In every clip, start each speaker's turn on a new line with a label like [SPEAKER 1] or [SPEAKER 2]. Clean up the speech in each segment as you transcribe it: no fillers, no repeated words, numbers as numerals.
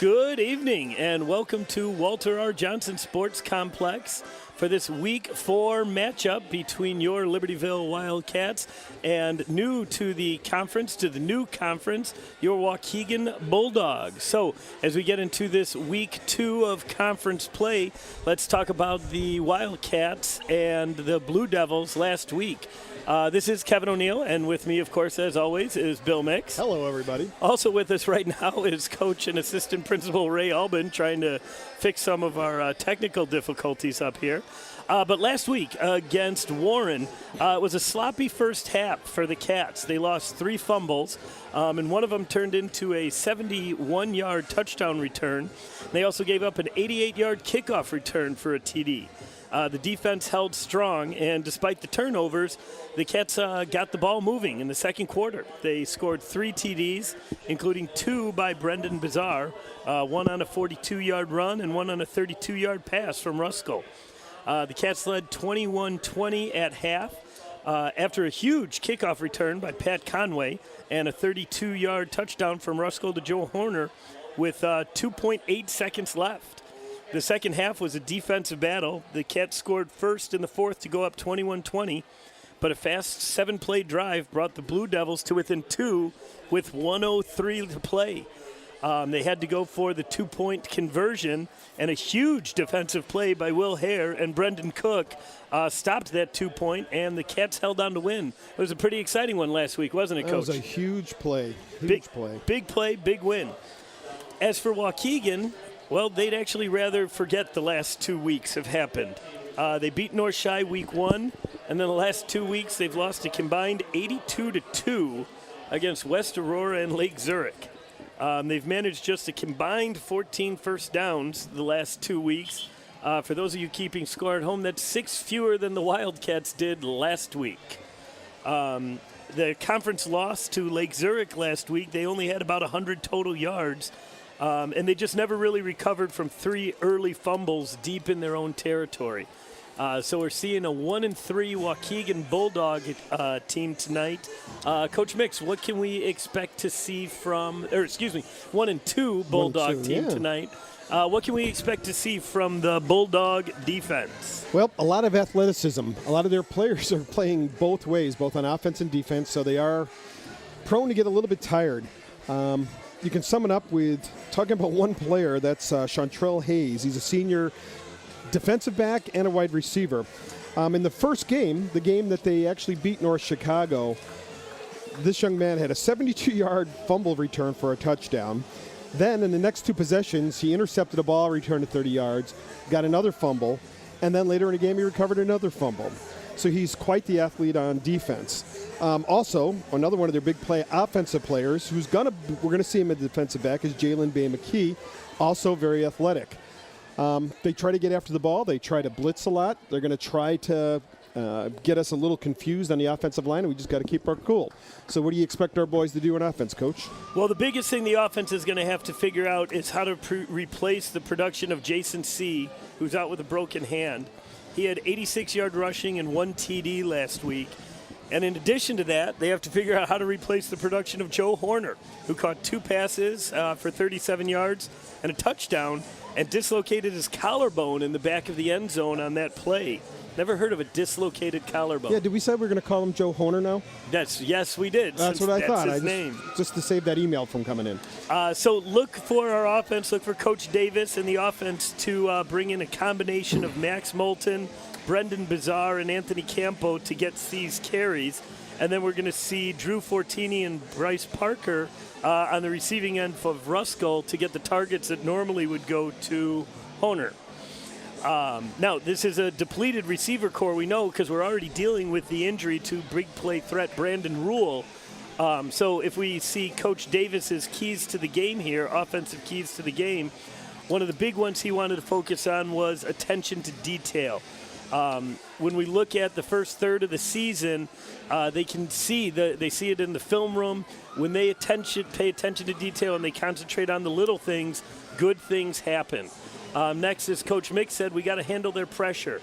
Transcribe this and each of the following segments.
[SPEAKER 1] Good evening and welcome to Walter R. Johnson Sports Complex for this Week 4 matchup between your Libertyville Wildcats and new to the new conference, your Waukegan Bulldogs. So as we get into this Week 2 of conference play, let's talk about the Wildcats and the Blue Devils last week. This is Kevin O'Neill, and with me, of course, as always, is Bill Mix.
[SPEAKER 2] Hello, everybody.
[SPEAKER 1] Also with us right now is Coach and Assistant Principal Ray Albin, trying to fix some of our technical difficulties up here. But last week against Warren, it was a sloppy first half for the Cats. They lost 3 fumbles, and one of them turned into a 71-yard touchdown return. They also gave up an 88-yard kickoff return for a TD. The defense held strong, and despite the turnovers, the Cats got the ball moving in the second quarter. They scored 3 TDs, including 2 by Brendan Bizarre, one on a 42-yard run and one on a 32-yard pass from Ruskell. The Cats led 21-20 at half after a huge kickoff return by Pat Conway and a 32-yard touchdown from Ruskell to Joe Horner with 2.8 seconds left. The second half was a defensive battle. The Cats scored first in the fourth to go up 21-20, but a fast 7-play drive brought the Blue Devils to within 2 with 1:03 to play. They had to go for the 2-point conversion, and a huge defensive play by Will Hare and Brendan Cook stopped that 2-point, and the Cats held on to win. It was a pretty exciting one last week, wasn't it, Coach?
[SPEAKER 2] That was a huge play.
[SPEAKER 1] Big play, big win. As for Waukegan, well, they'd actually rather forget the last 2 weeks have happened. They beat North Shy week 1, and then the last 2 weeks they've lost a combined 82-2 against West Aurora and Lake Zurich. They've managed just a combined 14 first downs the last 2 weeks. For those of you keeping score at home, that's 6 fewer than the Wildcats did last week. The conference loss to Lake Zurich last week, they only had about 100 total yards. And they just never really recovered from 3 early fumbles deep in their own territory. So we're seeing a 1-3 Waukegan Bulldog team tonight. Coach Mix, what can we expect to see from, 1-2 Bulldog team tonight. What can we expect to see from the Bulldog defense?
[SPEAKER 2] Well, a lot of athleticism. A lot of their players are playing both ways, both on offense and defense, so they are prone to get a little bit tired. You can sum it up with talking about one player, that's Chantrell Hayes. He's a senior defensive back and a wide receiver. In the first game, the game that they actually beat North Chicago, this young man had a 72-yard fumble return for a touchdown. Then in the next 2 possessions, he intercepted a ball, returned to 30 yards, got another fumble, and then later in the game he recovered another fumble. So he's quite the athlete on defense. Also, another one of their big play offensive players we're going to see him at the defensive back is Jalen Bay McKee, also very athletic. They try to get after the ball. They try to blitz a lot. They're going to try to get us a little confused on the offensive line, and we just got to keep our cool. So what do you expect our boys to do on offense, Coach?
[SPEAKER 1] Well, the biggest thing the offense is going to have to figure out is how to replace the production of Jason C., who's out with a broken hand. He had 86-yard rushing and 1 TD last week. And in addition to that, they have to figure out how to replace the production of Joe Horner, who caught 2 passes for 37 yards and a touchdown and dislocated his collarbone in the back of the end zone on that play. Never heard of a dislocated collarbone.
[SPEAKER 2] Yeah, did we say we were going to call him Joe Horner now?
[SPEAKER 1] Yes, we did.
[SPEAKER 2] That's what I thought.
[SPEAKER 1] That's his name.
[SPEAKER 2] Just to save that email from coming in.
[SPEAKER 1] So look for our offense, look for Coach Davis and the offense to bring in a combination of Max Moulton, Brendan Bizarre, and Anthony Campo to get these carries. And then we're going to see Drew Fortini and Bryce Parker on the receiving end of Ruskell to get the targets that normally would go to Horner. Now, this is a depleted receiver core, we know, because we're already dealing with the injury to big play threat Brandon Rule. So if we see Coach Davis's keys to the game here, offensive keys to the game, one of the big ones he wanted to focus on was attention to detail. When we look at the first third of the season, they see it in the film room. When they pay attention to detail and they concentrate on the little things, good things happen. Next, as Coach Mick said, we got to handle their pressure.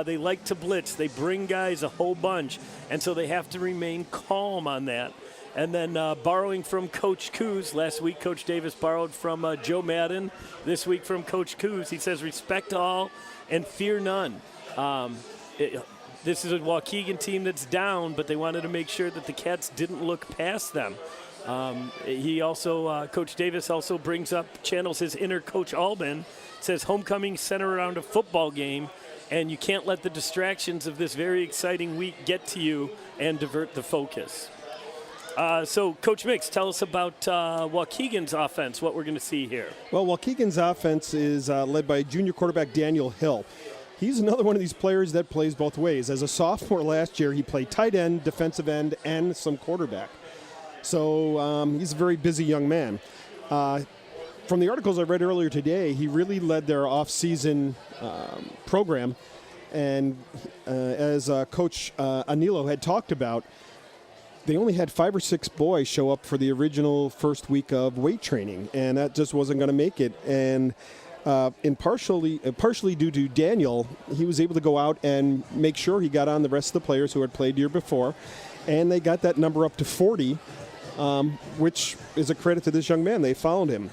[SPEAKER 1] They like to blitz. They bring guys a whole bunch, and so they have to remain calm on that. And then borrowing from Coach Coos. Last week, Coach Davis borrowed from Joe Madden. This week from Coach Coos. He says, respect all and fear none. This is a Waukegan team that's down, but they wanted to make sure that the Cats didn't look past them. He also, Coach Davis also channels his inner Coach Albin, says homecoming center around a football game, and you can't let the distractions of this very exciting week get to you and divert the focus. So, Coach Mix, tell us about Waukegan's offense, what we're going to see here.
[SPEAKER 2] Well, Waukegan's offense is led by junior quarterback Daniel Hill. He's another one of these players that plays both ways. As a sophomore last year, he played tight end, defensive end, and some quarterback. So he's a very busy young man. From the articles I read earlier today, he really led their off-season program. And as Coach Anilo had talked about, they only had 5 or 6 boys show up for the original first week of weight training, and that just wasn't going to make it. And partially due to Daniel, he was able to go out and make sure he got on the rest of the players who had played the year before, and they got that number up to 40, which is a credit to this young man. They found him.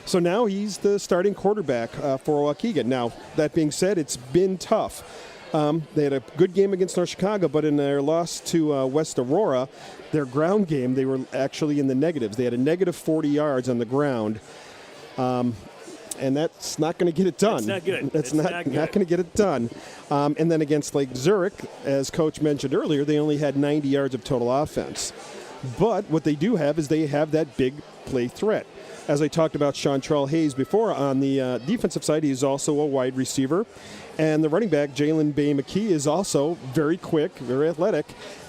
[SPEAKER 2] So now he's the starting quarterback for Waukegan. Now, that being said, it's been tough. They had a good game against North Chicago, but in their loss to West Aurora, their ground game, they were actually in the negatives. They had a negative 40 yards on the ground. And that's not going to get it done.
[SPEAKER 1] That's not good.
[SPEAKER 2] That's not going to get it done. And then against Lake Zurich, as Coach mentioned earlier, they only had 90 yards of total offense. But what they do have is they have that big play threat. As I talked about Chantrell Hayes before, on the defensive side, he's also a wide receiver. And the running back, Jalen Bay McKee, is also very quick, very athletic,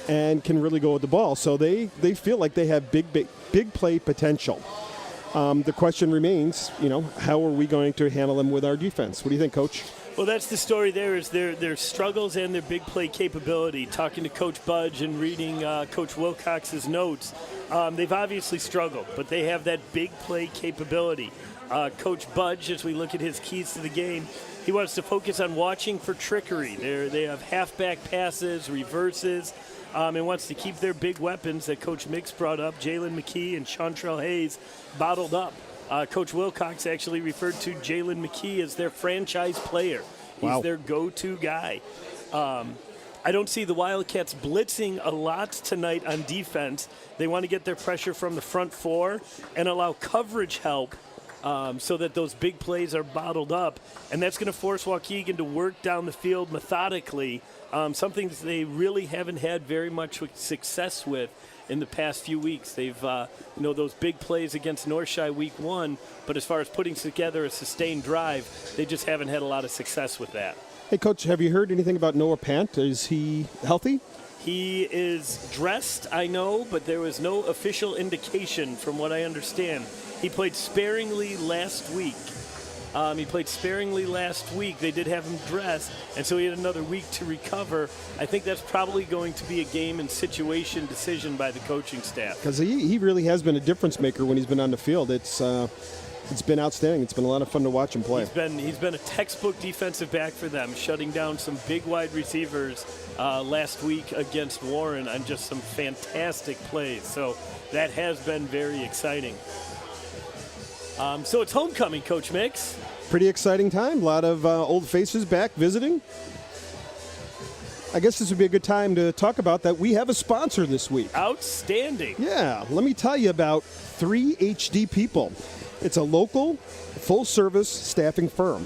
[SPEAKER 2] and can really go with the ball. So they feel like they have big play potential. The question remains, how are we going to handle them with our defense? What do you think, Coach?
[SPEAKER 1] Well, that's the story there, is their struggles and their big play capability. Talking to Coach Budge and reading Coach Wilcox's notes, they've obviously struggled, but they have that big play capability. Coach Budge, as we look at his keys to the game, he wants to focus on watching for trickery. They have halfback passes, reverses, and wants to keep their big weapons that Coach Mix brought up, Jalen McKee and Chantrell Hayes, bottled up. Coach Wilcox actually referred to Jalen McKee as their franchise player. He's their go-to guy. I don't see the Wildcats blitzing a lot tonight on defense. They want to get their pressure from the front four and allow coverage help so that those big plays are bottled up. And that's going to force Waukegan to work down the field methodically, something that they really haven't had very much success with in the past few weeks. They've, those big plays against Northside week 1, but as far as putting together a sustained drive, they just haven't had a lot of success with that.
[SPEAKER 2] Hey, Coach, have you heard anything about Noah Pant? Is he healthy?
[SPEAKER 1] He is dressed, I know, but there was no official indication from what I understand. He played sparingly last week. They did have him dressed, and so he had another week to recover. I think that's probably going to be a game and situation decision by the coaching staff.
[SPEAKER 2] Because he really has been a difference maker when he's been on the field. It's been outstanding. It's been a lot of fun to watch him play.
[SPEAKER 1] He's been a textbook defensive back for them, shutting down some big wide receivers last week against Warren on just some fantastic plays. So that has been very exciting. So it's homecoming, Coach Mix.
[SPEAKER 2] Pretty exciting time. A lot of old faces back visiting. I guess this would be a good time to talk about that. We have a sponsor this week.
[SPEAKER 1] Outstanding.
[SPEAKER 2] Yeah, let me tell you about 3HD People. It's a local, full-service staffing firm.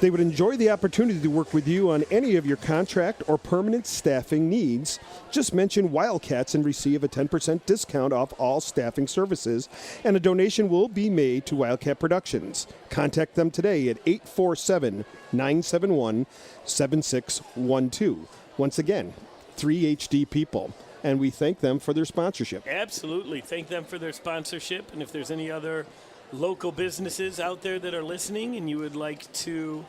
[SPEAKER 2] They would enjoy the opportunity to work with you on any of your contract or permanent staffing needs. Just mention Wildcats and receive a 10% discount off all staffing services, and a donation will be made to Wildcat Productions. Contact them today at 847-971-7612. Once again, 3HD People. And we thank them for their sponsorship.
[SPEAKER 1] Absolutely. Thank them for their sponsorship. And if there's any other local businesses out there that are listening and you would like to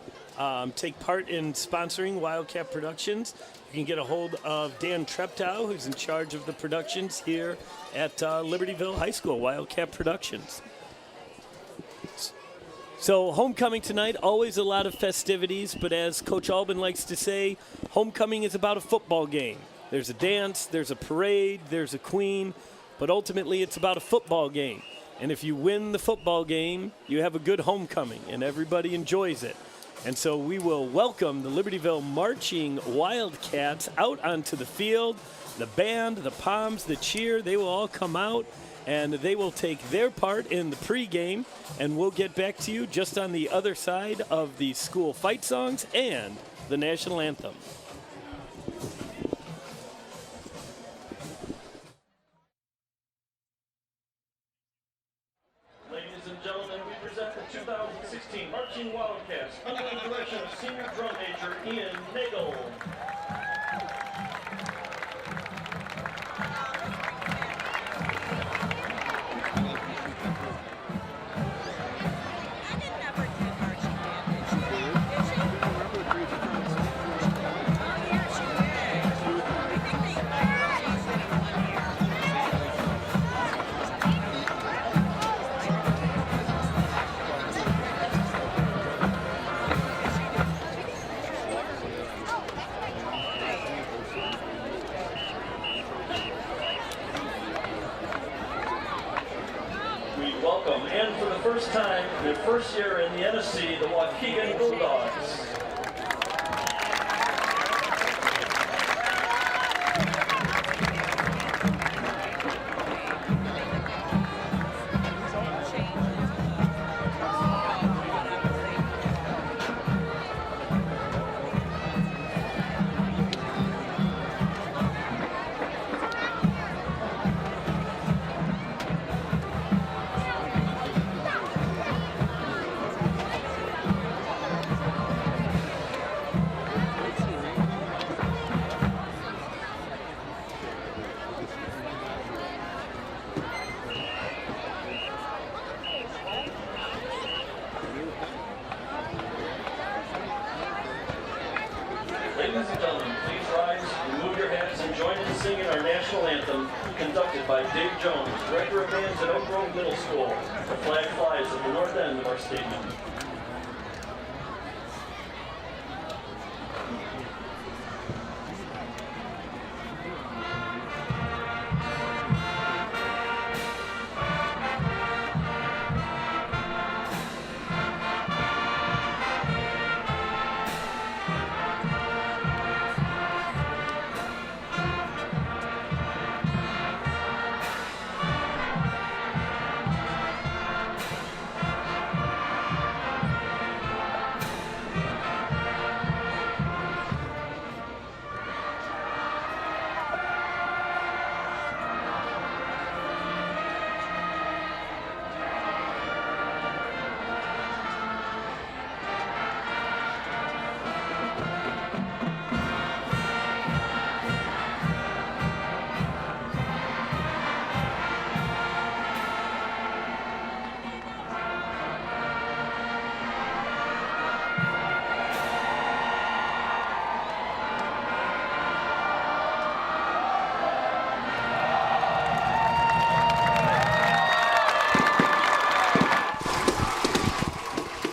[SPEAKER 1] take part in sponsoring Wildcat Productions, you can get a hold of Dan Treptow, who's in charge of the productions here at Libertyville High School, Wildcat Productions. So homecoming tonight, always a lot of festivities, but as Coach Albin likes to say, homecoming is about a football game. There's a dance, there's a parade, there's a queen, but ultimately it's about a football game. And if you win the football game, you have a good homecoming, and everybody enjoys it. And so we will welcome the Libertyville marching Wildcats out onto the field. The band, the Poms, the cheer, they will all come out, and they will take their part in the pregame, and we'll get back to you just on the other side of the school fight songs and the national anthem. Ladies and gentlemen, we present the 2016 Marching Wildcats under the direction of senior drum major Ian Nagel. Welcome, and for the first time, their first year in the NFC, the Waukegan Bulldogs. Ladies and gentlemen, please rise, remove your hats, and join in singing our national anthem, conducted by Dave Jones, Director of Bands at Oak Grove Middle School. The flag flies at the north end of our stadium.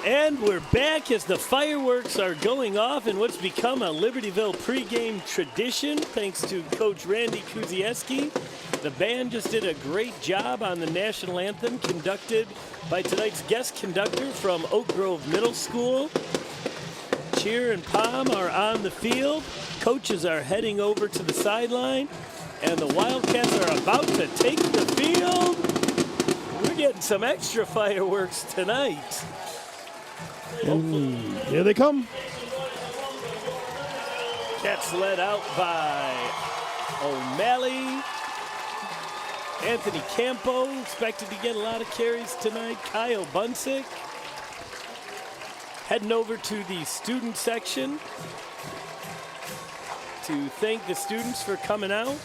[SPEAKER 1] And we're back as the fireworks are going off in what's become a Libertyville pregame tradition, thanks to Coach Randy Kuzieski. The band just did a great job on the national anthem, conducted by tonight's guest conductor from Oak Grove Middle School. Cheer and Pom are on the field. Coaches are heading over to the sideline, and the Wildcats are about to take the field. We're getting some extra fireworks tonight.
[SPEAKER 2] Here they come.
[SPEAKER 1] Cats led out by O'Malley. Anthony Campo expected to get a lot of carries tonight. Kyle Bunsick heading over to the student section to thank the students for coming out.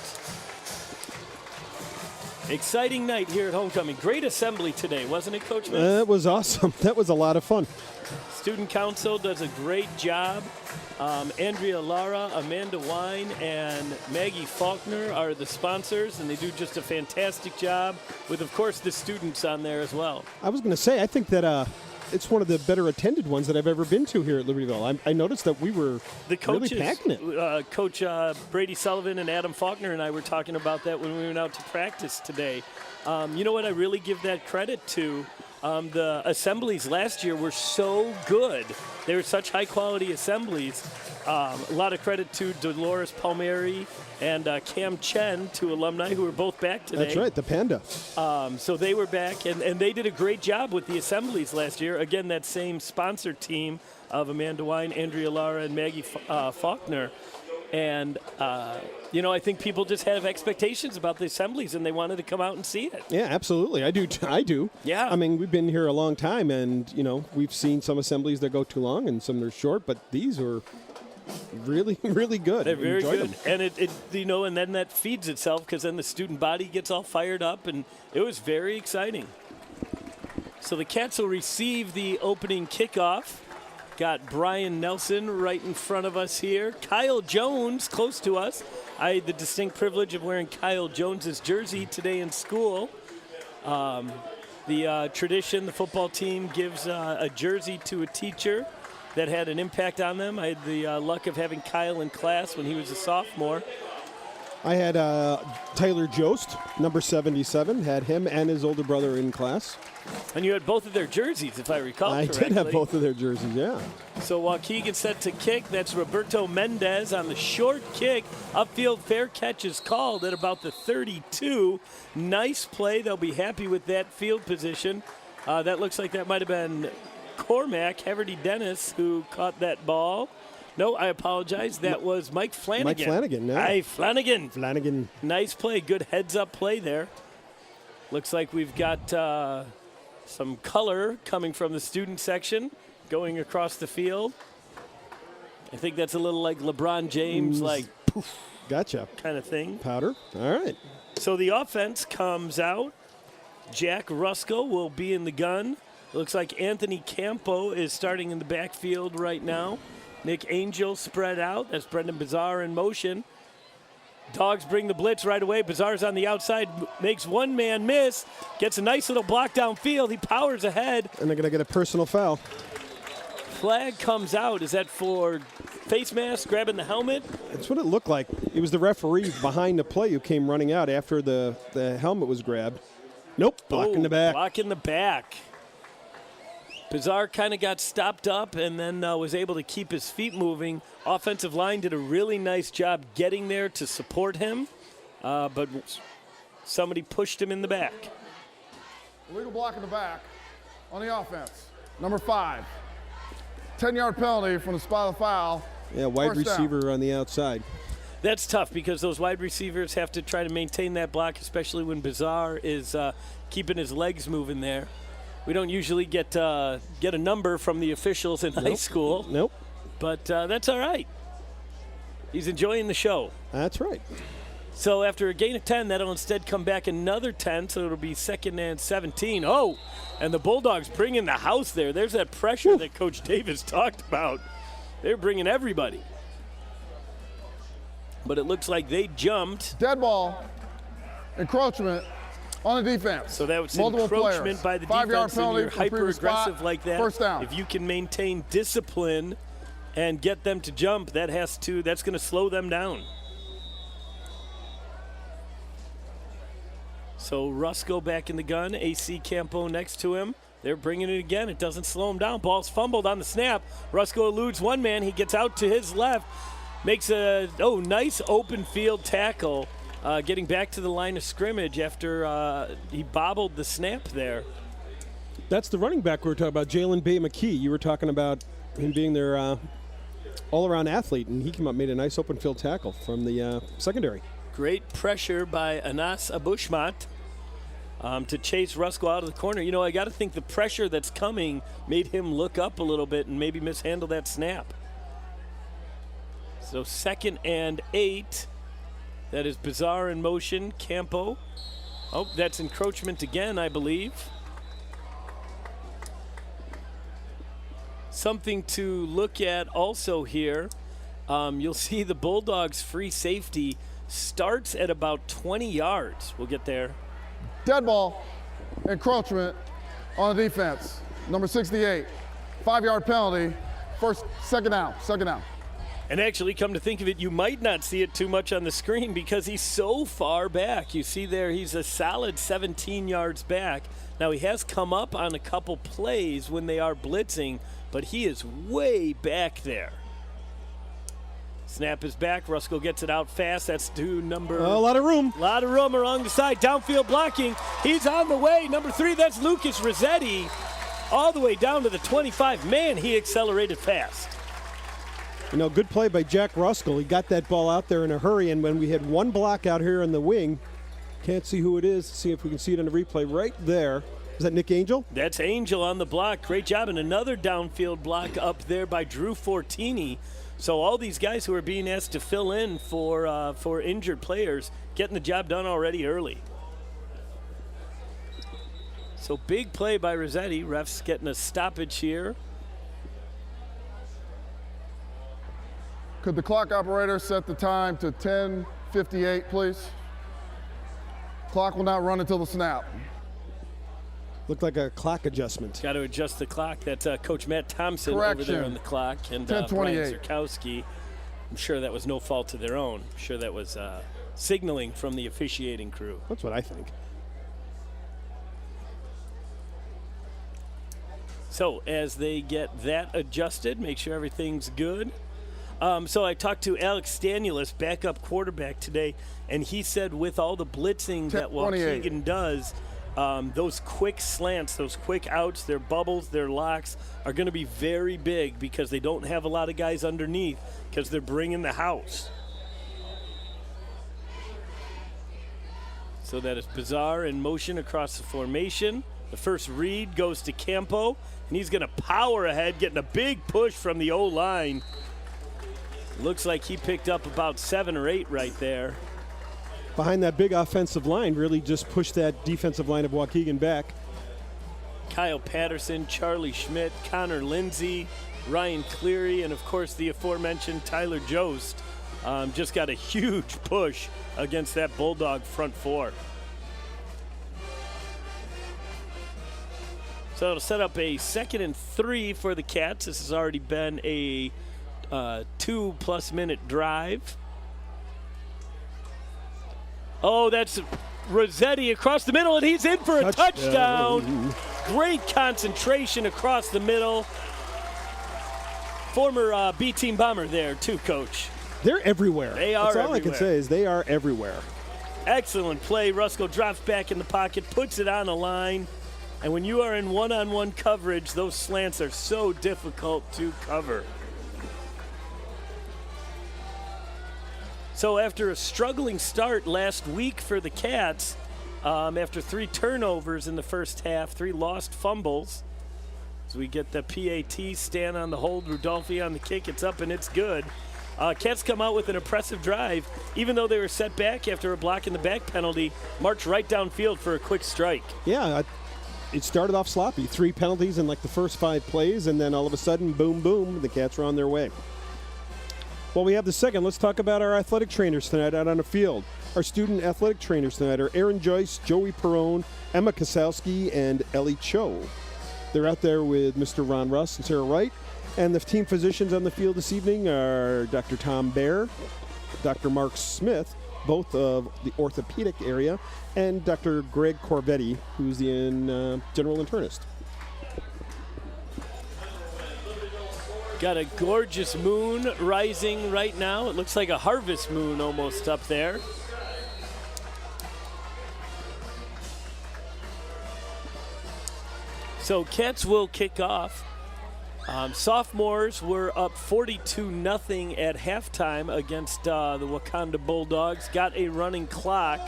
[SPEAKER 1] Exciting night here at homecoming. Great assembly today, wasn't it, Coach Vince?
[SPEAKER 2] That was awesome. That was a lot of fun.
[SPEAKER 1] Student Council does a great job. Andrea Lara, Amanda Wine, and Maggie Faulkner are the sponsors, and they do just a fantastic job with, of course, the students on there as well.
[SPEAKER 2] I was going to say, I think that it's one of the better attended ones that I've ever been to here at Libertyville. I noticed that we were
[SPEAKER 1] the coaches,
[SPEAKER 2] really packing it.
[SPEAKER 1] Coach Brady Sullivan and Adam Faulkner and I were talking about that when we went out to practice today. You know what? I really give that credit to. The assemblies last year were so good. They were such high-quality assemblies. A lot of credit to Dolores Palmieri and Cam Chen, two alumni who were both back today.
[SPEAKER 2] That's right, the Panda.
[SPEAKER 1] So they were back, and they did a great job with the assemblies last year. Again, that same sponsor team of Amanda Wine, Andrea Lara, and Maggie Faulkner. And, I think people just have expectations about the assemblies, and they wanted to come out and see it.
[SPEAKER 2] Yeah, absolutely. I do.
[SPEAKER 1] Yeah.
[SPEAKER 2] I mean, we've been here a long time, and, we've seen some assemblies that go too long and some that are short, but these are really, really good.
[SPEAKER 1] They're very good.
[SPEAKER 2] Them.
[SPEAKER 1] And, and then that feeds itself because then the student body gets all fired up, and it was very exciting. So the Cats will receive the opening kickoff. Got Brian Nelson right in front of us here. Kyle Jones close to us. I had the distinct privilege of wearing Kyle Jones's jersey today in school. The tradition, the football team gives a jersey to a teacher that had an impact on them. I had the luck of having Kyle in class when he was a sophomore.
[SPEAKER 2] I had Tyler Jost, number 77, had him and his older brother in class.
[SPEAKER 1] And you had both of their jerseys, if I recall correctly.
[SPEAKER 2] I did have both of their jerseys, yeah.
[SPEAKER 1] So Waukegan set to kick. That's Roberto Mendez on the short kick. Upfield fair catch is called at about the 32. Nice play. They'll be happy with that field position. That looks like that might have been Cormac, Haverty Dennis, who caught that ball. No, I apologize. That was Mike Flanagan.
[SPEAKER 2] Mike Flanagan, no.
[SPEAKER 1] Hi, Flanagan.
[SPEAKER 2] Flanagan.
[SPEAKER 1] Nice play. Good heads-up play there. Looks like we've got some color coming from the student section going across the field. I think that's a little like LeBron James, like poof,
[SPEAKER 2] gotcha
[SPEAKER 1] kind of thing.
[SPEAKER 2] Powder. All right.
[SPEAKER 1] So the offense comes out. Jack Rusko will be in the gun. Looks like Anthony Campo is starting in the backfield right now. Nick Angel spread out. That's Brendan Bizarre in motion. Dogs bring the blitz right away. Bizarre's on the outside, makes one man miss, gets a nice little block downfield. He powers ahead.
[SPEAKER 2] And they're going to get a personal foul.
[SPEAKER 1] Flag comes out. Is that for face mask, grabbing the helmet?
[SPEAKER 2] That's what it looked like. It was the referee behind the play who came running out after the helmet was grabbed. Nope, blocking the back.
[SPEAKER 1] Blocking the back. Bizarre kind of got stopped up and then was able to keep his feet moving. Offensive line did a really nice job getting there to support him, but somebody pushed him in the back.
[SPEAKER 3] Illegal block in the back on the offense. Number 5. 10-yard penalty from the spot of the foul.
[SPEAKER 2] Yeah, wide
[SPEAKER 3] First
[SPEAKER 2] receiver
[SPEAKER 3] down.
[SPEAKER 2] on the outside.
[SPEAKER 1] That's tough because those wide receivers have to try to maintain that block, especially when Bizarre is keeping his legs moving there. We don't usually get a number from the officials in high school.
[SPEAKER 2] Nope.
[SPEAKER 1] But that's all right. He's enjoying the show.
[SPEAKER 2] That's right.
[SPEAKER 1] So after a gain of 10, that'll instead come back another 10, so it'll be 2nd and 17. Oh, and the Bulldogs bring in the house there. There's that pressure that Coach Davis talked about. They're bringing everybody. But it looks like they jumped.
[SPEAKER 3] Dead ball. Encroachment on the defense.
[SPEAKER 1] So that was
[SPEAKER 3] multiple
[SPEAKER 1] encroachment
[SPEAKER 3] players.
[SPEAKER 1] by the
[SPEAKER 3] 5-yard
[SPEAKER 1] defense, and
[SPEAKER 3] penalty
[SPEAKER 1] you're
[SPEAKER 3] from previous
[SPEAKER 1] hyper-aggressive
[SPEAKER 3] spot.
[SPEAKER 1] like that.
[SPEAKER 3] First down.
[SPEAKER 1] If you can maintain discipline and get them to jump, that's going to slow them down. So Rusko back in the gun, AC Campo next to him. They're bringing it again. It doesn't slow him down. Ball's fumbled on the snap. Rusko eludes one man. He gets out to his left. Makes a nice open field tackle, getting back to the line of scrimmage after he bobbled the snap there.
[SPEAKER 2] That's the running back we were talking about, Jalen Bay McKee. You were talking about him being their all-around athlete, and he came up and made a nice open field tackle from the secondary.
[SPEAKER 1] Great pressure by Anas Abushmat to chase Rusko out of the corner. You know, I got to think the pressure that's coming made him look up a little bit and maybe mishandle that snap. So 2nd and 8. That is Bizarre in motion. Campo. Oh, that's encroachment again, I believe. Something to look at also here. You'll see the Bulldogs' free safety starts at about 20 yards. We'll get there.
[SPEAKER 3] Dead ball. Encroachment on the defense. number 68. 5-yard penalty, second down.
[SPEAKER 1] And actually, come to think of it, you might not see it too much on the screen because he's so far back. You see there, he's a solid 17 yards back. Now, he has come up on a couple plays when they are blitzing, but he is way back there. Snap is back. Ruskell gets it out fast. That's to number...
[SPEAKER 2] A lot of room.
[SPEAKER 1] A lot of room along the side. Downfield blocking. He's on the way. Number 3, that's Lucas Rossetti. All the way down to the 25. Man, he accelerated fast.
[SPEAKER 2] You know, good play by Jack Ruskell. He got that ball out there in a hurry, and when we had one block out here in the wing, can't see who it is. See if we can see it on the replay right there. Is that Nick Angel?
[SPEAKER 1] That's Angel on the block. Great job. And another downfield block up there by Drew Fortini. So all these guys who are being asked to fill in for injured players, getting the job done already early. So big play by Rossetti. Refs getting a stoppage here.
[SPEAKER 3] Could the clock operator set the time to 10:58, please? Clock will not run until the snap.
[SPEAKER 2] Looked like a clock adjustment.
[SPEAKER 1] Got to adjust the clock. That's Coach Matt Thompson
[SPEAKER 3] Correction.
[SPEAKER 1] over there on the clock. And Brian
[SPEAKER 3] 10:28.
[SPEAKER 1] Zerkowski. I'm sure that was no fault of their own. I'm sure that was signaling from the officiating crew.
[SPEAKER 2] That's what I think.
[SPEAKER 1] So as they get that adjusted, make sure everything's good. So I talked to Alex Stanulis, backup quarterback today, and he said with all the blitzing that
[SPEAKER 3] 28.
[SPEAKER 1] Waukegan does, those quick slants, those quick outs, their bubbles, their locks are going to be very big because they don't have a lot of guys underneath because they're bringing the house. So that is Bizarre in motion across the formation. The first read goes to Campo, and he's going to power ahead, getting a big push from the O-line. Looks like he picked up about 7 or 8 right there.
[SPEAKER 2] Behind that big offensive line, really just pushed that defensive line of Waukegan back.
[SPEAKER 1] Kyle Patterson, Charlie Schmidt, Connor Lindsay, Ryan Cleary, and of course the aforementioned Tyler Jost just got a huge push against that Bulldog front four. So it'll set up a 2nd and 3 for the Cats. This has already been a 2+ minute drive. Oh, that's Rossetti across the middle, and he's in for a touchdown. Great concentration across the middle. Former B-team bomber there, too, Coach.
[SPEAKER 2] They're everywhere.
[SPEAKER 1] They are
[SPEAKER 2] That's all
[SPEAKER 1] everywhere.
[SPEAKER 2] I can say is they are everywhere.
[SPEAKER 1] Excellent play. Ruskell drops back in the pocket, puts it on the line. And when you are in one-on-one coverage, those slants are so difficult to cover. So after a struggling start last week for the Cats, after 3 turnovers in the first half, 3 lost fumbles, as we get the PAT, stand on the hold, Rudolphi on the kick, it's up and it's good. Cats come out with an impressive drive. Even though they were set back after a block in the back penalty, march right downfield for a quick strike.
[SPEAKER 2] Yeah, it started off sloppy. 3 penalties in like the first 5 plays, and then all of a sudden, boom, boom, the Cats were on their way. Well, we have the second. Let's talk about our athletic trainers tonight out on the field. Our student athletic trainers tonight are Aaron Joyce, Joey Perrone, Emma Kosowski, and Ellie Cho. They're out there with Mr. Ron Russ and Sarah Wright. And the team physicians on the field this evening are Dr. Tom Baer, Dr. Mark Smith, both of the orthopedic area, and Dr. Greg Corvetti, who's the general internist.
[SPEAKER 1] Got a gorgeous moon rising right now. It looks like a harvest moon almost up there. So Cats will kick off. Sophomores were up 42-0 at halftime against the Wakanda Bulldogs. Got a running clock.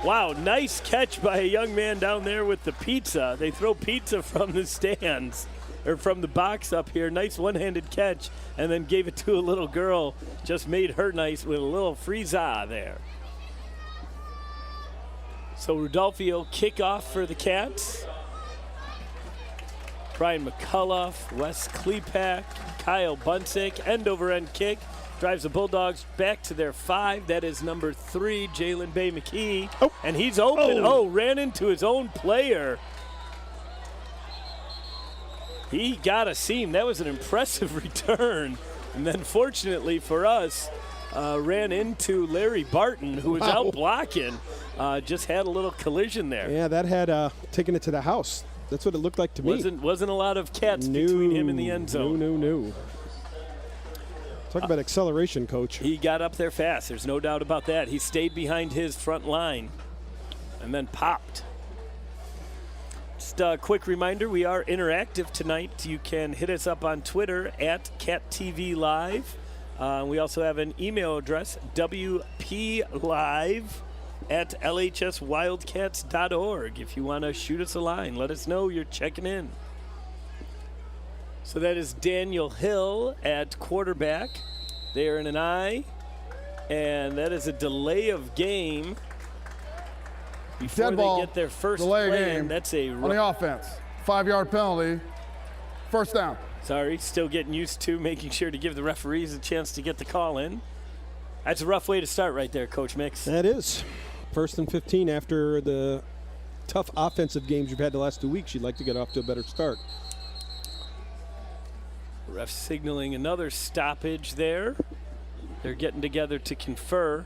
[SPEAKER 1] Wow, nice catch by a young man down there with the pizza. They throw pizza from the stands, or from the box up here. Nice one-handed catch, and then gave it to a little girl. Just made her nice with a little frieza there. So Rudolphio kickoff for the Cats. Brian McCullough, Wes Klepak, Kyle Bunsick, end-over-end kick. Drives the Bulldogs back to their 5. That is number 3, Jalen Bay McKee.
[SPEAKER 2] Oh.
[SPEAKER 1] And he's open. Ran into his own player. He got a seam. That was an impressive return. And then fortunately for us, ran into Larry Barton, who was out blocking. Just had a little collision there.
[SPEAKER 2] Yeah, that had taken it to the house. That's what it looked like to me.
[SPEAKER 1] Wasn't a lot of cats between him and the end zone.
[SPEAKER 2] No. Talk about acceleration, Coach.
[SPEAKER 1] He got up there fast. There's no doubt about that. He stayed behind his front line and then popped. Just a quick reminder, we are interactive tonight. You can hit us up on Twitter at CatTVLive. We also have an email address, wplive@lhswildcats.org. If you want to shoot us a line, let us know you're checking in. So that is Daniel Hill at quarterback. They're in an eye, and that is a delay of game before
[SPEAKER 3] Dead ball,
[SPEAKER 1] they get their first
[SPEAKER 3] delay
[SPEAKER 1] play.
[SPEAKER 3] game
[SPEAKER 1] And that's a
[SPEAKER 3] on the offense. 5-yard penalty. First down.
[SPEAKER 1] Sorry, still getting used to making sure to give the referees a chance to get the call in. That's a rough way to start right there, Coach Mix.
[SPEAKER 2] That is. 1st and 15 after the tough offensive games you've had the last 2 weeks. You'd like to get off to a better start.
[SPEAKER 1] Ref signaling another stoppage there. They're getting together to confer.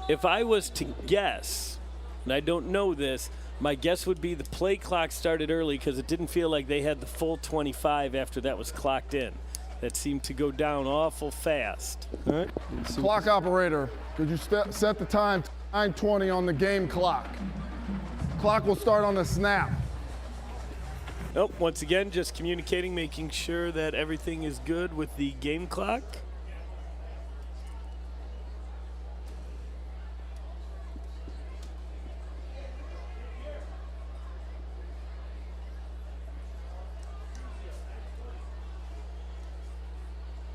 [SPEAKER 1] If I was to guess, and I don't know this, my guess would be the play clock started early because it didn't feel like they had the full 25 after that was clocked in. That seemed to go down awful fast.
[SPEAKER 2] All right.
[SPEAKER 3] Clock operator, could you set the time to 9:20 on the game clock? Clock will start on the snap.
[SPEAKER 1] Nope, once again, just communicating, making sure that everything is good with the game clock.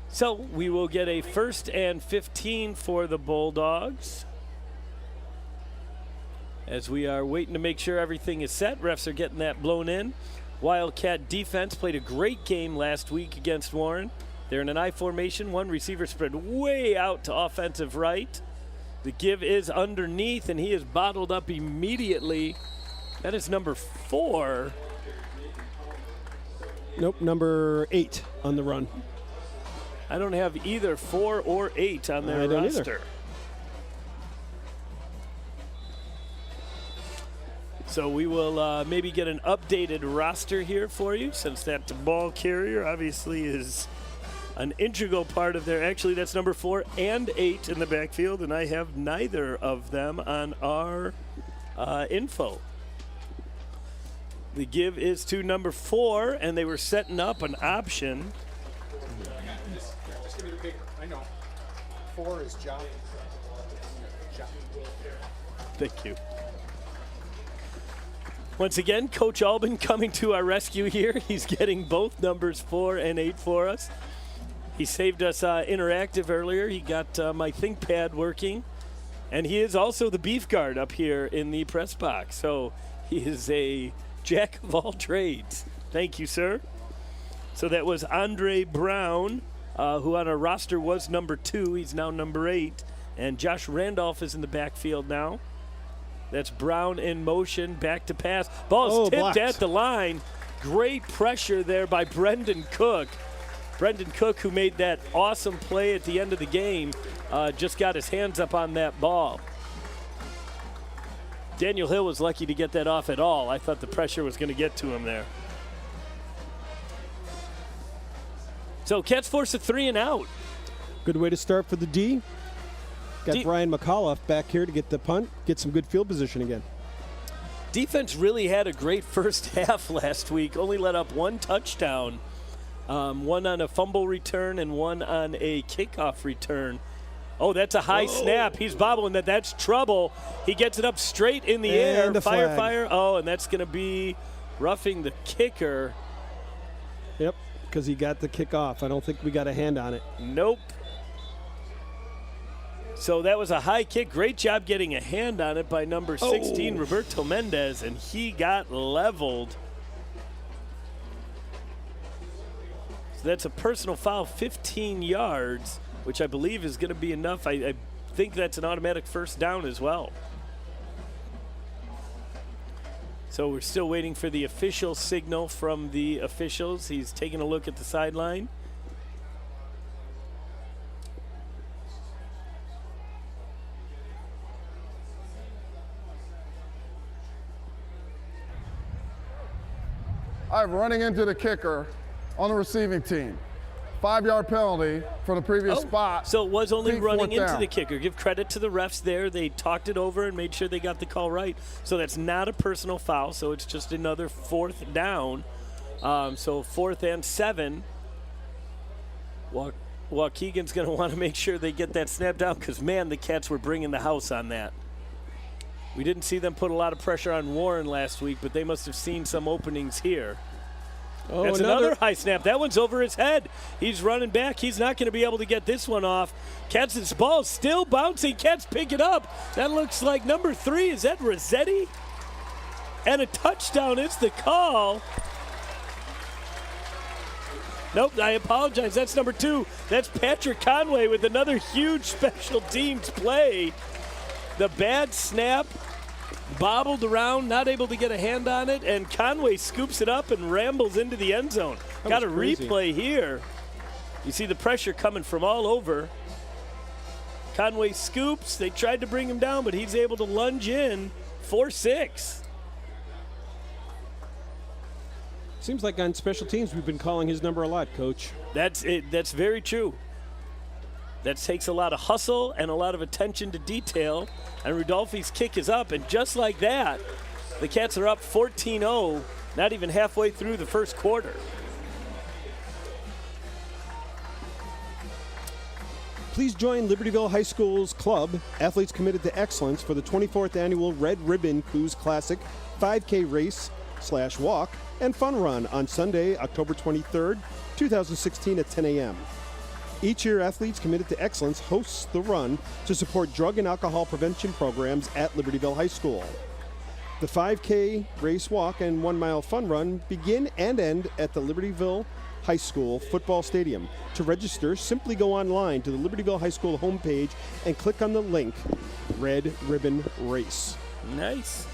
[SPEAKER 1] So we will get a 1st and 15 for the Bulldogs. As we are waiting to make sure everything is set, refs are getting that blown in. Wildcat defense played a great game last week against Warren. They're in an I formation, one receiver spread way out to offensive right. The give is underneath, and he is bottled up immediately. That is number 4.
[SPEAKER 2] Nope, number 8 on the run.
[SPEAKER 1] I don't have either 4 or 8 on their roster.
[SPEAKER 2] Either.
[SPEAKER 1] So we will maybe get an updated roster here for you, since that ball carrier obviously is an integral part of their. Actually, that's number 4 and 8 in the backfield, and I have neither of them on our info. The give is to number 4, and they were setting up an option.
[SPEAKER 4] Just give me the paper. I know. 4 is John.
[SPEAKER 1] Thank you. Once again, Coach Albin coming to our rescue here. He's getting both numbers 4 and 8 for us. He saved us interactive earlier. He got my ThinkPad working. And he is also the beef guard up here in the press box. So he is a jack of all trades. Thank you, sir. So that was Andre Brown, who on our roster was number 2. He's now number 8. And Josh Randolph is in the backfield now. That's Brown in motion, back to pass. Ball's tipped
[SPEAKER 2] blocked
[SPEAKER 1] at the line. Great pressure there by Brendan Cook. Brendan Cook, who made that awesome play at the end of the game, just got his hands up on that ball. Daniel Hill was lucky to get that off at all. I thought the pressure was going to get to him there. So Cats force a 3 and out.
[SPEAKER 2] Good way to start for the D. Got Brian McAuliffe back here to get the punt, get some good field position again.
[SPEAKER 1] Defense really had a great first half last week. Only let up 1 touchdown, one on a fumble return and one on a kickoff return. Oh, that's a high snap. He's bobbling that. That's trouble. He gets it up straight in the air.
[SPEAKER 2] The
[SPEAKER 1] fire,
[SPEAKER 2] flag.
[SPEAKER 1] fire. Oh, and that's going to be roughing the kicker.
[SPEAKER 2] Yep, because he got the kick off. I don't think we got a hand on it.
[SPEAKER 1] Nope. So that was a high kick. Great job getting a hand on it by number 16, Roberto Mendez, and he got leveled. So that's a personal foul, 15 yards, which I believe is going to be enough. I think that's an automatic first down as well. So we're still waiting for the official signal from the officials. He's taking a look at the sideline.
[SPEAKER 3] I have running into the kicker on the receiving team. 5-yard penalty from the previous spot.
[SPEAKER 1] So it was only
[SPEAKER 3] Big
[SPEAKER 1] running
[SPEAKER 3] fourth
[SPEAKER 1] into
[SPEAKER 3] down.
[SPEAKER 1] the kicker. Give credit to the refs there. They talked it over and made sure they got the call right. So that's not a personal foul, so it's just another 4th down. So 4th and 7. Waukegan's going to want to make sure they get that snap down because, man, the Cats were bringing the house on that. We didn't see them put a lot of pressure on Warren last week, but they must have seen some openings here.
[SPEAKER 2] Oh,
[SPEAKER 1] That's another high snap. That one's over his head. He's running back. He's not going to be able to get this one off. Cats' ball still bouncing. Cats pick it up. That looks like number 3. Is that Rossetti? And a touchdown is the call. Nope, I apologize. That's number 2. That's Patrick Conway with another huge special teams play. The bad snap bobbled around, not able to get a hand on it, and Conway scoops it up and rambles into the end zone. Got a replay here. You see the pressure coming from all over. Conway scoops. They tried to bring him down, but he's able to lunge in. 4-6.
[SPEAKER 2] Seems like on special teams we've been calling his number a lot, Coach.
[SPEAKER 1] That's it. That's very true. That takes a lot of hustle and a lot of attention to detail. And Rudolphi's kick is up, and just like that, the Cats are up 14-0, not even halfway through the first quarter.
[SPEAKER 2] Please join Libertyville High School's club, Athletes Committed to Excellence, for the 24th Annual Red Ribbon Coos Classic 5K Race/Walk and Fun Run on Sunday, October 23rd, 2016 at 10 a.m. Each year, Athletes Committed to Excellence hosts the run to support drug and alcohol prevention programs at Libertyville High School. The 5K race, walk, and 1 mile fun run begin and end at the Libertyville High School football stadium. To register, simply go online to the Libertyville High School homepage and click on the link, Red Ribbon Race.
[SPEAKER 1] Nice.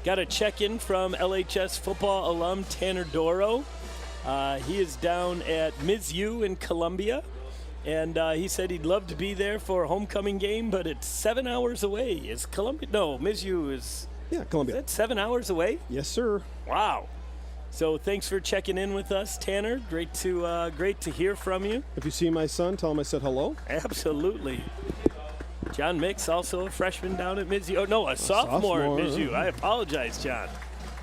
[SPEAKER 1] Got a check-in from LHS football alum Tanner Doro. He is down at Mizzou in Columbia. And he said he'd love to be there for a homecoming game, but it's 7 hours away. Is Columbia? No, Mizzou is.
[SPEAKER 2] Yeah, Columbia.
[SPEAKER 1] Is that 7 hours away?
[SPEAKER 2] Yes, sir.
[SPEAKER 1] Wow. So thanks for checking in with us, Tanner. Great to hear from you.
[SPEAKER 2] If you see my son, tell him I said hello.
[SPEAKER 1] Absolutely. John Mix, also a freshman down at Mizzou. Oh, no, a sophomore at Mizzou. I apologize, John.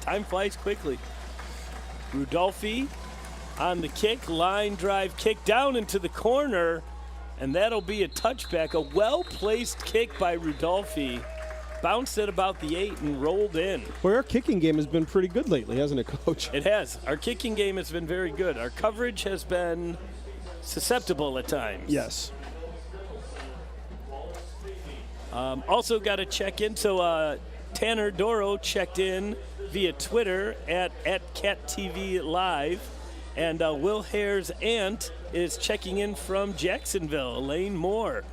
[SPEAKER 1] Time flies quickly. Rudolphi on the kick, line drive kick down into the corner, and that'll be a touchback. A well-placed kick by Rudolphi. Bounced at about the 8 and rolled in.
[SPEAKER 2] Well, our kicking game has been pretty good lately, hasn't it, Coach?
[SPEAKER 1] It has. Our kicking game has been very good. Our coverage has been susceptible at times.
[SPEAKER 2] Yes.
[SPEAKER 1] Also got to check in. So Tanner Doro checked in via Twitter at Cat TV Live. And Will Hare's aunt is checking in from Jacksonville, Elaine Moore.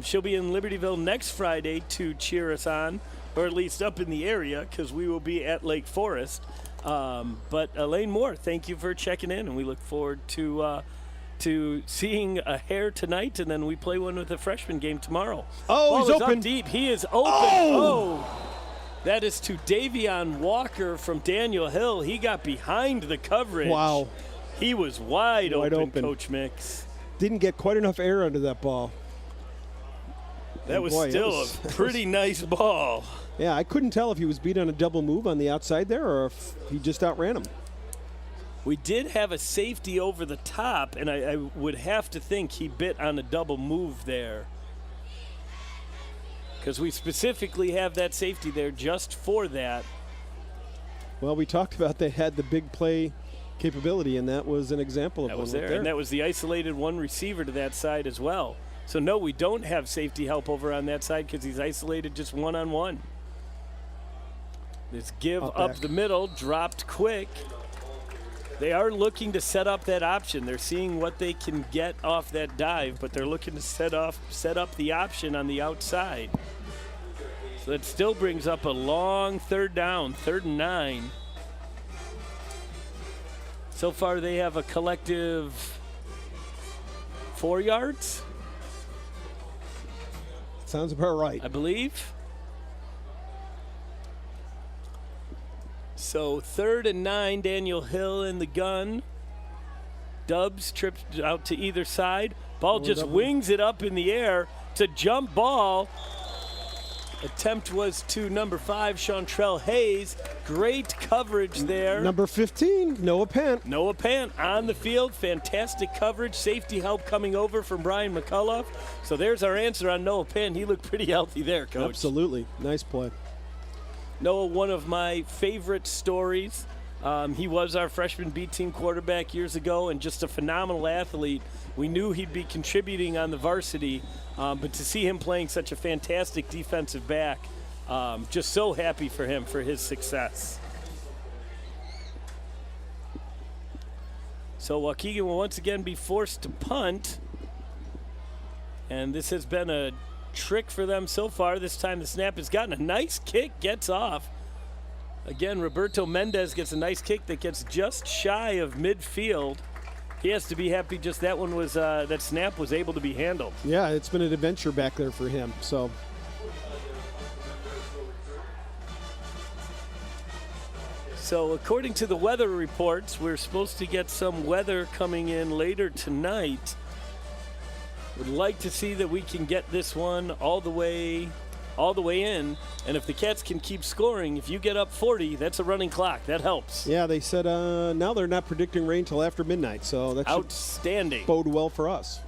[SPEAKER 1] She'll be in Libertyville next Friday to cheer us on, or at least up in the area, because we will be at Lake Forest. But Elaine Moore, thank you for checking in, and we look forward to seeing a Hare tonight, and then we play one with a freshman game tomorrow.
[SPEAKER 2] Oh,
[SPEAKER 1] Ball
[SPEAKER 2] he's
[SPEAKER 1] is
[SPEAKER 2] open.
[SPEAKER 1] Up deep. He is open.
[SPEAKER 2] Oh!
[SPEAKER 1] That is to Davion Walker from Daniel Hill. He got behind the coverage.
[SPEAKER 2] Wow.
[SPEAKER 1] He was wide open,
[SPEAKER 2] Coach
[SPEAKER 1] Mix.
[SPEAKER 2] Didn't get quite enough air under that ball.
[SPEAKER 1] That was still a pretty nice ball.
[SPEAKER 2] Yeah, I couldn't tell if he was beat on a double move on the outside there or if he just outran him.
[SPEAKER 1] We did have a safety over the top, and I would have to think he bit on a double move there, because we specifically have that safety there just for that.
[SPEAKER 2] Well, we talked about they had the big play capability, and that was an example of
[SPEAKER 1] That
[SPEAKER 2] one
[SPEAKER 1] was
[SPEAKER 2] right
[SPEAKER 1] there,
[SPEAKER 2] there.
[SPEAKER 1] and that was the isolated one receiver to that side as well. So, no, we don't have safety help over on that side because he's isolated just one-on-one. This give up the middle, dropped quick. They are looking to set up that option. They're seeing what they can get off that dive, but they're looking to set up the option on the outside. So that still brings up a long third down, 3rd and 9. So far they have a collective 4 yards,
[SPEAKER 2] Sounds about right.
[SPEAKER 1] I believe. So 3rd and 9, Daniel Hill in the gun. Dubs tripped out to either side. Ball just wings it up in the air. It's a jump ball. Attempt was to number 5, Chantrell Hayes. Great coverage there.
[SPEAKER 2] Number 15, Noah Pant.
[SPEAKER 1] Noah Pant on the field. Fantastic coverage. Safety help coming over from Brian McCullough. So there's our answer on Noah Pant. He looked pretty healthy there, Coach.
[SPEAKER 2] Absolutely. Nice play.
[SPEAKER 1] Noah, one of my favorite stories. He was our freshman B team quarterback years ago and just a phenomenal athlete. We knew he'd be contributing on the varsity, but to see him playing such a fantastic defensive back, just so happy for him, for his success. So Waukegan will once again be forced to punt, and this has been a trick for them so far. This time the snap has gotten a nice kick, gets off. Again, Roberto Mendez gets a nice kick that gets just shy of midfield. He has to be happy just that one was, that snap was able to be handled.
[SPEAKER 2] Yeah, it's been an adventure back there for him. So
[SPEAKER 1] according to the weather reports, we're supposed to get some weather coming in later tonight. Would like to see that we can get this one all the way in. And if the Cats can keep scoring, if you get up 40, that's a running clock. That helps.
[SPEAKER 2] yeah, they said now they're not predicting rain till after midnight. So that should
[SPEAKER 1] Outstanding.
[SPEAKER 2] bode well for us.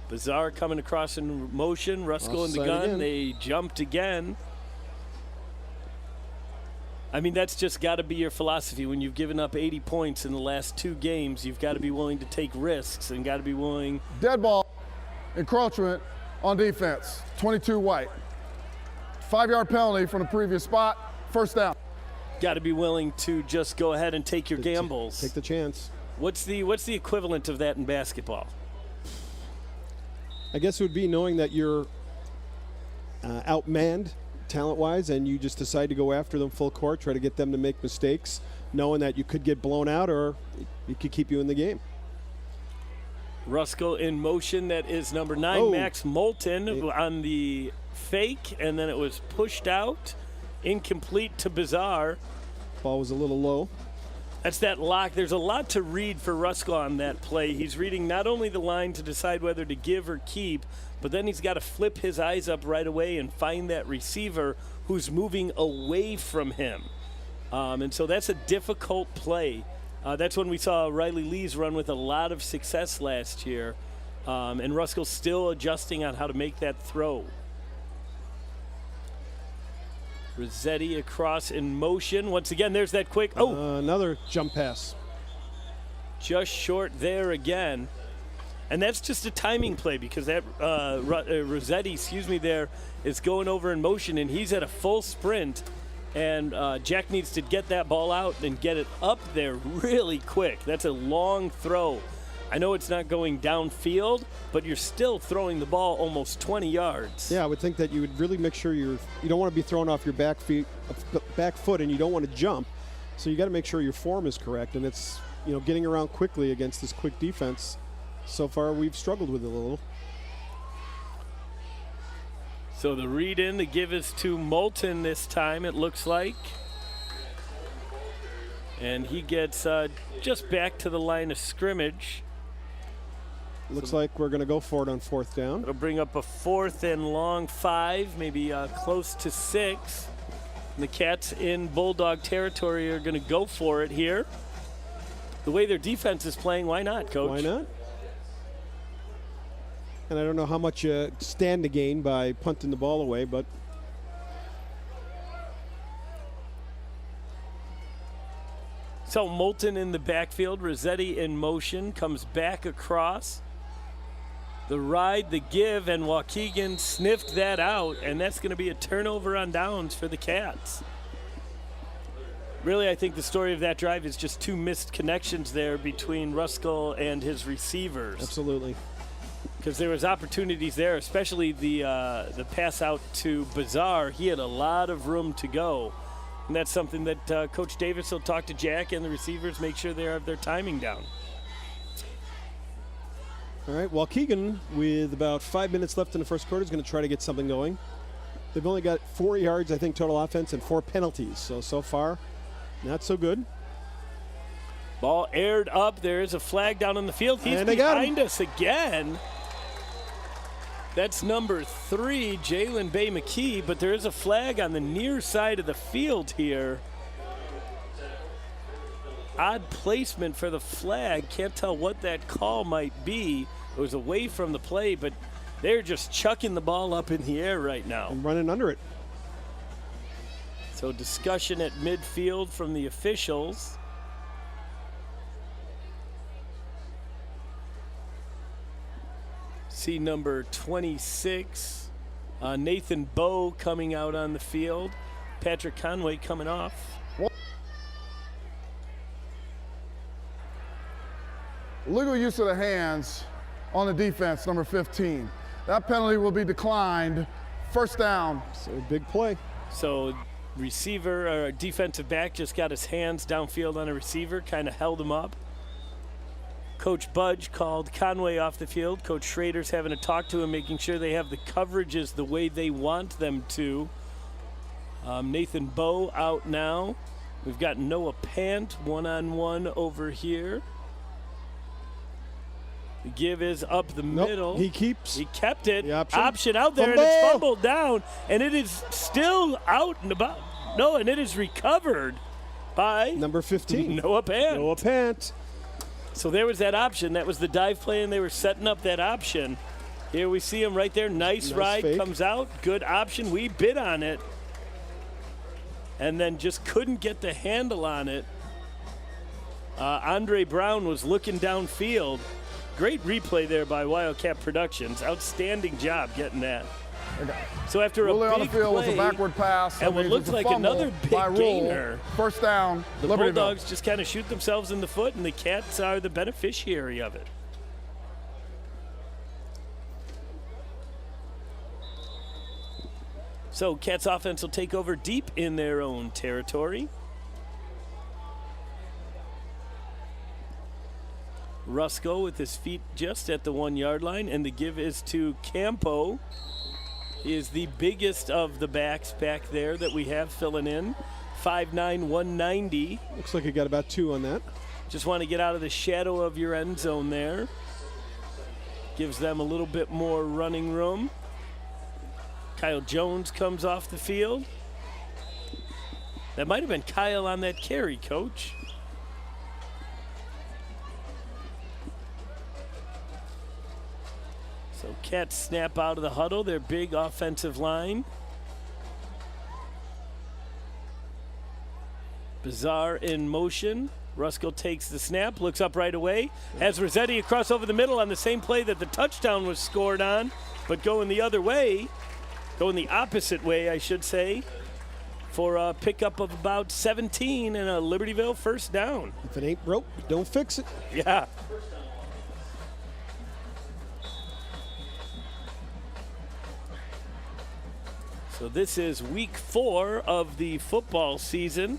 [SPEAKER 1] Bizarre coming across in motion. Rusko in the
[SPEAKER 2] Offside
[SPEAKER 1] gun.
[SPEAKER 2] again.
[SPEAKER 1] They jumped again. I mean, that's just got to be your philosophy. When you've given up 80 points in the last 2 games, you've got to be willing to take risks and got to be willing.
[SPEAKER 3] Dead ball, encroachment on defense, 22 white. 5-yard penalty from the previous spot, first down.
[SPEAKER 1] Got to be willing to just go ahead and take your gambles.
[SPEAKER 2] Take the chance.
[SPEAKER 1] What's the equivalent of that in basketball?
[SPEAKER 2] I guess it would be knowing that you're outmanned talent-wise and you just decide to go after them full court, try to get them to make mistakes, knowing that you could get blown out or it could keep you in the game.
[SPEAKER 1] Rusko in motion. That is number 9,
[SPEAKER 2] Oh.
[SPEAKER 1] Max Moulton, on the fake, and then it was pushed out. Incomplete to Bizarre.
[SPEAKER 2] Ball was a little low.
[SPEAKER 1] That's that lock. There's a lot to read for Rusko on that play. He's reading not only the line to decide whether to give or keep, but then he's got to flip his eyes up right away and find that receiver who's moving away from him. And so that's a difficult play. That's when we saw Riley Lees run with a lot of success last year. And Rusko's still adjusting on how to make that throw. Rossetti across in motion. Once again, there's that quick. Oh!
[SPEAKER 2] Another jump pass.
[SPEAKER 1] Just short there again. And that's just a timing play because that Rossetti, there, is going over in motion, and he's at a full sprint. And Jack needs to get that ball out and get it up there really quick. That's a long throw. I know it's not going downfield, but you're still throwing the ball almost 20 yards.
[SPEAKER 2] Yeah, I would think that you would really make sure you don't want to be thrown off your back foot, and you don't want to jump. So you got to make sure your form is correct, and it's getting around quickly against this quick defense. So far, we've struggled with it a little.
[SPEAKER 1] So the read in, the give is to Moulton this time, it looks like. And he gets just back to the line of scrimmage.
[SPEAKER 2] Looks like we're going to go for it on 4th down.
[SPEAKER 1] It'll bring up a 4th and long 5, maybe close to 6. And the Cats in Bulldog territory are going to go for it here. The way their defense is playing, why not, Coach?
[SPEAKER 2] Why not? And I don't know how much you stand to gain by punting the ball away, but
[SPEAKER 1] so Moulton in the backfield, Rossetti in motion, comes back across. The ride, the give, and Waukegan sniffed that out, and that's going to be a turnover on downs for the Cats. Really, I think the story of that drive is just 2 missed connections there between Ruskell and his receivers.
[SPEAKER 2] absolutely.
[SPEAKER 1] because there was opportunities there, especially the pass out to Bizarre. He had a lot of room to go. And that's something that Coach Davis will talk to Jack and the receivers, make sure they have their timing down.
[SPEAKER 2] All right, Waukegan, with about 5 minutes left in the first quarter, is going to try to get something going. They've only got 4 yards, I think, total offense and 4 penalties. So far, not so good.
[SPEAKER 1] Ball aired up. There is a flag down on the field. He's
[SPEAKER 2] And they got
[SPEAKER 1] behind
[SPEAKER 2] him.
[SPEAKER 1] us again. That's number 3, Jalen Bay McKee, but there is a flag on the near side of the field here. Odd placement for the flag. Can't tell what that call might be. It was away from the play, but they're just chucking the ball up in the air right now.
[SPEAKER 2] And running under it.
[SPEAKER 1] So discussion at midfield from the officials. See number 26, Nathan Bowe coming out on the field. Patrick Conway coming off.
[SPEAKER 3] Illegal use of the hands on the defense, number 15. That penalty will be declined. First down.
[SPEAKER 2] So big play.
[SPEAKER 1] So receiver or defensive back just got his hands downfield on a receiver, kind of held him up. Coach Budge called Conway off the field. Coach Schrader's having a talk to him, making sure they have the coverages the way they want them to. Nathan Bowe out now. We've got Noah Pant one-on-one over here. The give is up the middle.
[SPEAKER 2] He keeps.
[SPEAKER 1] He kept it.
[SPEAKER 2] The
[SPEAKER 1] option out there,
[SPEAKER 2] Fumble.
[SPEAKER 1] and it's fumbled down, and it is still out and about. No, and it is recovered by
[SPEAKER 2] Number 15.
[SPEAKER 1] Noah Pant.
[SPEAKER 2] Noah Pant.
[SPEAKER 1] So there was that option. That was the dive play, and they were setting up that option. Here we see him right there. Nice ride.
[SPEAKER 2] fake.
[SPEAKER 1] Comes out. Good option. We bid on it. And then just couldn't get the handle on it. Andre Brown was looking downfield. Great replay there by Wildcat Productions. Outstanding job getting that. So after a
[SPEAKER 3] Ruling on the
[SPEAKER 1] big
[SPEAKER 3] field was a
[SPEAKER 1] play,
[SPEAKER 3] backward pass.
[SPEAKER 1] and
[SPEAKER 3] That
[SPEAKER 1] what
[SPEAKER 3] means
[SPEAKER 1] looks
[SPEAKER 3] it's a
[SPEAKER 1] like
[SPEAKER 3] fumble
[SPEAKER 1] another big
[SPEAKER 3] by rule.
[SPEAKER 1] gainer.
[SPEAKER 3] First down,
[SPEAKER 1] the
[SPEAKER 3] Libertyville.
[SPEAKER 1] Bulldogs just kind of shoot themselves in the foot, and the Cats are the beneficiary of it. So Cats offense will take over deep in their own territory. Rusko with his feet just at the 1 yard line, and the give is to Campo. He is the biggest of the backs back there that we have filling in. 5'9", 190.
[SPEAKER 2] Looks like he got about 2 on that.
[SPEAKER 1] Just want to get out of the shadow of your end zone there. Gives them a little bit more running room. Kyle Jones comes off the field. That might have been Kyle on that carry, Coach. So Cats snap out of the huddle, their big offensive line. Bizarre in motion. Rusko takes the snap, looks up right away. Has Rossetti across over the middle on the same play that the touchdown was scored on, but going the other way, going the opposite way, I should say, for a pickup of about 17 and a Libertyville first down.
[SPEAKER 2] If it ain't broke, don't fix it.
[SPEAKER 1] Yeah. So this is week 4 of the football season.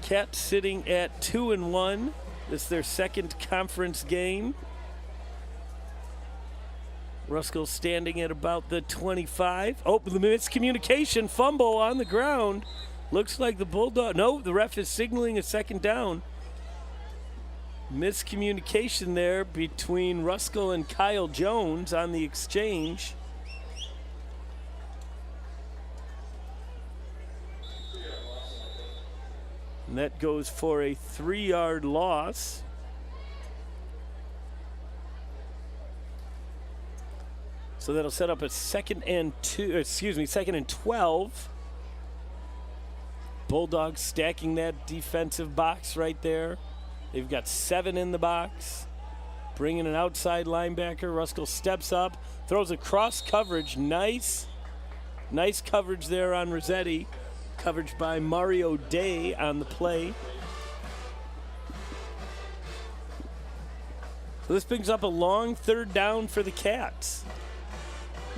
[SPEAKER 1] Cats sitting at 2-1. This is their second conference game. Ruskell standing at about the 25. Oh, the miscommunication, fumble on the ground. Looks like the Bulldog. No, the ref is signaling a second down. Miscommunication there between Ruskell and Kyle Jones on the exchange. And that goes for a 3-yard loss. So that'll set up a second and 12. Bulldogs stacking that defensive box right there. They've got 7 in the box. Bringing an outside linebacker. Ruskell steps up, throws a cross coverage. Nice coverage there on Rossetti. Coverage by Mario Day on the play. So this brings up a long third down for the Cats.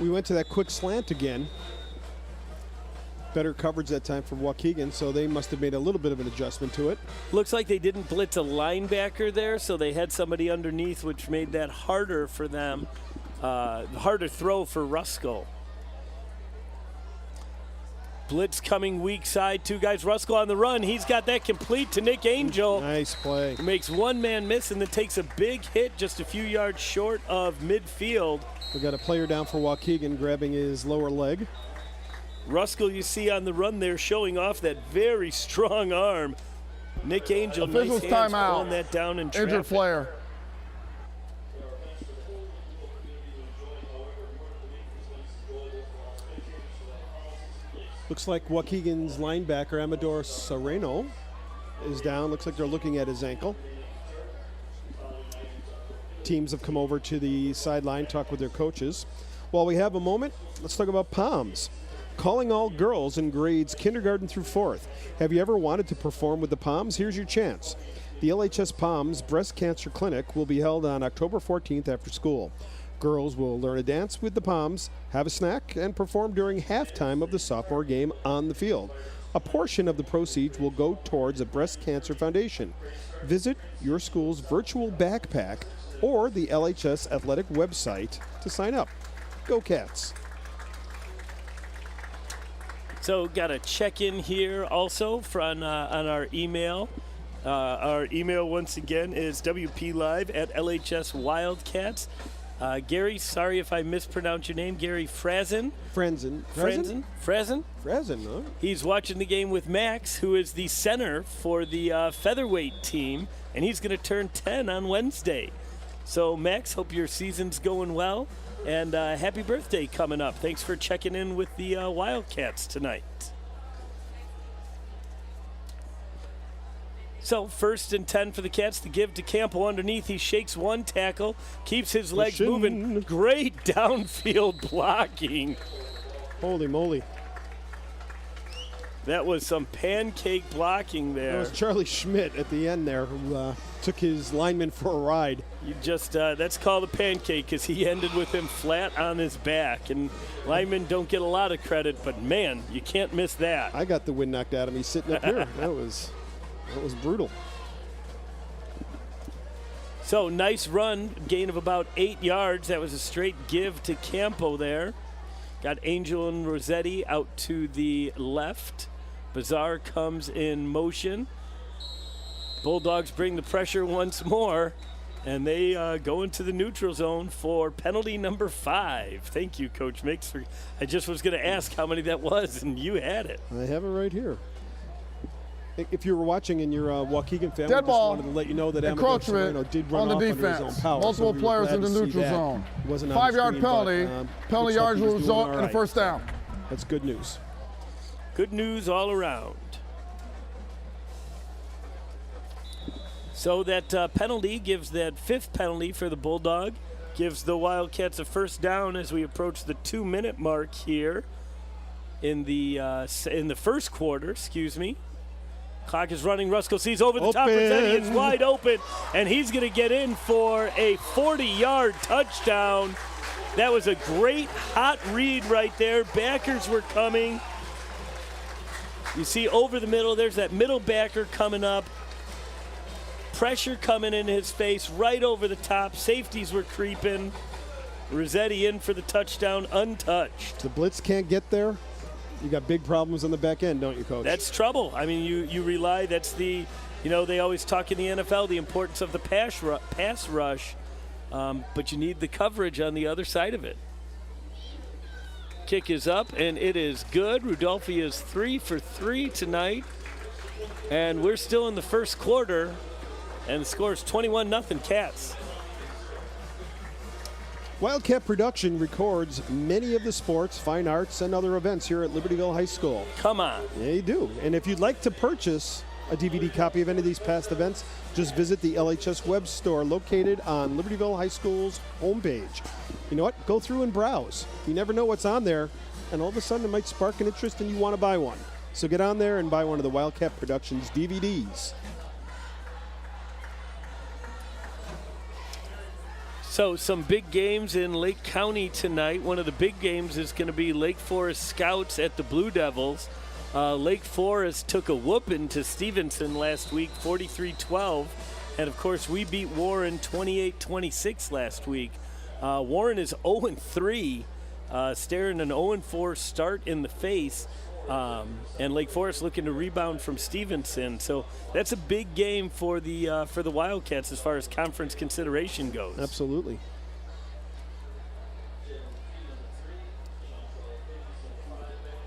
[SPEAKER 2] We went to that quick slant again. Better coverage that time for Waukegan, so they must have made a little bit of an adjustment to it.
[SPEAKER 1] Looks like they didn't blitz a linebacker there, so they had somebody underneath, which made that harder for them. Harder throw for Ruskell. Blitz coming weak side, two guys. Ruskell on the run. He's got that complete to Nick Angel.
[SPEAKER 2] Nice play.
[SPEAKER 1] He makes one man miss and then takes a big hit just a few yards short of midfield.
[SPEAKER 2] We got a player down for Waukegan grabbing his lower leg.
[SPEAKER 1] Ruskell, you see on the run there, showing off that very strong arm. Nick Angel,
[SPEAKER 3] Officials
[SPEAKER 1] nice hands
[SPEAKER 3] timeout.
[SPEAKER 1] pulling that down in traffic.
[SPEAKER 3] Injured player.
[SPEAKER 2] Looks like Waukegan's linebacker, Amador Sereno, is down. Looks like they're looking at his ankle. Teams have come over to the sideline, talk with their coaches. While we have a moment, let's talk about POMS. Calling all girls in grades kindergarten through 4th. Have you ever wanted to perform with the POMS? Here's your chance. The LHS POMS Breast Cancer Clinic will be held on October 14th after school. Girls will learn a dance with the POMS, have a snack, and perform during halftime of the sophomore game on the field. A portion of the proceeds will go towards a breast cancer foundation. Visit your school's virtual backpack or the LHS athletic website to sign up. Go Cats.
[SPEAKER 1] So got a check-in here also on our email. Our email once again is wplive@LHS Wildcats. Gary, sorry if I mispronounce your name. Gary Frazen.
[SPEAKER 2] Frazen.
[SPEAKER 1] Frazen.
[SPEAKER 2] Huh?
[SPEAKER 1] He's watching the game with Max, who is the center for the featherweight team, and he's going to turn 10 on Wednesday. So, Max, hope your season's going well, and happy birthday coming up. Thanks for checking in with the Wildcats tonight. So 1st and 10 for the Cats to give to Campo underneath. He shakes one tackle, keeps his legs moving. Great downfield blocking.
[SPEAKER 2] Holy moly.
[SPEAKER 1] That was some pancake blocking there.
[SPEAKER 2] That was Charlie Schmidt at the end there who took his lineman for a ride.
[SPEAKER 1] You just that's called a pancake because he ended with him flat on his back. And linemen don't get a lot of credit, but man, you can't miss that.
[SPEAKER 2] I got the wind knocked out of me sitting up here. That was brutal.
[SPEAKER 1] So nice run, gain of about 8 yards. That was a straight give to Campo there. Got Angel and Rossetti out to the left. Bazar comes in motion. Bulldogs bring the pressure once more, and they go into the neutral zone for penalty number 5. Thank you, Coach Mix. I just was going to ask how many that was, and you had it.
[SPEAKER 2] I have it right here. If you were watching and you're a Waukegan fan,
[SPEAKER 3] Dead
[SPEAKER 2] I just
[SPEAKER 3] ball.
[SPEAKER 2] wanted to let you know that Amador Sereno did run
[SPEAKER 3] on the
[SPEAKER 2] off
[SPEAKER 3] defense.
[SPEAKER 2] under his own power.
[SPEAKER 3] Multiple
[SPEAKER 2] So we were
[SPEAKER 3] players
[SPEAKER 2] glad
[SPEAKER 3] in the
[SPEAKER 2] to see
[SPEAKER 3] neutral
[SPEAKER 2] that.
[SPEAKER 3] zone.
[SPEAKER 2] It wasn't on the
[SPEAKER 3] 5-yard
[SPEAKER 2] screen,
[SPEAKER 3] penalty.
[SPEAKER 2] but,
[SPEAKER 3] Penalty
[SPEAKER 2] looks like
[SPEAKER 3] yards
[SPEAKER 2] he
[SPEAKER 3] will
[SPEAKER 2] was doing
[SPEAKER 3] result
[SPEAKER 2] all
[SPEAKER 3] in a
[SPEAKER 2] right.
[SPEAKER 3] first down.
[SPEAKER 2] That's good news.
[SPEAKER 1] Good news all around. So that penalty gives that 5th penalty for the Bulldog, gives the Wildcats a first down as we approach the 2-minute mark here in the first quarter. Clock is running. Ruskell sees over the top. Rossetti is wide open, and he's going to get in for a 40-yard touchdown. That was a great hot read right there. Backers were coming. You see over the middle, there's that middle backer coming up. Pressure coming in his face right over the top. Safeties were creeping. Rossetti in for the touchdown untouched.
[SPEAKER 2] The blitz can't get there. You got big problems on the back end, don't you, Coach?
[SPEAKER 1] That's trouble. I mean, you rely, that's the, they always talk in the NFL, the importance of the pass rush, but you need the coverage on the other side of it. Kick is up, and it is good. Rudolphi is 3 for 3 tonight, and we're still in the first quarter, and the score is 21-0 Cats.
[SPEAKER 2] Wildcat Production records many of the sports, fine arts, and other events here at Libertyville High School.
[SPEAKER 1] Come on.
[SPEAKER 2] Yeah, you do. And if you'd like to purchase a DVD copy of any of these past events, just visit the LHS web store located on Libertyville High School's homepage. You know what? Go through and browse. You never know what's on there, and all of a sudden it might spark an interest and you want to buy one. So get on there and buy one of the Wildcat Productions DVDs.
[SPEAKER 1] So some big games in Lake County tonight. One of the big games is going to be Lake Forest Scouts at the Blue Devils. Lake Forest took a whooping to Stevenson last week, 43-12. And, of course, we beat Warren 28-26 last week. Warren is 0-3, staring an 0-4 start in the face. And Lake Forest looking to rebound from Stevenson. So that's a big game for the Wildcats as far as conference consideration goes.
[SPEAKER 2] Absolutely.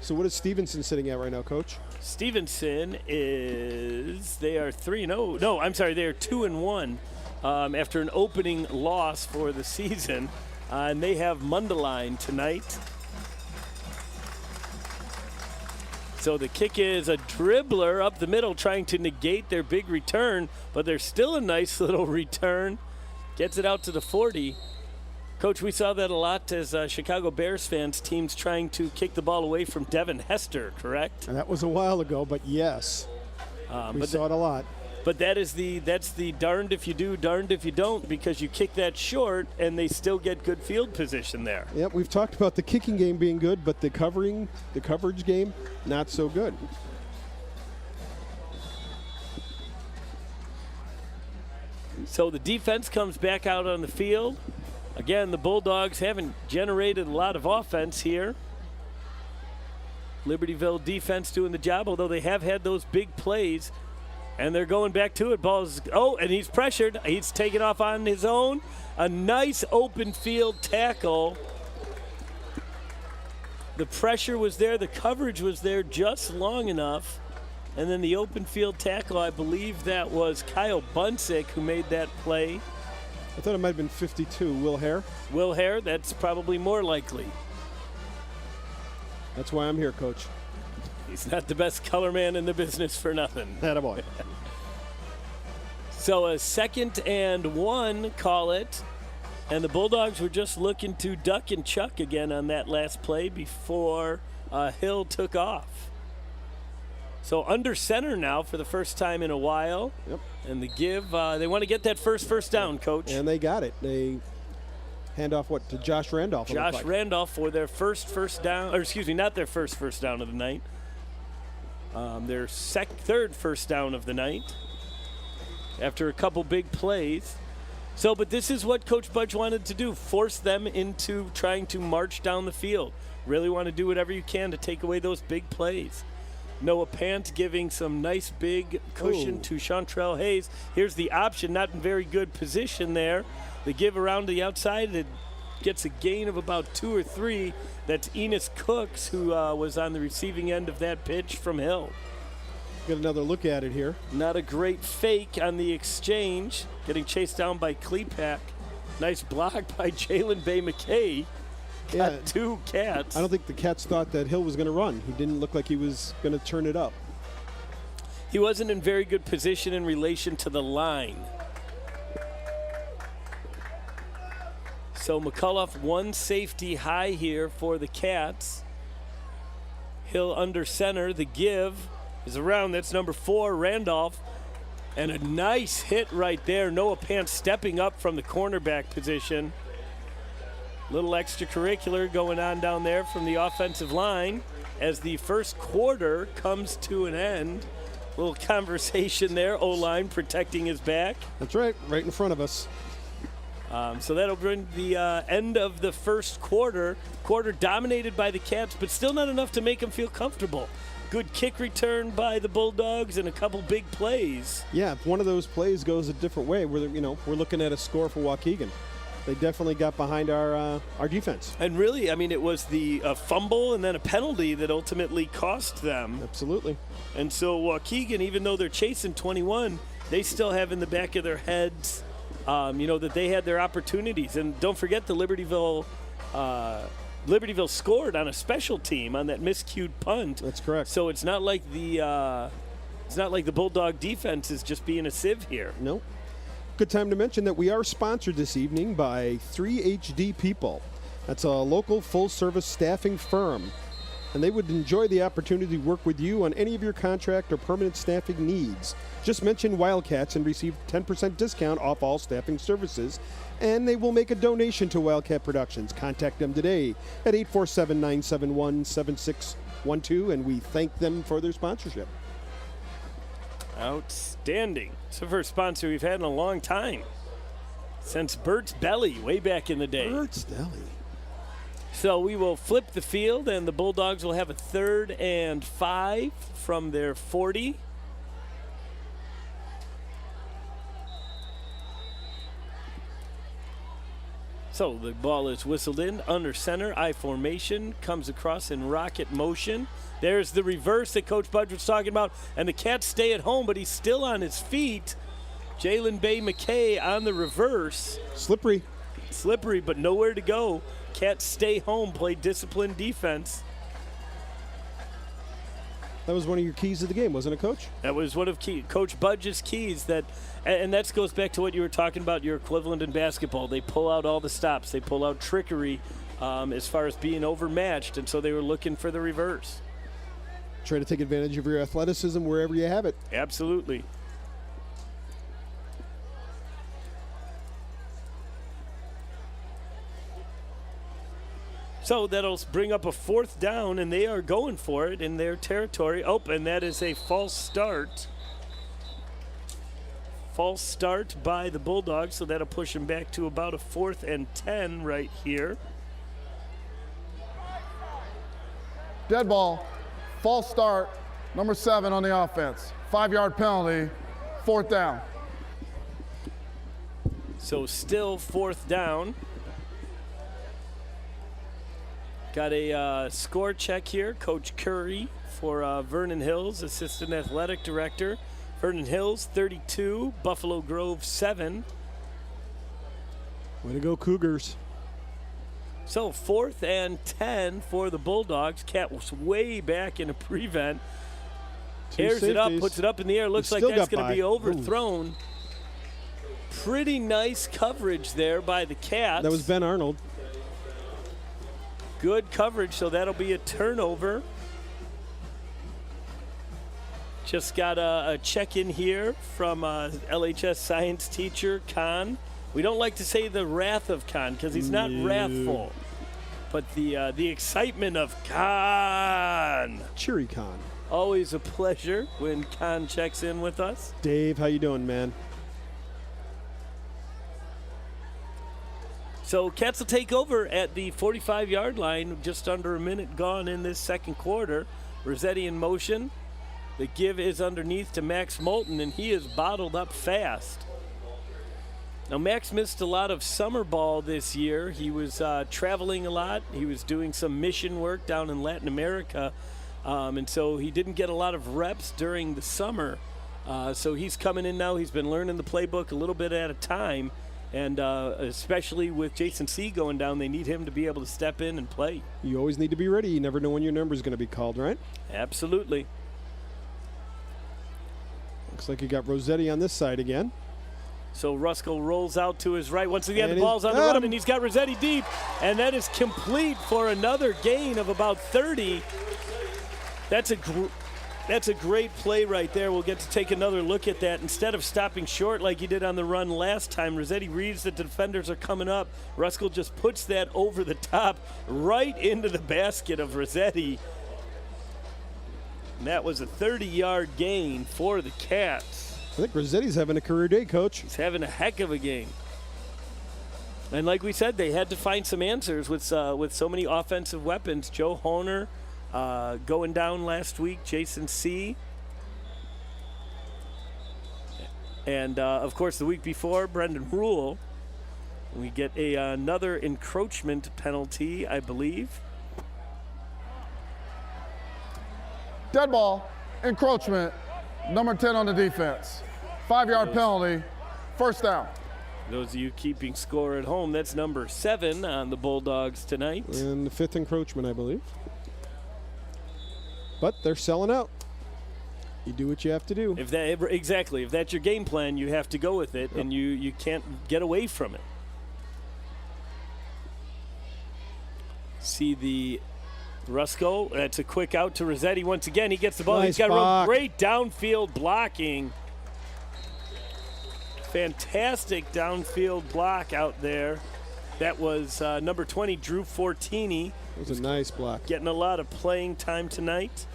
[SPEAKER 2] So what is Stevenson sitting at right now, Coach?
[SPEAKER 1] Stevenson they are 3-0. No, I'm sorry, they are 2-1 after an opening loss for the season. And they have Mundelein tonight. So the kick is a dribbler up the middle trying to negate their big return, but there's still a nice little return. Gets it out to the 40. Coach, we saw that a lot as Chicago Bears fans, teams trying to kick the ball away from Devin Hester, correct?
[SPEAKER 2] And that was a while ago, but yes, we saw it a lot.
[SPEAKER 1] But that's the darned if you do, darned if you don't, because you kick that short and they still get good field position there.
[SPEAKER 2] Yep, we've talked about the kicking game being good, but the coverage game, not so good.
[SPEAKER 1] So the defense comes back out on the field. Again, the Bulldogs haven't generated a lot of offense here. Libertyville defense doing the job, although they have had those big plays. And they're going back to it. And he's pressured. He's taken off on his own. A nice open field tackle. The pressure was there. The coverage was there just long enough. And then the open field tackle, I believe that was Kyle Bunsick who made that play.
[SPEAKER 2] I thought it might have been 52, Will Hare.
[SPEAKER 1] Will Hare, that's probably more likely.
[SPEAKER 2] That's why I'm here, Coach.
[SPEAKER 1] He's not the best color man in the business for nothing.
[SPEAKER 2] Attaboy.
[SPEAKER 1] So a 2nd and 1, call it. And the Bulldogs were just looking to duck and chuck again on that last play before Hill took off. So under center now for the first time in a while.
[SPEAKER 2] Yep.
[SPEAKER 1] And the give, they want to get that first down, Coach.
[SPEAKER 2] And they got it. They hand off to Josh Randolph.
[SPEAKER 1] Josh Randolph for their first down, or excuse me, not their first down of the night. Their third first down of the night after a couple big plays. So, but this is what Coach Budge wanted to do, force them into trying to march down the field. Really want to do whatever you can to take away those big plays. Noah Pant giving some nice big cushion to Chantrell Hayes. Here's the option, not in very good position there. The give around to the outside, it gets a gain of about 2 or 3. That's Enos Cooks, who was on the receiving end of that pitch from Hill.
[SPEAKER 2] Get another look at it here.
[SPEAKER 1] Not a great fake on the exchange. Getting chased down by Klepak. Nice block by Jalen Bay McKay. Got 2 Cats.
[SPEAKER 2] I don't think the Cats thought that Hill was going to run. He didn't look like he was going to turn it up.
[SPEAKER 1] He wasn't in very good position in relation to the line. So McCullough 1 safety high here for the Cats. Hill under center. The give is around. That's number 4, Randolph. And a nice hit right there. Noah Pants stepping up from the cornerback position. Little extracurricular going on down there from the offensive line as the first quarter comes to an end. Little conversation there. O-line protecting his back.
[SPEAKER 2] That's right in front of us.
[SPEAKER 1] So that'll bring the end of the first quarter. Quarter dominated by the Cats, but still not enough to make them feel comfortable. Good kick return by the Bulldogs and a couple big plays.
[SPEAKER 2] Yeah, if one of those plays goes a different way, we're looking at a score for Waukegan. They definitely got behind our defense.
[SPEAKER 1] And really, I mean, it was the fumble and then a penalty that ultimately cost them.
[SPEAKER 2] Absolutely. And
[SPEAKER 1] so Waukegan, even though they're chasing 21, they still have in the back of their heads, that they had their opportunities. And don't forget the Libertyville scored on a special team on that miscued punt.
[SPEAKER 2] That's correct.
[SPEAKER 1] So it's not like the Bulldog defense is just being a sieve here.
[SPEAKER 2] Nope. Good time to mention that we are sponsored this evening by 3HD People. That's a local full-service staffing firm. and they would enjoy the opportunity to work with you on any of your contract or permanent staffing needs. Just mention Wildcats and receive 10% discount off all staffing services, and they will make a donation to Wildcat Productions. Contact them today at 847-971-7612, and we thank them for their sponsorship.
[SPEAKER 1] Outstanding. It's the first sponsor we've had in a long time. Since Bert's Belly, way back in the day.
[SPEAKER 2] Bert's Deli.
[SPEAKER 1] So we will flip the field, and the Bulldogs will have a 3rd and 5 from their 40. So the ball is whistled in, under center, I formation, comes across in rocket motion. There's the reverse that Coach Budge was talking about, and the Cats stay at home, but he's still on his feet. Jalen Bay McKay on the reverse.
[SPEAKER 2] Slippery,
[SPEAKER 1] but nowhere to go. Cats stay home, play disciplined defense.
[SPEAKER 2] That was one of your keys to the game, wasn't it, Coach?
[SPEAKER 1] That was one of Coach Budge's keys. And that goes back to what you were talking about, your equivalent in basketball. They pull out all the stops. They pull out trickery as far as being overmatched, and so they were looking for the reverse.
[SPEAKER 2] Try to take advantage of your athleticism wherever you have it.
[SPEAKER 1] Absolutely. So that'll bring up a 4th down, and they are going for it in their territory. Oh, and that is a false start. False start by the Bulldogs, so that'll push them back to about a 4th and 10 right here.
[SPEAKER 3] Dead ball, false start, number 7 on the offense. 5-yard penalty, 4th down.
[SPEAKER 1] So still 4th down. Got a score check here. Coach Curry for Vernon Hills, Assistant Athletic Director. Vernon Hills, 32. Buffalo Grove, 7.
[SPEAKER 2] Way to go, Cougars.
[SPEAKER 1] So 4th and 10 for the Bulldogs. Cat was way back in a prevent. Airs it up, puts it up in the air. Looks like that's going to be overthrown. Ooh. Pretty nice coverage there by the Cats.
[SPEAKER 2] That was Ben Arnold.
[SPEAKER 1] Good coverage, so that'll be a turnover. Just got a check-in here from LHS science teacher, Khan. We don't like to say the wrath of Khan because he's not wrathful, but the excitement of Khan.
[SPEAKER 2] Cheery Khan.
[SPEAKER 1] Always a pleasure when Khan checks in with us.
[SPEAKER 2] Dave, how you doing, man?
[SPEAKER 1] So Cats will take over at the 45-yard line, just under a minute gone in this second quarter. Rossetti in motion. The give is underneath to Max Moulton, and he is bottled up fast. Now, Max missed a lot of summer ball this year. He was traveling a lot. He was doing some mission work down in Latin America, and so he didn't get a lot of reps during the summer. So he's coming in now. He's been learning the playbook a little bit at a time. And especially with Jason C. going down, they need him to be able to step in and play.
[SPEAKER 2] You always need to be ready. You never know when your number is going to be called, right?
[SPEAKER 1] Absolutely.
[SPEAKER 2] Looks like you got Rossetti on this side again.
[SPEAKER 1] So Ruskell rolls out to his right. Once again, the ball's on the run, and he's got Rossetti deep. And that is complete for another gain of about 30. That's a great play right there. We'll get to take another look at that. Instead of stopping short like he did on the run last time, Rossetti reads that the defenders are coming up. Ruskell just puts that over the top right into the basket of Rossetti. And that was a 30-yard gain for the Cats.
[SPEAKER 2] I think Rossetti's having a career day, Coach.
[SPEAKER 1] He's having a heck of a game. And like we said, they had to find some answers with so many offensive weapons. Joe Honer, going down last week, Jason C. And, of course, the week before, Brendan Rule. We get another encroachment penalty, I believe.
[SPEAKER 3] Dead ball, encroachment, number 10 on the defense. 5-yard penalty, 1st down.
[SPEAKER 1] Those of you keeping score at home, that's number 7 on the Bulldogs tonight.
[SPEAKER 2] And the 5th encroachment, I believe. But they're selling out. You do what you have to do.
[SPEAKER 1] Exactly. If that's your game plan, you have to go with it, and you can't get away from it. See the Rusko, that's a quick out to Rossetti once again. He gets the ball.
[SPEAKER 2] Nice
[SPEAKER 1] He's got
[SPEAKER 2] block.
[SPEAKER 1] a real great downfield blocking. Fantastic downfield block out there. That was number 20, Drew Fortini.
[SPEAKER 2] It was a nice block.
[SPEAKER 1] Getting a lot of playing time tonight.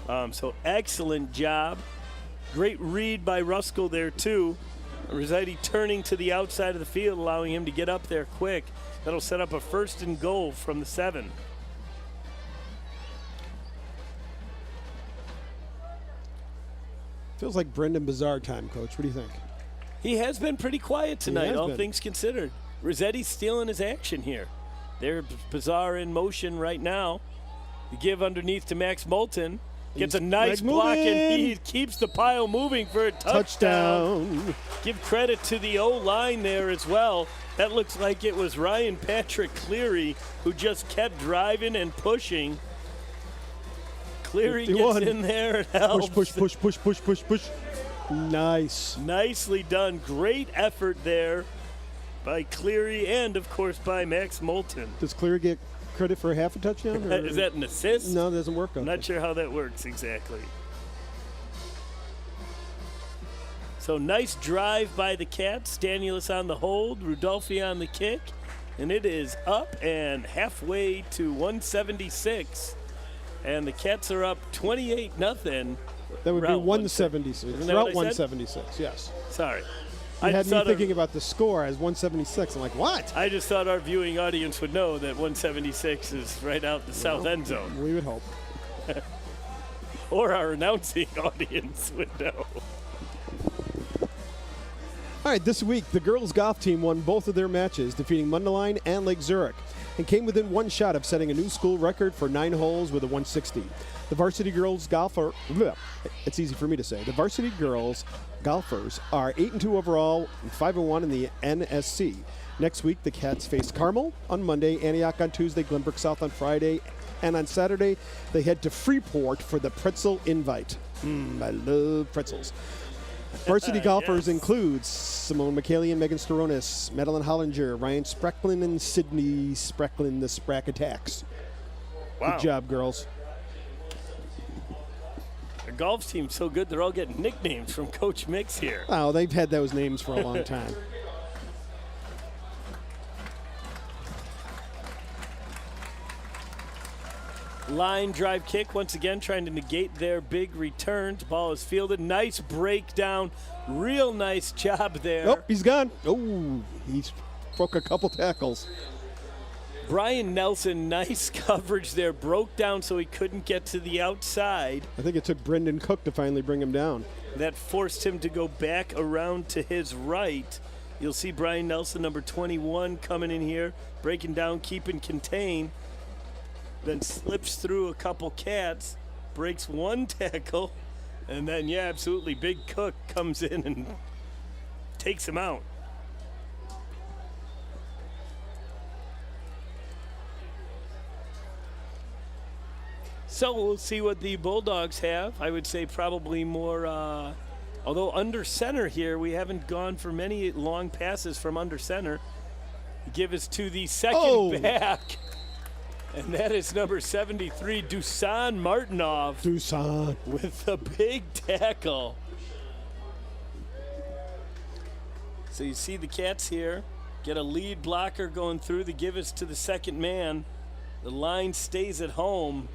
[SPEAKER 1] So excellent job. Great read by Rusko there too. Rossetti turning to the outside of the field, allowing him to get up there quick. That'll set up a 1st and goal from the 7.
[SPEAKER 2] Feels like Brendan Bazaar time, Coach. What do you think?
[SPEAKER 1] He has been pretty quiet tonight,
[SPEAKER 2] has
[SPEAKER 1] all
[SPEAKER 2] been.
[SPEAKER 1] things considered. Rossetti's stealing his action here. They're Bazaar in motion right now. The give underneath to Max Moulton. Gets a nice block, and he keeps the pile moving for a touchdown. Give credit to the O-line there as well. That looks like it was Ryan Patrick Cleary who just kept driving and pushing. Cleary
[SPEAKER 2] 51.
[SPEAKER 1] gets in there and helps.
[SPEAKER 2] Push. Nice.
[SPEAKER 1] Nicely done. Great effort there by Cleary and, of course, by Max Moulton.
[SPEAKER 2] Does Cleary get credit for half a touchdown? Or?
[SPEAKER 1] Is that an assist?
[SPEAKER 2] No, it doesn't work.
[SPEAKER 1] I'm not sure how that works exactly. So nice drive by the Cats. Stanulus on the hold, Rudolphi on the kick, and it is up and halfway to 176. And the Cats are up 28-0.
[SPEAKER 2] That would be
[SPEAKER 1] Route
[SPEAKER 2] 176.
[SPEAKER 1] Isn't that
[SPEAKER 2] Route
[SPEAKER 1] what I said?
[SPEAKER 2] 176, yes.
[SPEAKER 1] Sorry.
[SPEAKER 2] I had
[SPEAKER 1] just
[SPEAKER 2] me
[SPEAKER 1] thought
[SPEAKER 2] thinking about the score as 176. I'm like, what?
[SPEAKER 1] I just thought our viewing audience would know that 176 is right out the south end zone.
[SPEAKER 2] We would hope.
[SPEAKER 1] Or our announcing audience would know.
[SPEAKER 2] All right, this week, the girls' golf team won both of their matches, defeating Mundelein and Lake Zurich, and came within one shot of setting a new school record for 9 holes with a 160. The varsity girls golfer, it's easy for me to say, the varsity girls golfers are 8-2 overall and 5-1 in the NSC. Next week, the Cats face Carmel on Monday, Antioch on Tuesday, Glenbrook South on Friday, and on Saturday, they head to Freeport for the Pretzel Invite. I love pretzels. Varsity golfers include Simone McKaylee and Megan Storonis, Madeline Hollinger, Ryan Sprecklin, and Sydney Sprecklin, the Sprack Attacks.
[SPEAKER 1] Wow.
[SPEAKER 2] Good job, girls.
[SPEAKER 1] The golf team's so good, they're all getting nicknames from Coach Mix here.
[SPEAKER 2] Oh, they've had those names for a long time.
[SPEAKER 1] Line drive kick, once again, trying to negate their big returns. Ball is fielded. Nice breakdown. Real nice job there.
[SPEAKER 2] Oh, he's gone. Oh, he's broke a couple tackles.
[SPEAKER 1] Brian Nelson, nice coverage there. Broke down so he couldn't get to the outside.
[SPEAKER 2] I think it took Brendan Cook to finally bring him down.
[SPEAKER 1] That forced him to go back around to his right. You'll see Brian Nelson, number 21, coming in here, breaking down, keeping contained. Then slips through a couple Cats, breaks one tackle, and then, yeah, absolutely, Big Cook comes in and takes him out. So we'll see what the Bulldogs have. I would say probably more, although under center here, we haven't gone for many long passes from under center. Give us to the second back. And that is number 73, Dusan Martinov.
[SPEAKER 2] Dusan.
[SPEAKER 1] With a big tackle. So you see the Cats here. Get a lead blocker going through. The give us to the second man. The line stays at home.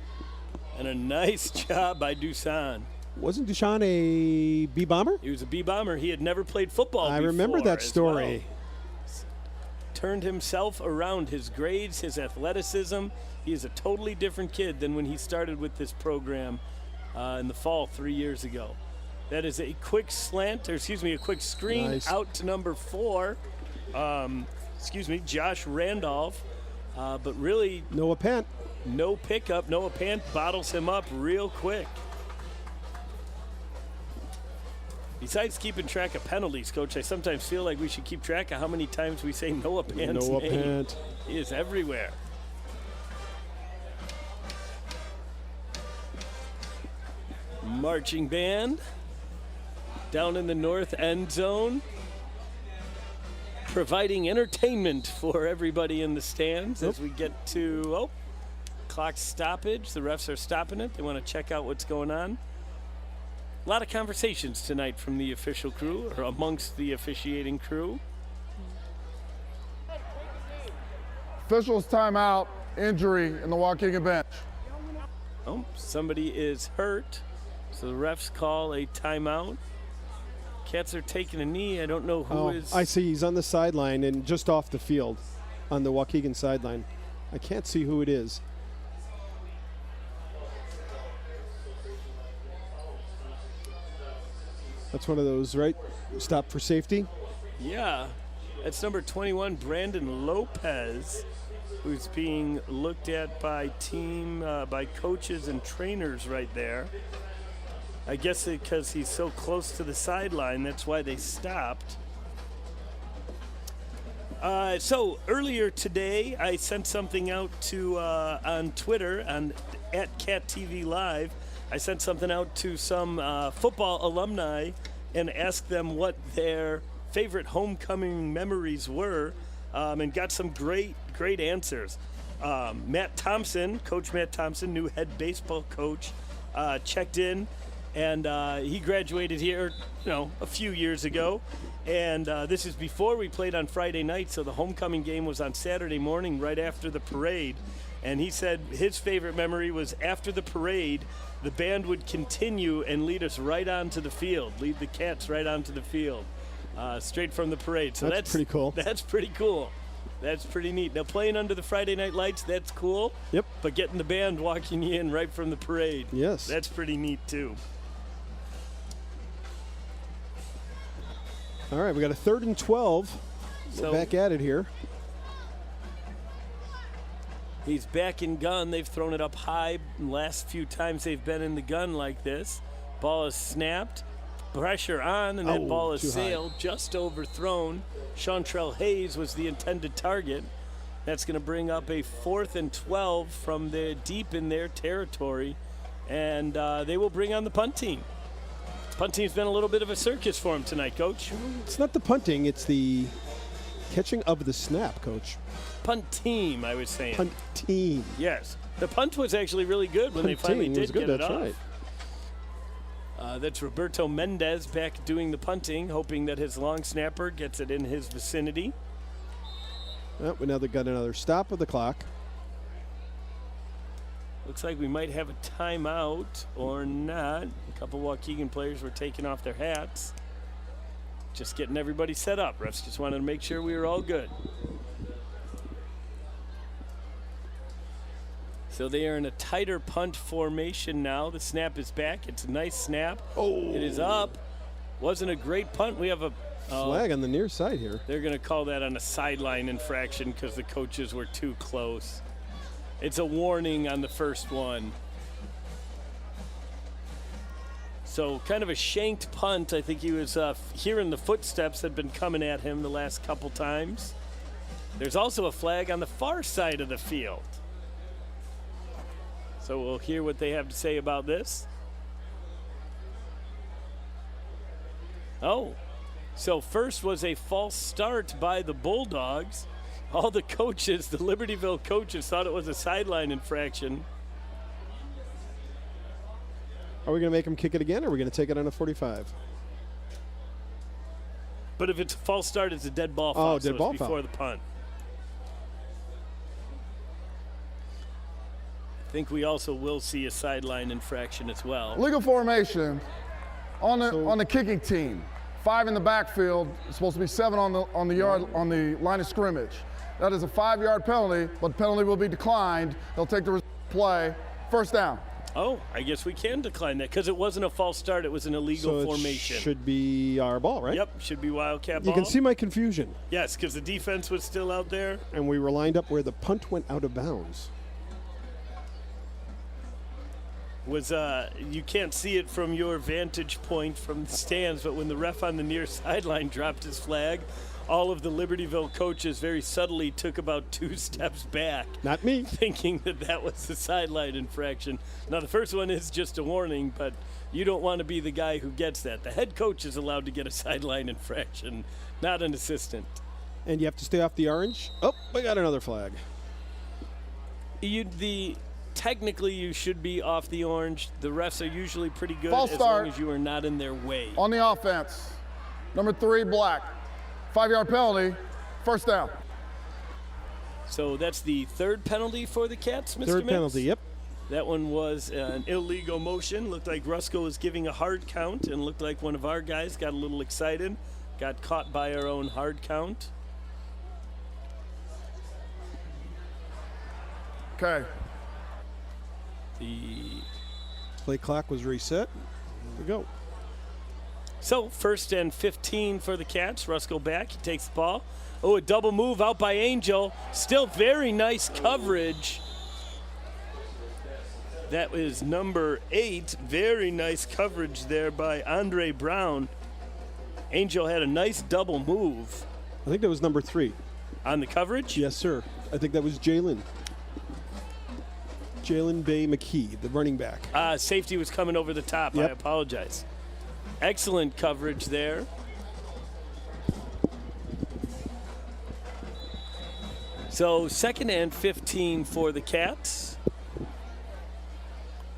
[SPEAKER 1] And a nice job by Dusan.
[SPEAKER 2] Wasn't Dusan a B-bomber?
[SPEAKER 1] He was a B-bomber. He had never played football before.
[SPEAKER 2] I remember that story.
[SPEAKER 1] Well. Turned himself around, his grades, his athleticism. He is a totally different kid than when he started with this program in the fall 3 years ago. That is a quick slant, or a quick screen out to number 4. Josh Randolph. But really,
[SPEAKER 2] Noah Pant.
[SPEAKER 1] No pickup. Noah Pant bottles him up real quick. Besides keeping track of penalties, Coach, I sometimes feel like we should keep track of how many times we say Noah Pant's name.
[SPEAKER 2] Pant.
[SPEAKER 1] He is everywhere. Marching band down in the north end zone, providing entertainment for everybody in the stands as we get to clock stoppage. The refs are stopping it. They want to check out what's going on. A lot of conversations tonight from the official crew, or amongst the officiating crew.
[SPEAKER 3] Officials timeout, injury in the Waukegan bench.
[SPEAKER 1] Oh, somebody is hurt, so the refs call a timeout. Cats are taking a knee. I don't know who is.
[SPEAKER 2] I see he's on the sideline and just off the field on the Waukegan sideline. I can't see who it is. That's one of those, right? Stop for safety.
[SPEAKER 1] Yeah, that's number 21, Brandon Lopez, who's being looked at by by coaches and trainers right there. I guess because he's so close to the sideline, that's why they stopped. So earlier today, I sent something out to on Twitter at Cat TV Live. I sent something out to some football alumni and asked them what their favorite homecoming memories were, and got some great answers. Matt Thompson, Coach Matt Thompson, new head baseball coach, checked in, and he graduated here, a few years ago. And this is before we played on Friday night, so the homecoming game was on Saturday morning right after the parade. And he said his favorite memory was after the parade, the band would continue and lead us right onto the field, lead the Cats right onto the field, straight from the parade. So that's
[SPEAKER 2] pretty cool.
[SPEAKER 1] That's pretty cool. That's pretty neat. Now, playing under the Friday night lights, that's cool.
[SPEAKER 2] Yep.
[SPEAKER 1] But getting the band walking you in right from the parade,
[SPEAKER 2] yes,
[SPEAKER 1] that's pretty neat, too.
[SPEAKER 2] All right, we got a 3rd and 12.
[SPEAKER 1] So
[SPEAKER 2] We're back at it here.
[SPEAKER 1] He's back in gun. They've thrown it up high the last few times they've been in the gun like this. Ball is snapped, pressure on, and that ball is sailed, just overthrown. Chantrell Hayes was the intended target. That's going to bring up a 4th and 12 from deep in their territory, and they will bring on the punt team. Punt team's been a little bit of a circus for him tonight, Coach.
[SPEAKER 2] It's not the punting, it's the catching of the snap, Coach.
[SPEAKER 1] Punt team, I was saying.
[SPEAKER 2] Punt team.
[SPEAKER 1] Yes. The punt was actually really good when they finally did get it
[SPEAKER 2] that's
[SPEAKER 1] off.
[SPEAKER 2] Right.
[SPEAKER 1] That's Roberto Mendez back doing the punting, hoping that his long snapper gets it in his vicinity.
[SPEAKER 2] Oh, we now got another stop of the clock.
[SPEAKER 1] Looks like we might have a timeout or not. A couple Waukegan players were taking off their hats. Just getting everybody set up. Refs just wanted to make sure we were all good. So they are in a tighter punt formation now. The snap is back. It's a nice snap.
[SPEAKER 2] Oh.
[SPEAKER 1] It is up. Wasn't a great punt. We have a
[SPEAKER 2] flag on the near side here.
[SPEAKER 1] They're going to call that on a sideline infraction because the coaches were too close. It's a warning on the first one. So kind of a shanked punt. I think he was hearing the footsteps had been coming at him the last couple times. There's also a flag on the far side of the field. So we'll hear what they have to say about this. Oh, so first was a false start by the Bulldogs. All the coaches, the Libertyville coaches, thought it was a sideline infraction.
[SPEAKER 2] Are we going to make them kick it again, or are we going to take it on a 45?
[SPEAKER 1] But if it's a false start, it's a dead ball foul.
[SPEAKER 2] Dead ball
[SPEAKER 1] before
[SPEAKER 2] foul.
[SPEAKER 1] the punt. I think we also will see a sideline infraction as well.
[SPEAKER 3] Legal formation on the kicking team. 5 in the backfield. It's supposed to be 7 on the line of scrimmage. That is a 5-yard penalty, but the penalty will be declined. They'll take the play. First down.
[SPEAKER 1] Oh, I guess we can decline that because it wasn't a false start. It was an illegal formation.
[SPEAKER 2] Should be our ball, right?
[SPEAKER 1] Yep, should be Wildcat ball.
[SPEAKER 2] You can see my confusion.
[SPEAKER 1] Yes, because the defense was still out there.
[SPEAKER 2] And we were lined up where the punt went out of bounds.
[SPEAKER 1] You can't see it from your vantage point from the stands, but when the ref on the near sideline dropped his flag, all of the Libertyville coaches very subtly took about 2 steps back.
[SPEAKER 2] Not me.
[SPEAKER 1] Thinking that was a sideline infraction. Now, the first one is just a warning, but you don't want to be the guy who gets that. The head coach is allowed to get a sideline infraction, not an assistant.
[SPEAKER 2] And you have to stay off the orange. Oh, we got another flag.
[SPEAKER 1] technically you should be off the orange. The refs are usually pretty good
[SPEAKER 3] False
[SPEAKER 1] as
[SPEAKER 3] start.
[SPEAKER 1] long as you are not in their way.
[SPEAKER 3] On the offense, number 3, black. 5-yard penalty, first down.
[SPEAKER 1] So that's the third penalty for the Cats, Mr.
[SPEAKER 2] Third
[SPEAKER 1] Mintz?
[SPEAKER 2] penalty, yep.
[SPEAKER 1] That one was an illegal motion. Looked like Rusko was giving a hard count and looked like one of our guys got a little excited. Got caught by our own hard count.
[SPEAKER 3] Okay.
[SPEAKER 1] The
[SPEAKER 2] Play clock was reset. Here we go.
[SPEAKER 1] So, 1st and 15 for the Cats. Rusko back. He takes the ball. Oh, a double move out by Angel. Still very nice coverage. That was number 8. Very nice coverage there by Andre Brown. Angel had a nice double move.
[SPEAKER 2] I think that was number 3.
[SPEAKER 1] On the coverage?
[SPEAKER 2] Yes, sir. I think that was Jalen. Jalen Bay McKee, the running back.
[SPEAKER 1] Safety was coming over the top.
[SPEAKER 2] Yep.
[SPEAKER 1] I apologize. Excellent coverage there. So 2nd and 15 for the Cats.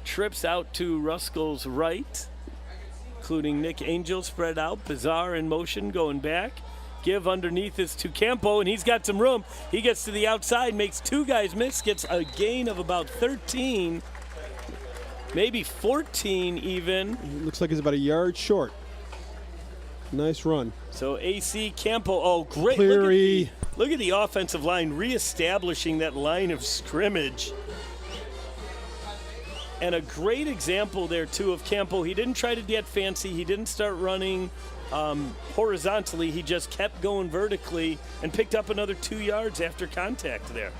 [SPEAKER 1] Trips out to Rusko's right, including Nick Angel spread out. Bizarre in motion going back. Give underneath is to Campo, and he's got some room. He gets to the outside, makes 2 guys miss, gets a gain of about 13, maybe 14 even.
[SPEAKER 2] It looks like he's about a yard short. Nice run.
[SPEAKER 1] So AC Campo, oh great.
[SPEAKER 2] Cleary.
[SPEAKER 1] Look at the offensive line reestablishing that line of scrimmage. And a great example there too of Campo. He didn't try to get fancy. He didn't start running horizontally. He just kept going vertically and picked up another 2 yards after contact there.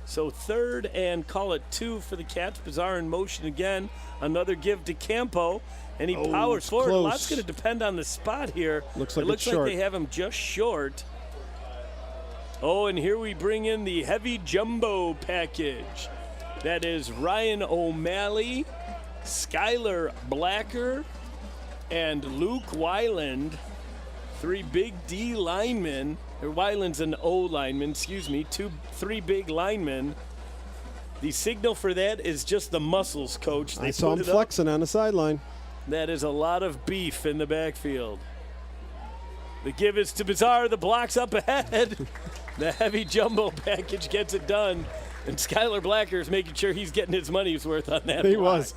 [SPEAKER 1] So 3rd and call it 2 for the Cats. Bizarre in motion again. Another give to Campo, and he powers forward.
[SPEAKER 2] Close.
[SPEAKER 1] A lot's going to depend on the spot here.
[SPEAKER 2] Looks like
[SPEAKER 1] it looks
[SPEAKER 2] it's
[SPEAKER 1] like
[SPEAKER 2] short.
[SPEAKER 1] they have him just short. Oh, and here we bring in the heavy jumbo package. That is Ryan O'Malley, Skylar Blacker, and Luke Weiland. 3 big D linemen. Or Weiland's an O lineman, excuse me. 3 big linemen. The signal for that is just the muscles, Coach. They
[SPEAKER 2] I saw him
[SPEAKER 1] put it up.
[SPEAKER 2] flexing on the sideline.
[SPEAKER 1] That is a lot of beef in the backfield. The give is to Bizarre. The block's up ahead. The heavy jumbo package gets it done. And Skylar Blacker is making sure he's getting his money's worth on that
[SPEAKER 2] He
[SPEAKER 1] block.
[SPEAKER 2] was.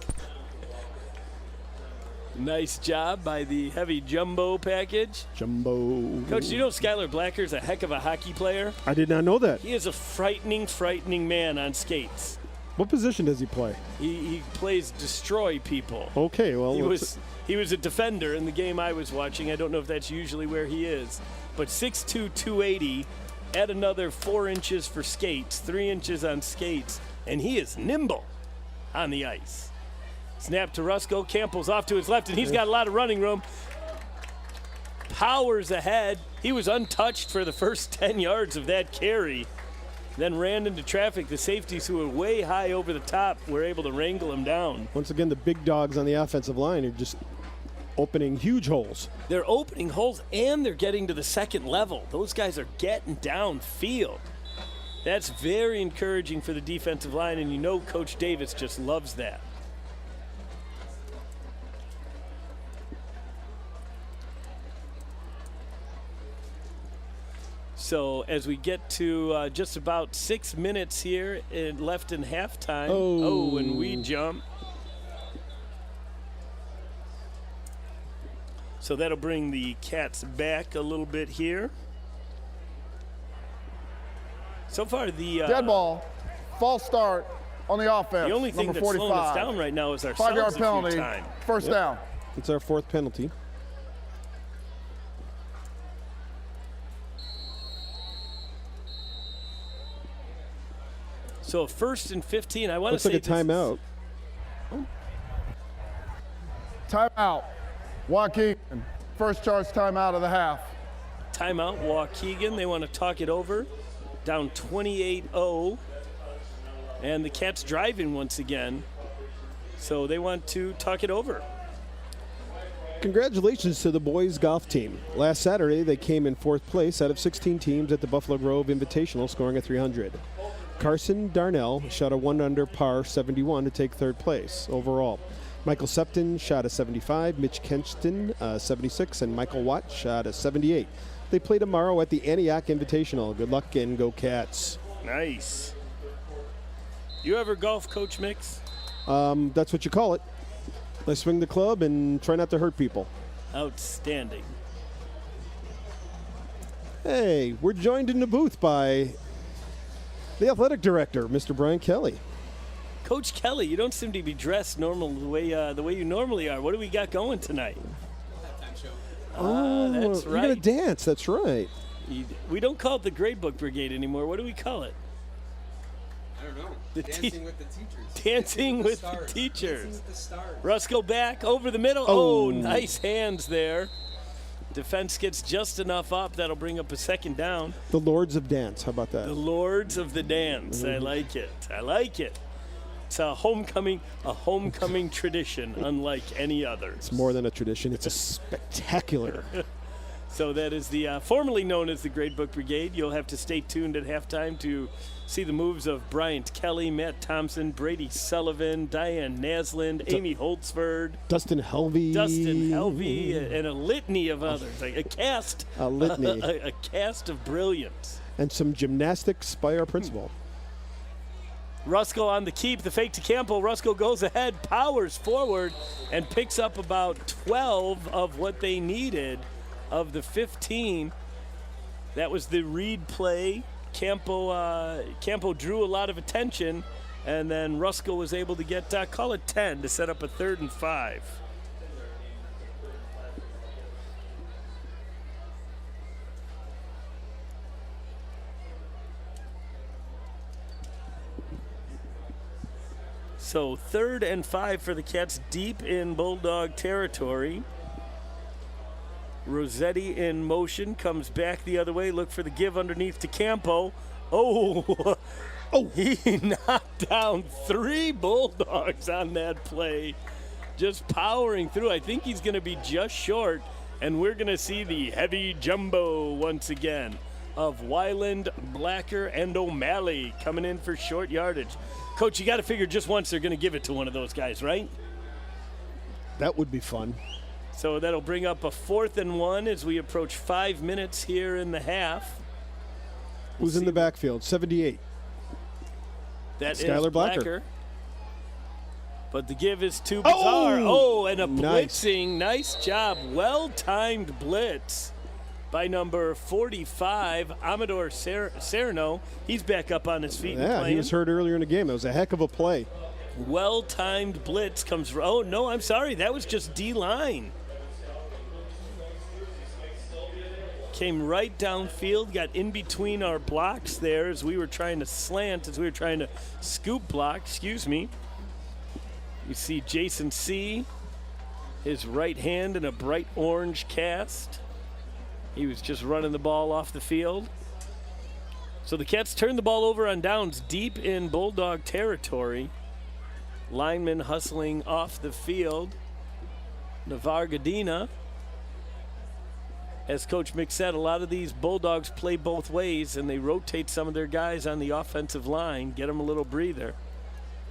[SPEAKER 1] Nice job by the heavy jumbo package.
[SPEAKER 2] Jumbo.
[SPEAKER 1] Coach, do you know Skylar Blacker is a heck of a hockey player?
[SPEAKER 2] I did not know that.
[SPEAKER 1] He is a frightening, frightening man on skates.
[SPEAKER 2] What position does he play?
[SPEAKER 1] He plays destroy people.
[SPEAKER 2] Okay, well,
[SPEAKER 1] He was a defender in the game I was watching. I don't know if that's usually where he is. But 6'2", 280, add another 4 inches for skates, 3 inches on skates, and he is nimble on the ice. Snap to Rusko. Campbell's off to his left, and he's got a lot of running room. Powers ahead. He was untouched for the first 10 yards of that carry. Then ran into traffic. The safeties, who were way high over the top, were able to wrangle him down.
[SPEAKER 2] once again, the big dogs on the offensive line are just opening huge holes.
[SPEAKER 1] They're opening holes, and they're getting to the second level. Those guys are getting downfield. That's very encouraging for the defensive line, and you know Coach Davis just loves that. So as we get to just about 6 minutes here left in halftime. Oh, and we jump. So that'll bring the Cats back a little bit here. So far, the
[SPEAKER 3] Dead ball, false start on the offense.
[SPEAKER 1] The only thing
[SPEAKER 3] number
[SPEAKER 1] that's
[SPEAKER 3] 45.
[SPEAKER 1] slowing us down right now is our
[SPEAKER 3] 5-yard
[SPEAKER 1] penalty.
[SPEAKER 3] penalty,
[SPEAKER 1] Time.
[SPEAKER 3] first down.
[SPEAKER 2] It's our 4th penalty.
[SPEAKER 1] So 1st and 15. I want to
[SPEAKER 2] Looks
[SPEAKER 1] say
[SPEAKER 2] like a timeout.
[SPEAKER 3] Timeout. Waukegan, first charge timeout of the half.
[SPEAKER 1] Timeout. Waukegan. They want to talk it over. Down 28-0. And the Cats driving once again. So they want to talk it over.
[SPEAKER 2] Congratulations to the boys golf team. Last Saturday, they came in 4th place out of 16 teams at the Buffalo Grove Invitational, scoring a 300. Carson Darnell shot a 1 under par 71 to take third place overall. Michael Septon shot a 75, Mitch Kenston 76, and Michael Watt shot a 78. They play tomorrow at the Antioch Invitational. Good luck and go Cats.
[SPEAKER 1] Nice. You ever golf, Coach Mix?
[SPEAKER 2] That's what you call it. I swing the club and try not to hurt people.
[SPEAKER 1] Outstanding.
[SPEAKER 2] Hey, we're joined in the booth by the athletic director, Mr. Brian Kelly.
[SPEAKER 1] Coach Kelly, you don't seem to be dressed normal the way you normally are. What do we got going tonight? That's
[SPEAKER 2] You're
[SPEAKER 1] right.
[SPEAKER 2] going to dance. That's right.
[SPEAKER 1] We don't call it the Grade Book Brigade anymore. What do we call it?
[SPEAKER 5] I don't know. Dancing with the teachers.
[SPEAKER 1] Dancing with the
[SPEAKER 5] stars.
[SPEAKER 1] teachers.
[SPEAKER 5] Dancing with the stars.
[SPEAKER 1] Rusko back over the middle. Oh, nice hands there. Defense gets just enough up. That'll bring up a second down.
[SPEAKER 2] The Lords of Dance. How about that?
[SPEAKER 1] The Lords of the Dance. I like it. I like it. It's a homecoming tradition unlike any other.
[SPEAKER 2] It's more than a tradition. It's a spectacular.
[SPEAKER 1] So that is the formerly known as the Grade Book Brigade. You'll have to stay tuned at halftime to see the moves of Bryant Kelly, Matt Thompson, Brady Sullivan, Diane Naslund, Amy Holtzford,
[SPEAKER 2] Dustin Helvey,
[SPEAKER 1] and a litany of others. Like a cast.
[SPEAKER 2] A litany.
[SPEAKER 1] A cast of brilliance.
[SPEAKER 2] And some gymnastics by our principal.
[SPEAKER 1] Rusko on the keep, the fake to Campbell. Rusko goes ahead, powers forward, and picks up about 12 of what they needed of the 15. That was the read play. Campo drew a lot of attention, and then Rusko was able to get, call it 10, to set up a 3rd and 5. So 3rd and 5 for the Cats deep in Bulldog territory. Rossetti in motion, comes back the other way, look for the give underneath to Campo. Oh, he knocked down 3 Bulldogs on that play. Just powering through. I think he's going to be just short, and we're going to see the heavy jumbo once again of Weiland, Blacker, and O'Malley coming in for short yardage. Coach, you got to figure just once they're going to give it to one of those guys, right?
[SPEAKER 2] That would be fun.
[SPEAKER 1] So that'll bring up a 4th and 1 as we approach 5 minutes here in the half.
[SPEAKER 2] Who's in the backfield? 78.
[SPEAKER 1] That
[SPEAKER 2] Skylar
[SPEAKER 1] is
[SPEAKER 2] Blacker.
[SPEAKER 1] But the give is too bizarre. Oh, and a
[SPEAKER 2] nice.
[SPEAKER 1] blitzing. Nice job. Well-timed blitz by number 45, Amador Serrano. He's back up on his feet and
[SPEAKER 2] Yeah,
[SPEAKER 1] playing.
[SPEAKER 2] he was hurt earlier in the game. It was a heck of a play.
[SPEAKER 1] Well-timed blitz comes. Oh, no, I'm sorry. That was just D-line. Came right downfield, got in between our blocks there as we were trying to slant, as we were trying to scoop block, excuse me. You see Jason C., his right hand in a bright orange cast. He was just running the ball off the field. So the Cats turn the ball over on downs deep in Bulldog territory. Linemen hustling off the field. Navar Gadina. As Coach Mick said, a lot of these Bulldogs play both ways, and they rotate some of their guys on the offensive line, get them a little breather.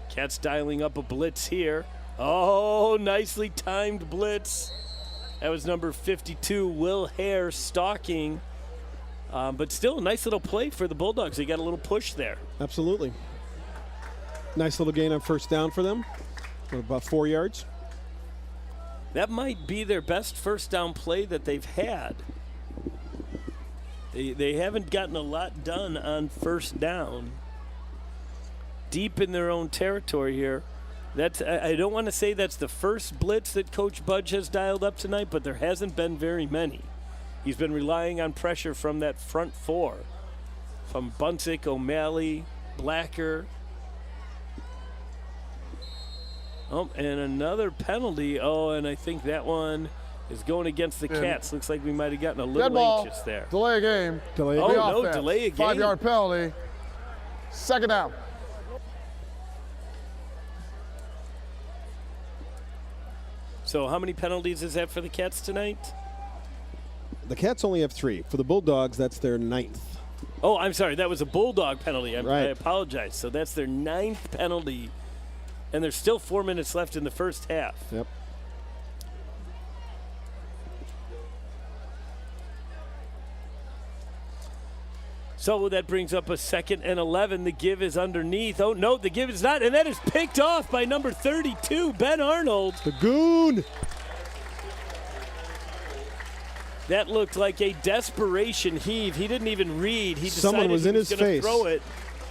[SPEAKER 1] Cats dialing up a blitz here. Oh, nicely timed blitz. That was number 52, Will Hare, stalking. But still a nice little play for the Bulldogs. They got a little push there.
[SPEAKER 2] Absolutely. Nice little gain on first down for them. About 4 yards.
[SPEAKER 1] That might be their best first down play that they've had. They haven't gotten a lot done on first down. Deep in their own territory here. I don't want to say that's the first blitz that Coach Budge has dialed up tonight, but there hasn't been very many. He's been relying on pressure from that front 4. From Bunsick, O'Malley, Blacker. Oh, and another penalty. Oh, and I think that one is going against the Cats. Looks like we might have gotten a little anxious there.
[SPEAKER 3] Delay a game.
[SPEAKER 2] Delay a
[SPEAKER 1] Oh,
[SPEAKER 2] game.
[SPEAKER 1] no,
[SPEAKER 3] Offense.
[SPEAKER 1] delay a game.
[SPEAKER 3] 5-yard penalty. Second down.
[SPEAKER 1] So how many penalties is that for the Cats tonight?
[SPEAKER 2] The Cats only have 3. For the Bulldogs, that's their 9th.
[SPEAKER 1] Oh, I'm sorry. That was a Bulldog penalty. I
[SPEAKER 2] Right.
[SPEAKER 1] apologize. So that's their 9th penalty. And there's still 4 minutes left in the first half.
[SPEAKER 2] Yep.
[SPEAKER 1] So that brings up a 2nd and 11. The give is underneath. Oh, no, the give is not. And that is picked off by number 32, Ben Arnold.
[SPEAKER 2] The goon.
[SPEAKER 1] That looked like a desperation heave. He didn't even read. He decided
[SPEAKER 2] Someone was in his
[SPEAKER 1] gonna
[SPEAKER 2] face.
[SPEAKER 1] throw it.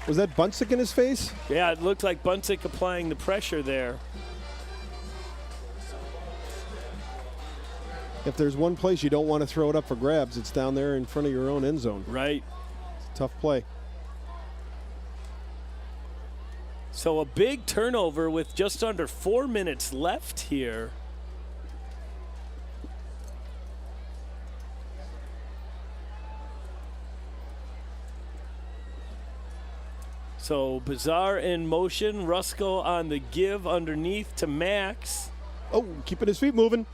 [SPEAKER 2] Was that Bunsick in his face?
[SPEAKER 1] Yeah, it looked like Bunsick applying the pressure there.
[SPEAKER 2] If there's one place you don't want to throw it up for grabs, it's down there in front of your own end zone.
[SPEAKER 1] Right.
[SPEAKER 2] Tough play.
[SPEAKER 1] So a big turnover with just under 4 minutes left here. So Bizarre in motion, Rusko on the give underneath to Max.
[SPEAKER 2] Oh, keeping his feet moving.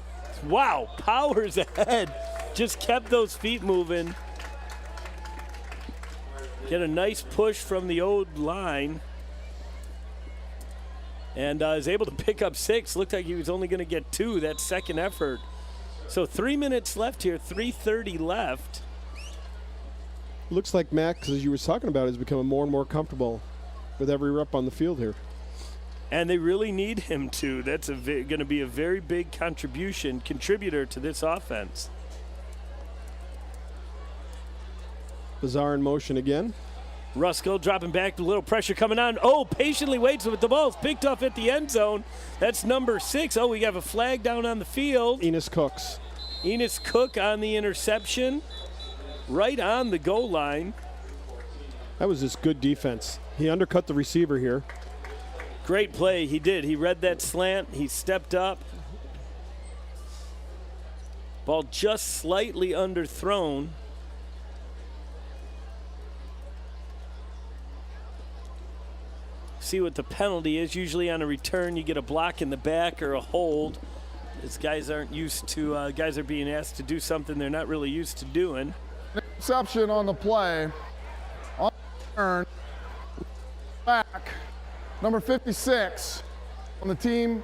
[SPEAKER 1] Wow, powers ahead. Just kept those feet moving. Get a nice push from the old line. And is able to pick up 6. Looked like he was only going to get 2 that second effort. So 3 minutes left here, 3:30 left.
[SPEAKER 2] Looks like Max, as you were talking about, is becoming more and more comfortable with every rep on the field here.
[SPEAKER 1] And they really need him to. That's going to be a very big contributor to this offense.
[SPEAKER 2] Bizarre in motion again.
[SPEAKER 1] Rusko dropping back, a little pressure coming on. Oh, patiently waits with the ball. It's picked off at the end zone. That's number 6. Oh, we have a flag down on the field.
[SPEAKER 2] Enos Cooks.
[SPEAKER 1] Enos Cook on the interception. Right on the goal line.
[SPEAKER 2] That was just good defense. He undercut the receiver here.
[SPEAKER 1] Great play. He did. He read that slant. He stepped up. Ball just slightly underthrown. See what the penalty is. Usually on a return, you get a block in the back or a hold. As guys aren't used to, guys are being asked to do something they're not really used to doing.
[SPEAKER 3] Interception on the play. On the turn. Back. Number 56 on the team.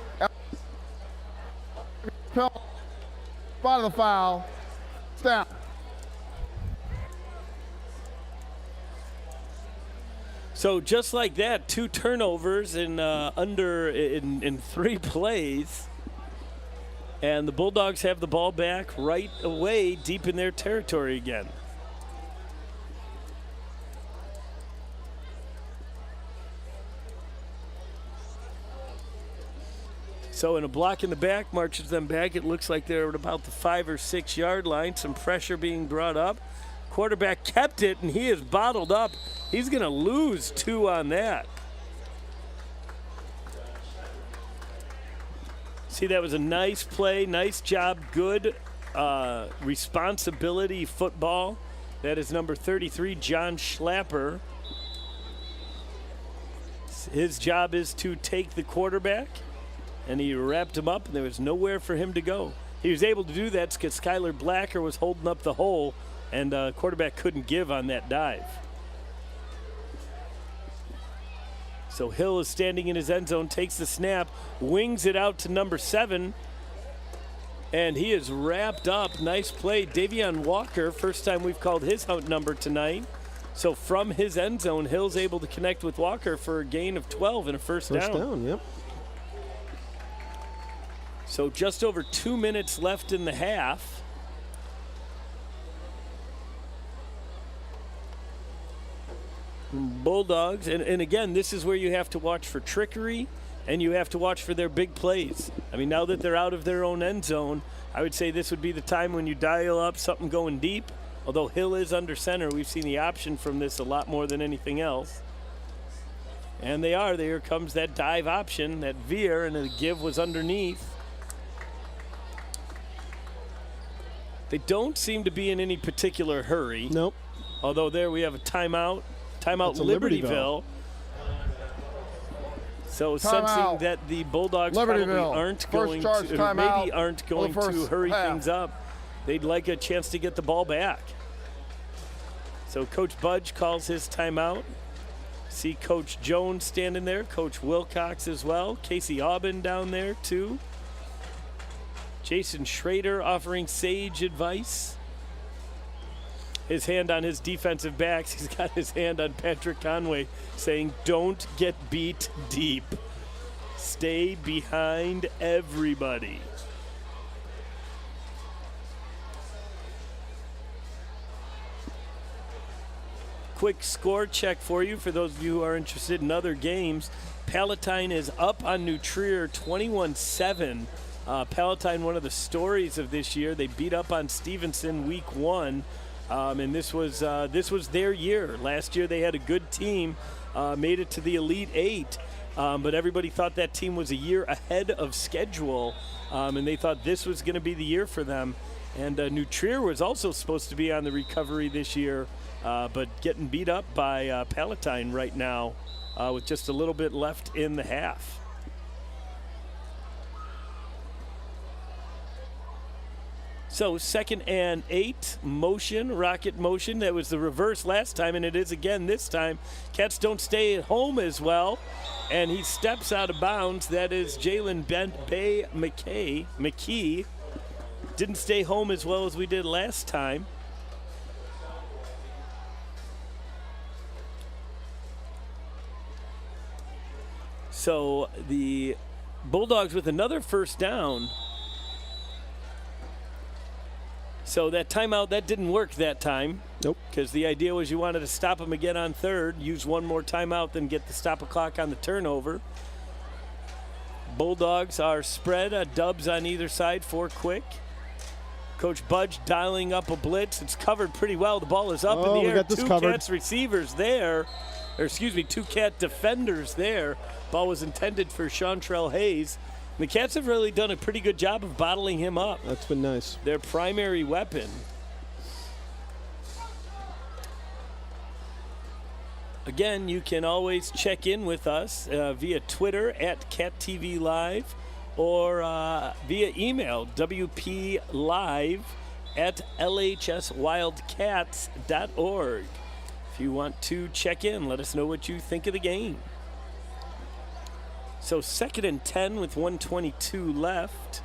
[SPEAKER 3] Spot of the foul. It's down.
[SPEAKER 1] So just like that, 2 turnovers in 3 plays. And the Bulldogs have the ball back right away deep in their territory again. So in a block in the back, marches them back. It looks like they're at about the 5 or 6 yard line. Some pressure being brought up. Quarterback kept it, and he is bottled up. He's going to lose 2 on that. See, that was a nice play, nice job, good responsibility football. That is number 33, John Schlapper. His job is to take the quarterback, and he wrapped him up, and there was nowhere for him to go. He was able to do that because Skylar Blacker was holding up the hole, and quarterback couldn't give on that dive. So Hill is standing in his end zone, takes the snap, wings it out to number 7, and he is wrapped up. Nice play. Davion Walker, first time we've called his number tonight. So from his end zone, Hill's able to connect with Walker for a gain of 12 and a first down.
[SPEAKER 2] First down, yep.
[SPEAKER 1] So just over 2 minutes left in the half. Bulldogs, and again, this is where you have to watch for trickery and you have to watch for their big plays. I mean, now that they're out of their own end zone, I would say this would be the time when you dial up something going deep. Although Hill is under center, we've seen the option from this a lot more than anything else. And they are. There comes that dive option, that veer, and the give was underneath. They don't seem to be in any particular hurry.
[SPEAKER 2] Nope.
[SPEAKER 1] Although there we have a timeout. Timeout Libertyville. So sensing that the Bulldogs probably aren't going to, or maybe aren't going to hurry things up, they'd like a chance to get the ball back. So Coach Budge calls his timeout. See Coach Jones standing there, Coach Wilcox as well, Casey Aubin down there too. Jason Schrader offering sage advice. His hand on his defensive backs. He's got his hand on Patrick Conway saying, don't get beat deep. Stay behind everybody. Quick score check for you for those of you who are interested in other games. Palatine is up on New Trier 21-7. Palatine, one of the stories of this year. They beat up on Stevenson week 1. And this was their year. Last year they had a good team, made it to the Elite 8, but everybody thought that team was a year ahead of schedule, and they thought this was going to be the year for them. And New Trier was also supposed to be on the recovery this year, but getting beat up by Palatine right now with just a little bit left in the half. So 2nd and 8, motion, rocket motion. That was the reverse last time, and it is again this time. Cats don't stay at home as well, and he steps out of bounds. That is Jalen Bay McKee. Didn't stay home as well as we did last time. So the Bulldogs with another first down. So that timeout, that didn't work that time.
[SPEAKER 2] Nope.
[SPEAKER 1] Because the idea was you wanted to stop them again on 3rd, use one more timeout, then get the stop a clock on the turnover. Bulldogs are spread, dubs on either side for quick. Coach Budge dialing up a blitz. It's covered pretty well. The ball is up in the air.
[SPEAKER 2] We got this
[SPEAKER 1] two
[SPEAKER 2] covered.
[SPEAKER 1] Cats receivers there. Or excuse me, 2 Cat defenders there. Ball was intended for Chantrell Hayes. The Cats have really done a pretty good job of bottling him up.
[SPEAKER 2] That's been nice.
[SPEAKER 1] Their primary weapon. Again, you can always check in with us via Twitter at CatTV Live or via email, wplive@lhswildcats.org. If you want to check in, let us know what you think of the game. So 2nd and 10 with 1:22 left.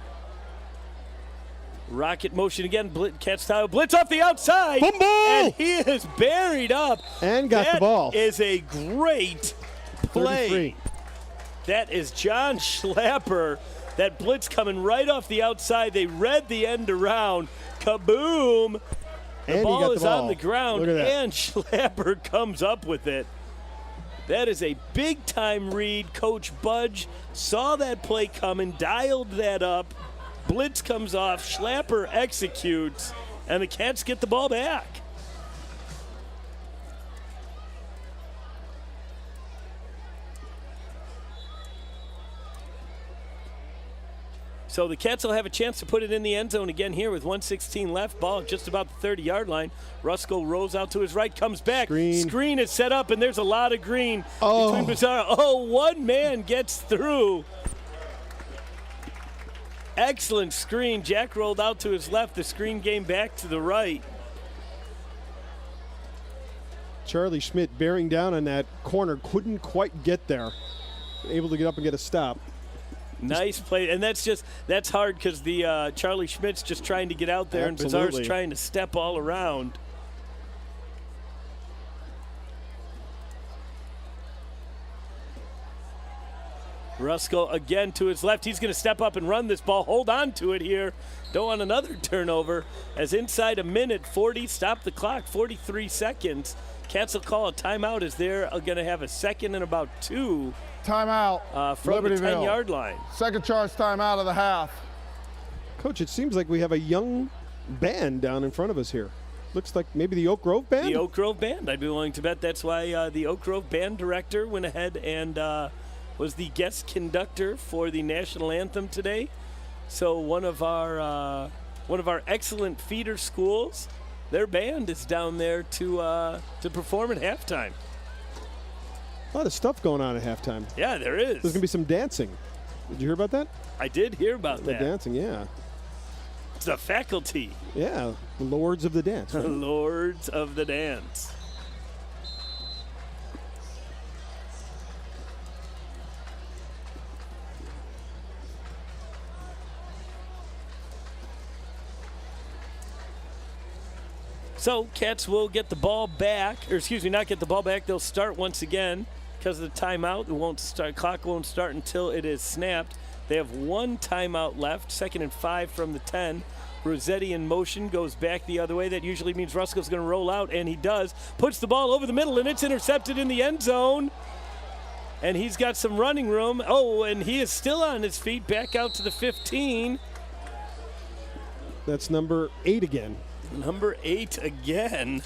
[SPEAKER 1] Rocket motion again. Cat style blitz off the outside.
[SPEAKER 2] Boom, boom.
[SPEAKER 1] And he is buried up.
[SPEAKER 2] And got the ball.
[SPEAKER 1] That is a great play.
[SPEAKER 2] 33.
[SPEAKER 1] That is John Schlapper. That blitz coming right off the outside. They read the end around. Kaboom. The ball is on the ground,
[SPEAKER 2] Look at that.
[SPEAKER 1] and Schlapper comes up with it. That is a big-time read. Coach Budge saw that play coming, dialed that up. Blitz comes off, Schlapper executes, and the Cats get the ball back. So the Cats will have a chance to put it in the end zone again here with 1:16 left. Ball just about the 30-yard line. Ruskell rolls out to his right, comes back. Screen is set up, and there's a lot of green between Bizarro. Oh, one man gets through. Excellent screen. Jack rolled out to his left. The screen came back to the right.
[SPEAKER 2] Charlie Schmidt bearing down on that corner, couldn't quite get there. Able to get up and get a stop.
[SPEAKER 1] Nice play, and that's hard because the Charlie Schmidt's just trying to get out there,
[SPEAKER 2] Absolutely.
[SPEAKER 1] and Bizarre's trying to step all around. Ruskell again to his left. He's going to step up and run this ball. Hold on to it here. Don't want another turnover. As inside a minute 40, stop the clock, 43 seconds. Cats will call a timeout as they're going to have a second and about 2.
[SPEAKER 3] Timeout.
[SPEAKER 1] From the
[SPEAKER 3] Libertyville.
[SPEAKER 1] 10-yard line.
[SPEAKER 3] Second charge timeout of the half.
[SPEAKER 2] Coach, it seems like we have a young band down in front of us here. Looks like maybe the Oak Grove Band?
[SPEAKER 1] The Oak Grove Band. I'd be willing to bet that's why the Oak Grove Band director went ahead and was the guest conductor for the national anthem today. So one of our excellent feeder schools, their band is down there to perform at halftime.
[SPEAKER 2] A lot of stuff going on at halftime.
[SPEAKER 1] Yeah, there is.
[SPEAKER 2] There's going to be some dancing. Did you hear about that?
[SPEAKER 1] I did hear about
[SPEAKER 2] The
[SPEAKER 1] that.
[SPEAKER 2] dancing, yeah.
[SPEAKER 1] It's the faculty.
[SPEAKER 2] Yeah, the Lords of the Dance. Right?
[SPEAKER 1] Lords of the Dance. So Cats will get the ball back, or excuse me, not get the ball back. They'll start once again because of the timeout. It won't start. Clock won't start until it is snapped. They have 1 timeout left. 2nd and 5 from the 10. Rossetti in motion, goes back the other way. That usually means Ruskell's going to roll out, and he does. Puts the ball over the middle, and it's intercepted in the end zone. And he's got some running room. Oh, and he is still on his feet, back out to the 15.
[SPEAKER 2] That's number 8 again.
[SPEAKER 1] Number 8 again.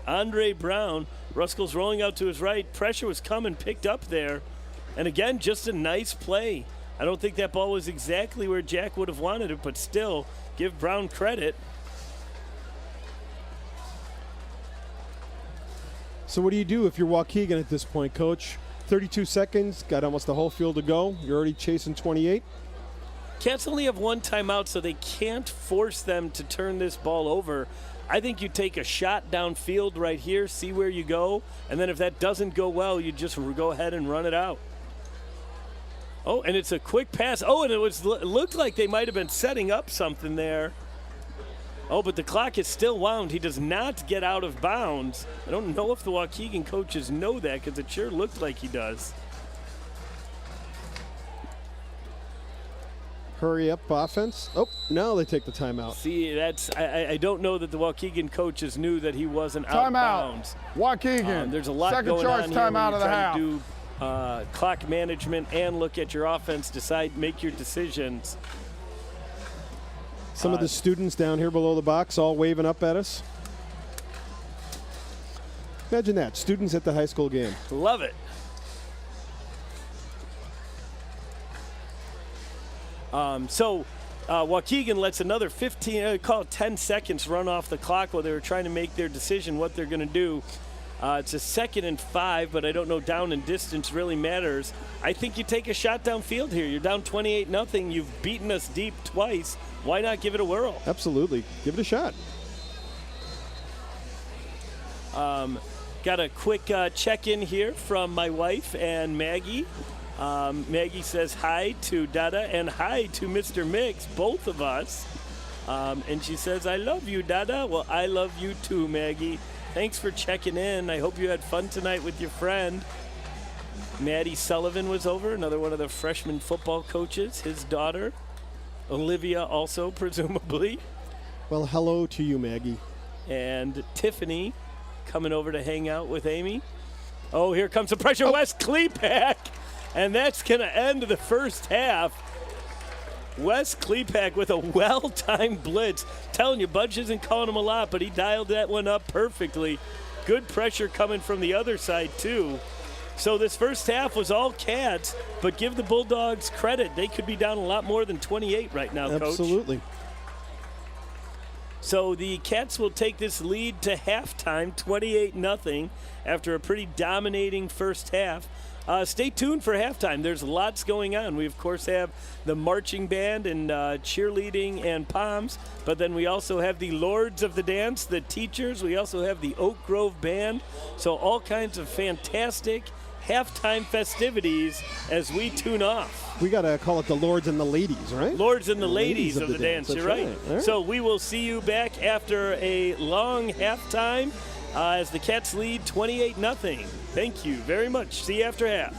[SPEAKER 1] Andre Brown. Ruskell's rolling out to his right. Pressure was coming, picked up there. And again, just a nice play. I don't think that ball was exactly where Jack would have wanted it, but still, give Brown credit.
[SPEAKER 2] So what do you do if you're Waukegan at this point, Coach? 32 seconds, got almost the whole field to go. You're already chasing 28.
[SPEAKER 1] Cats only have 1 timeout, so they can't force them to turn this ball over. I think you take a shot downfield right here, see where you go, and then if that doesn't go well, you just go ahead and run it out. Oh, and it's a quick pass. Oh, and it looked like they might have been setting up something there. Oh, but the clock is still wound. He does not get out of bounds. I don't know if the Waukegan coaches know that because it sure looked like he does.
[SPEAKER 2] Hurry up offense. Oh, now they take the timeout.
[SPEAKER 1] See, that's I don't know that the Waukegan coaches knew that he wasn't out of bounds.
[SPEAKER 3] Waukegan.
[SPEAKER 1] There's a lot
[SPEAKER 3] Second
[SPEAKER 1] going
[SPEAKER 3] charge
[SPEAKER 1] on here
[SPEAKER 3] timeout
[SPEAKER 1] when
[SPEAKER 3] of
[SPEAKER 1] you're
[SPEAKER 3] the
[SPEAKER 1] trying
[SPEAKER 3] half.
[SPEAKER 1] to do clock management and look at your offense, make your decisions.
[SPEAKER 2] Some of the students down here below the box all waving up at us. Imagine that, students at the high school game.
[SPEAKER 1] Love it. Waukegan lets another 10 seconds run off the clock while they were trying to make their decision what they're going to do. It's a 2nd and 5, but I don't know down and distance really matters. I think you take a shot downfield here. You're down 28-0. You've beaten us deep twice. Why not give it a whirl?
[SPEAKER 2] Absolutely. Give it a shot.
[SPEAKER 1] Got a quick check-in here from my wife and Maggie. Maggie says hi to Dada and hi to Mr. Mix, both of us. And she says, I love you, Dada. Well, I love you too, Maggie. Thanks for checking in. I hope you had fun tonight with your friend. Maddie Sullivan was over, another one of the freshman football coaches, his daughter. Olivia also, presumably.
[SPEAKER 2] Well, hello to you, Maggie.
[SPEAKER 1] And Tiffany coming over to hang out with Amy. Oh, here comes the pressure. Oh. Wes Klepak. And that's going to end the first half. Wes Klepak with a well-timed blitz. Telling you, Budge isn't calling him a lot, but he dialed that one up perfectly. Good pressure coming from the other side, too. So this first half was all Cats, but give the Bulldogs credit. They could be down a lot more than 28 right now, Coach.
[SPEAKER 2] Absolutely.
[SPEAKER 1] So the Cats will take this lead to halftime, 28-0, after a pretty dominating first half. Stay tuned for halftime. There's lots going on. We, of course, have the marching band and cheerleading and poms, but then we also have the Lords of the Dance, the teachers. We also have the Oak Grove Band. So all kinds of fantastic halftime festivities as we tune off.
[SPEAKER 2] We got to call it the Lords and the Ladies, right?
[SPEAKER 1] Lords and the Ladies of the Dance. You're right.
[SPEAKER 2] Right.
[SPEAKER 1] So we will see you back after a long halftime as the Cats lead 28-0. Thank you very much. See you after half.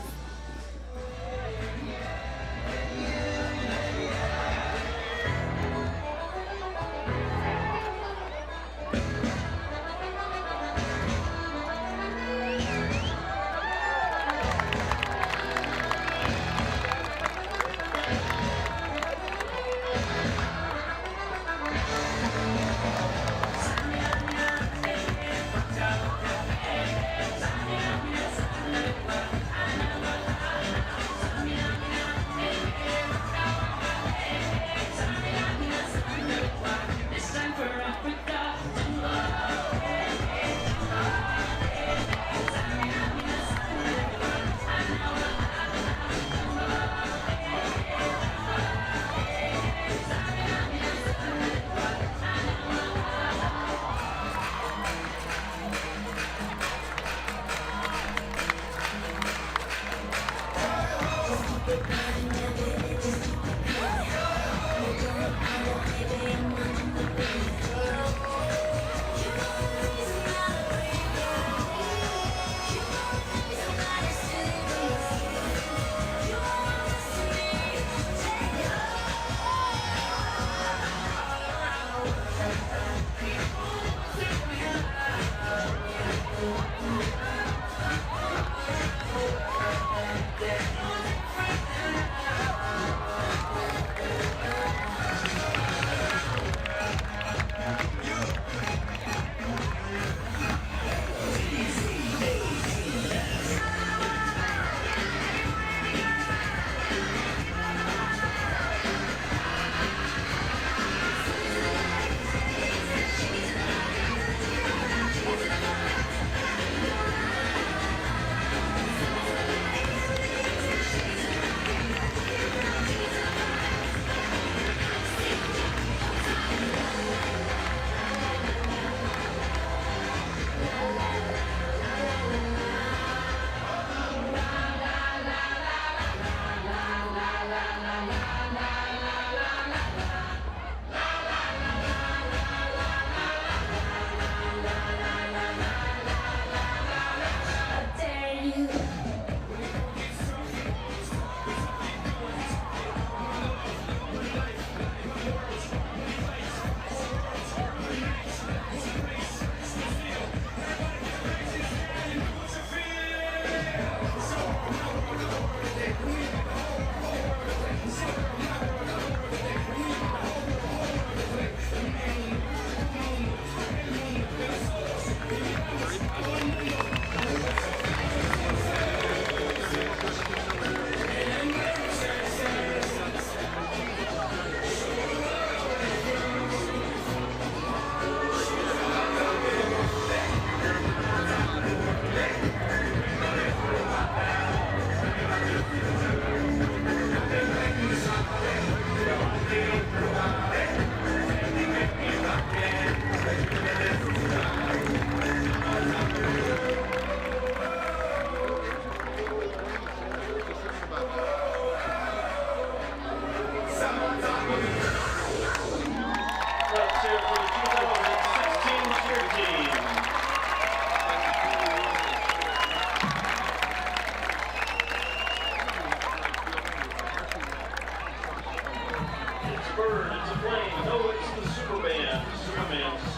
[SPEAKER 1] know it's the Superman,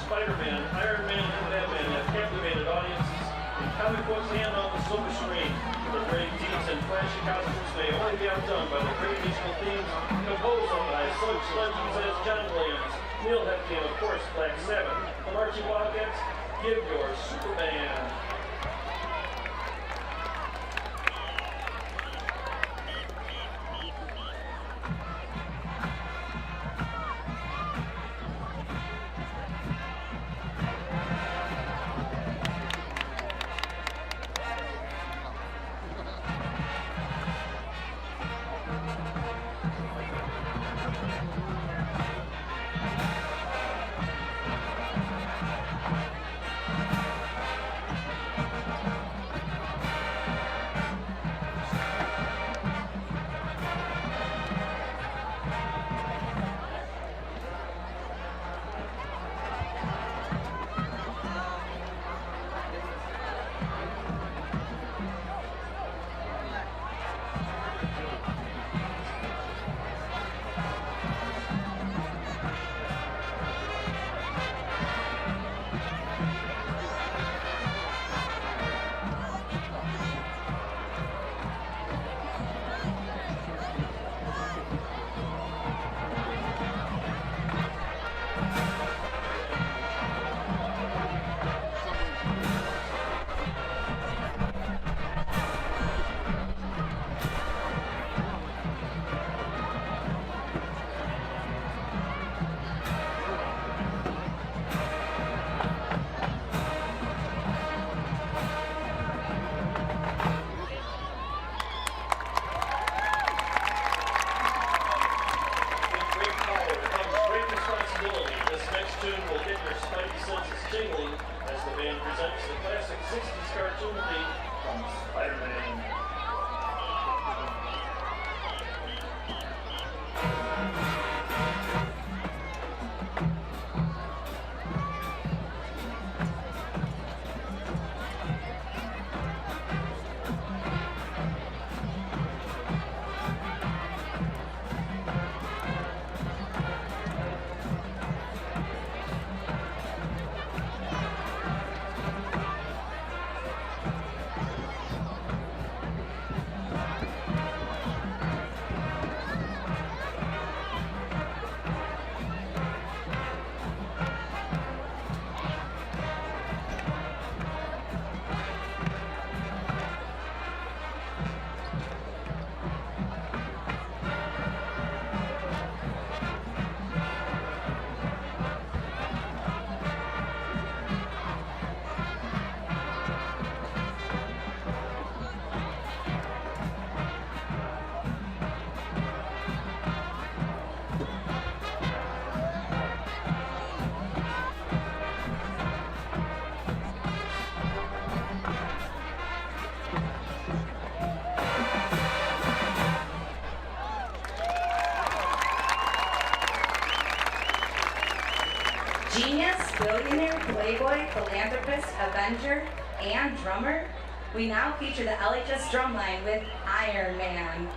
[SPEAKER 1] Spider-Man, Iron Man, and Batman have captivated audiences in comic books and on the silver screen. Their great deeds and flashy costumes may only be outdone by the great musical themes composed by such legends as John Williams, Neil Hefti, and of course Black Sabbath. The Marching Wildcats, give your Superman.
[SPEAKER 6] Genius, billionaire, playboy, philanthropist, avenger, and drummer, we now feature the LHS drumline with Iron Man.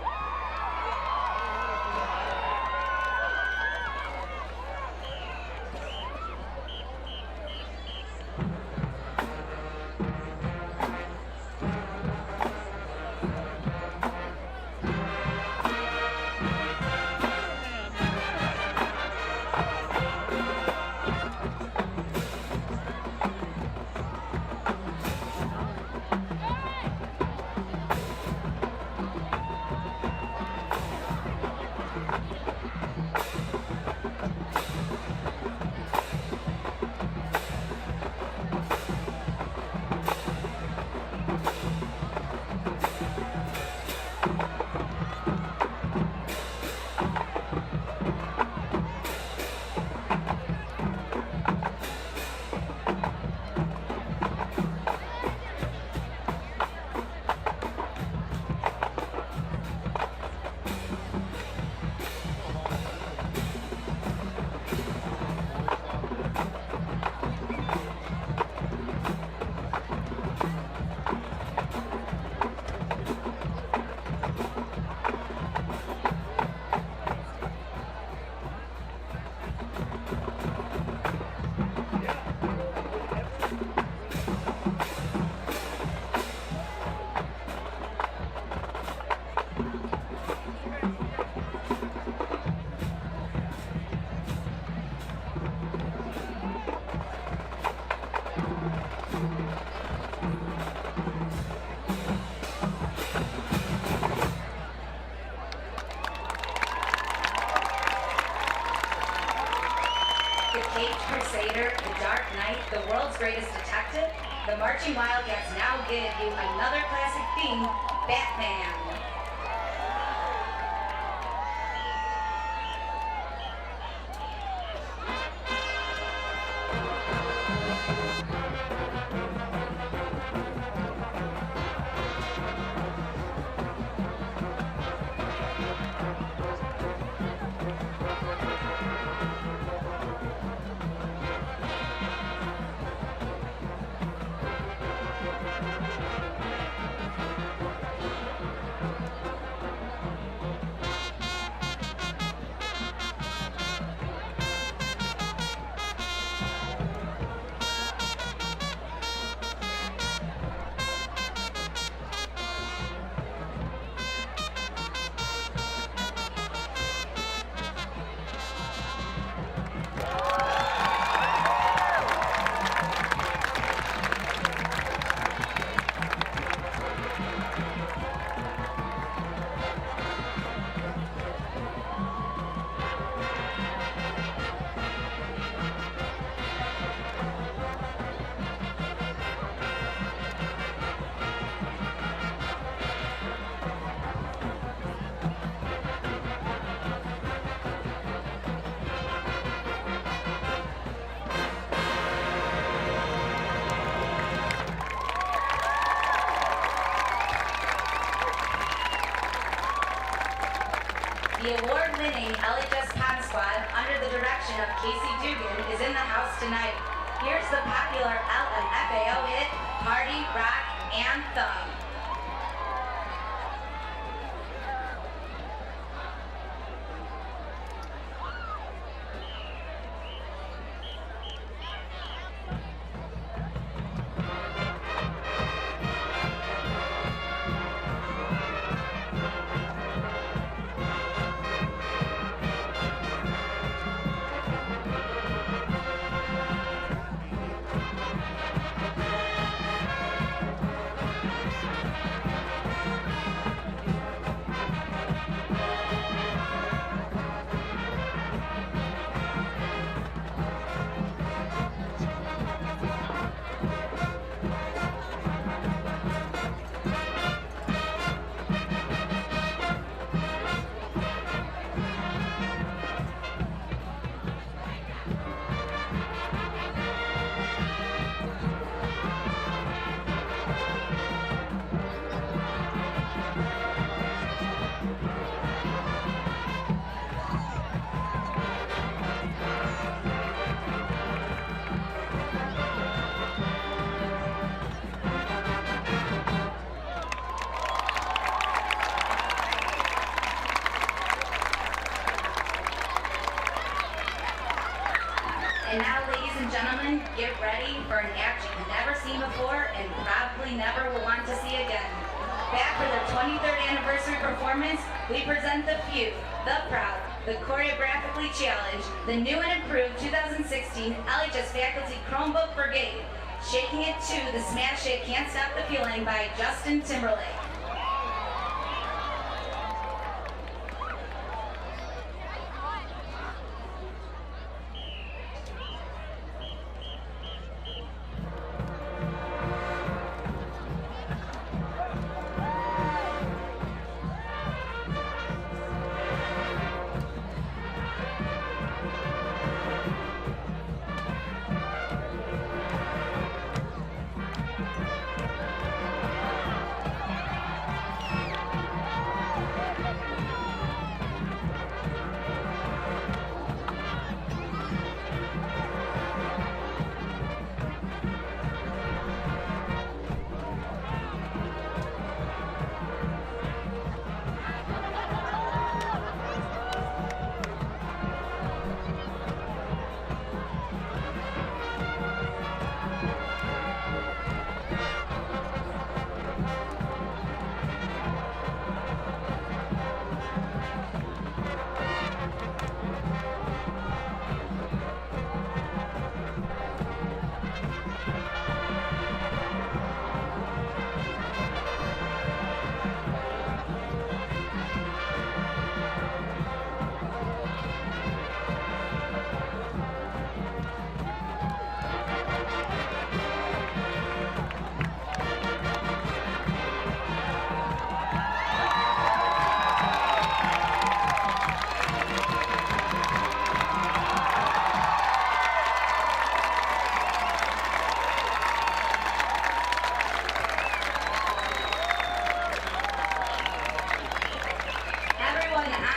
[SPEAKER 6] the Caped Crusader, the Dark Knight, the world's greatest detective, the Marching Wildcats now give you another classic theme, Batman. The award-winning LHS Pond Squad, under the direction of Casey Dugan, is in the house tonight. Here's the popular LMFAO hit, Party, Rock, and Thumb. And now, ladies and gentlemen, get ready for an act you've never seen before and probably never will want to see again. Back for their 23rd anniversary performance, we present the few, the proud, the choreographically challenged, the new and improved 2016 LHS Faculty Chromebook Brigade. Shaking it to the smash hit Can't Stop the Feeling by Justin Timberlake.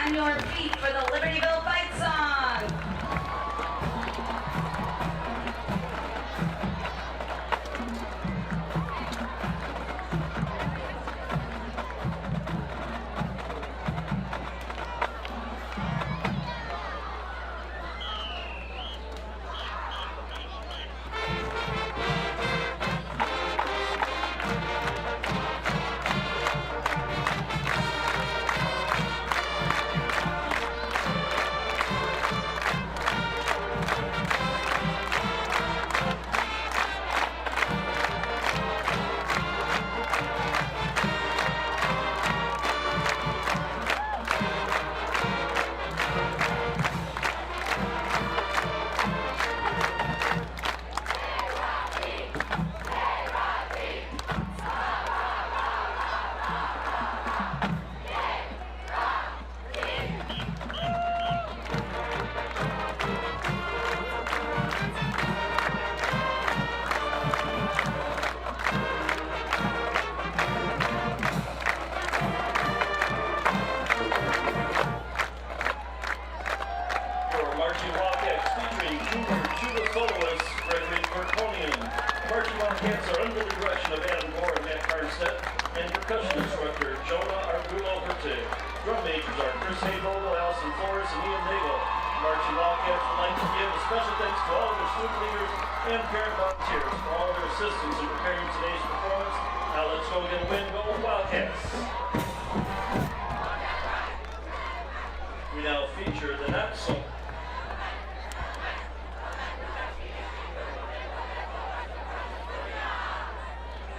[SPEAKER 6] on your feet for the Libertyville fight song.
[SPEAKER 7] Marching Wildcats featuring tuba soloist Gregory Cortonian. Marching Wildcats are under the direction of Adam Moore and Matt Carnstedt, and percussion instructor Jonah Argulo Herte. Drum majors are Chris Hayvogel, Allison Flores, and Ian Nagel. Marching Wildcats would like to give a special thanks to all of their student leaders and parent volunteers for all of their assistance in preparing today's performance. Now let's go get a win. Go Wildcats! We now feature the Not So.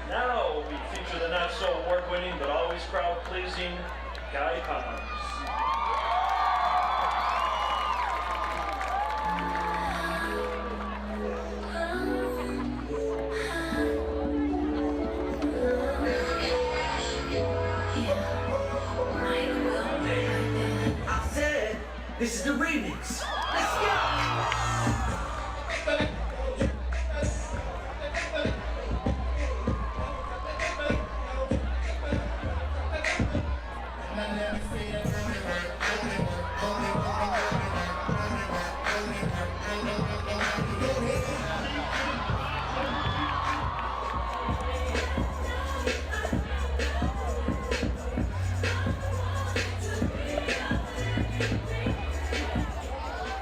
[SPEAKER 7] Now we feature the not so award-winning but always crowd-pleasing Guy Palms.
[SPEAKER 8] I said, this is the remix. Let's go!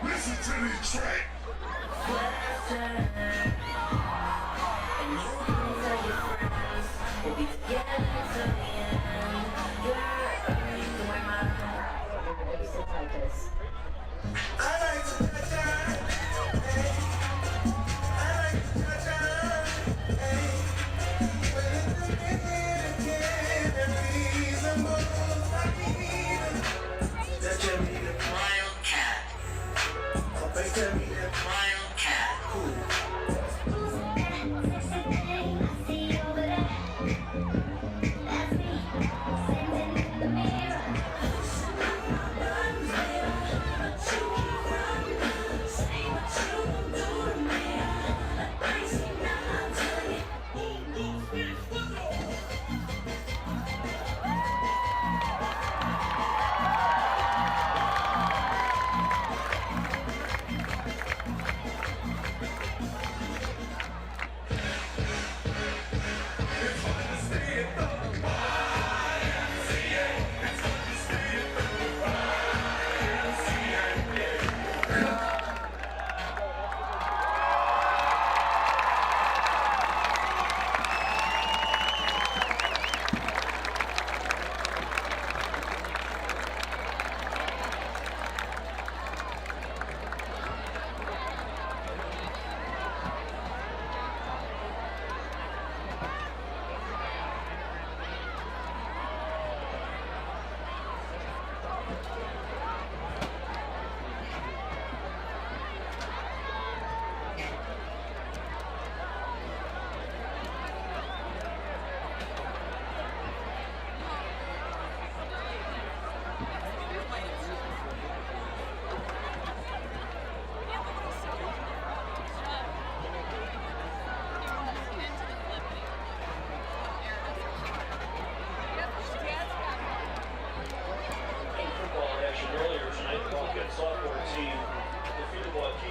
[SPEAKER 9] Listen to this track.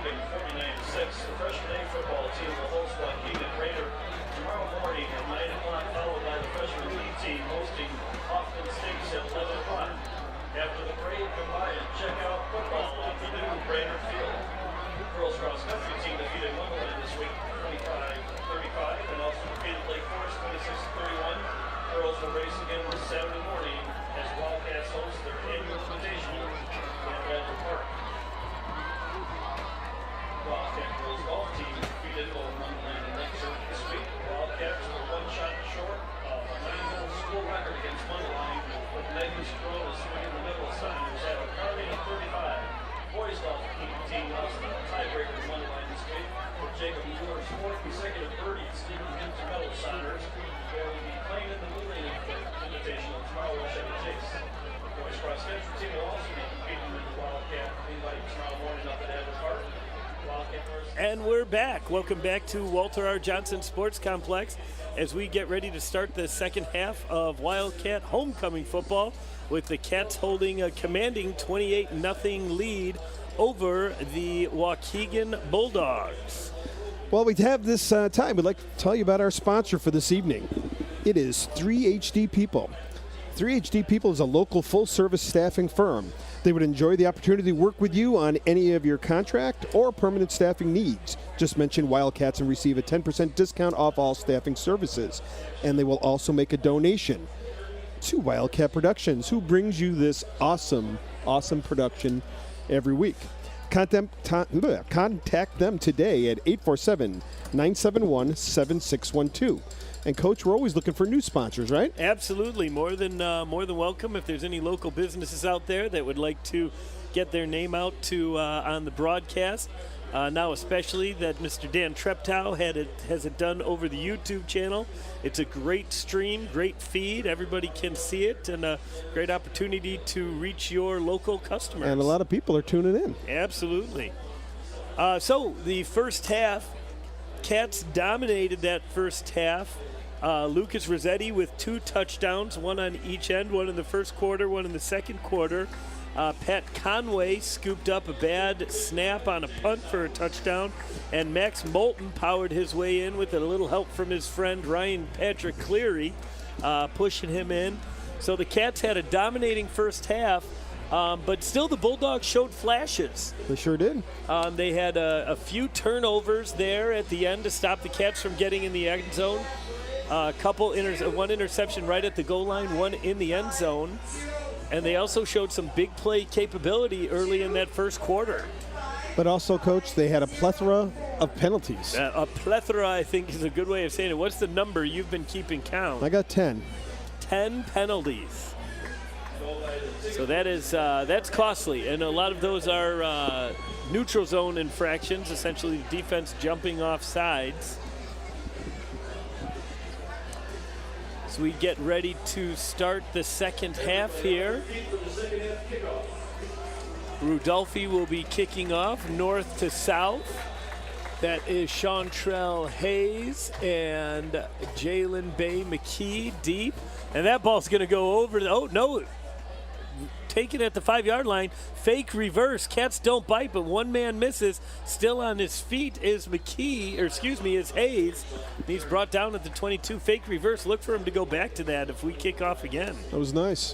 [SPEAKER 7] Waukegan 49-6. The freshman A football team will host Waukegan Raider tomorrow morning at 9 o'clock, followed by the freshman B team hosting Hoffman Stakes at 11 o'clock. After the parade combined, check out football on the new Raider Field. Girls cross country team defeated Wonderland this week 25-35 and also defeated Lake Forest 26-31. Girls will race again this Saturday morning as Wildcats host their annual invitation at Radford Park. Wildcat girls golf team defeated both Wonderland and Lake Forest this week. Wildcats were one shot short of a 9-hole school record against Wonderland, with Megan Stroh swinging the middle signers at a carving of 35. Boys golf team lost the tiebreaker in Wonderland this week with Jacob Mueller's 4th consecutive birdies leading him to medal signers. They will be playing in the Blue Lane Invitational tomorrow at Chevy Chase. The boys cross country team will also be competing in the Wildcat invite tomorrow morning up at Adler Park.
[SPEAKER 1] And we're back. Welcome back to Walter R. Johnson Sports Complex as we get ready to start the second half of Wildcat homecoming football, with the Cats holding a commanding 28-0 lead over the Waukegan Bulldogs.
[SPEAKER 2] Well, we have this time. We'd like to tell you about our sponsor for this evening. It is 3HD People. 3HD People is a local full-service staffing firm. They would enjoy the opportunity to work with you on any of your contract or permanent staffing needs. Just mention Wildcats and receive a 10% discount off all staffing services. And they will also make a donation to Wildcat Productions, who brings you this awesome production every week. Contact them today at 847-971-7612. And Coach, we're always looking for new sponsors, right?
[SPEAKER 1] Absolutely, more than welcome. If there's any local businesses out there that would like to get their name out to on the broadcast, now especially that Mr. Dan Treptow has it done over the YouTube channel. It's a great stream, great feed. Everybody can see it, and a great opportunity to reach your local customers.
[SPEAKER 2] And a lot of people are tuning in.
[SPEAKER 1] Absolutely. So the first half, Cats dominated that first half. Lucas Rossetti with 2 touchdowns, one on each end, one in the first quarter, one in the second quarter. Pat Conway scooped up a bad snap on a punt for a touchdown, and Max Moulton powered his way in with a little help from his friend Ryan Patrick Cleary, pushing him in. So the Cats had a dominating first half, but still the Bulldogs showed flashes.
[SPEAKER 2] They sure did.
[SPEAKER 1] They had a few turnovers there at the end to stop the Cats from getting in the end zone. One interception right at the goal line, one in the end zone. And they also showed some big play capability early in that first quarter.
[SPEAKER 2] But also, Coach, they had a plethora of penalties.
[SPEAKER 1] A plethora, I think, is a good way of saying it. What's the number you've been keeping count?
[SPEAKER 2] I got 10.
[SPEAKER 1] 10 penalties. So that's costly, and a lot of those are neutral zone infractions, essentially the defense jumping off sides. So we get ready to start the second half here. Rudolphi will be kicking off north to south. That is Chantrell Hayes and Jalen Bay McKee deep. And that ball's going to go over. Oh, no. Taken at the 5-yard line. Fake reverse. Cats don't bite, but one man misses. Still on his feet is is Hayes. He's brought down at the 22. Fake reverse. Look for him to go back to that if we kick off again.
[SPEAKER 2] That was nice.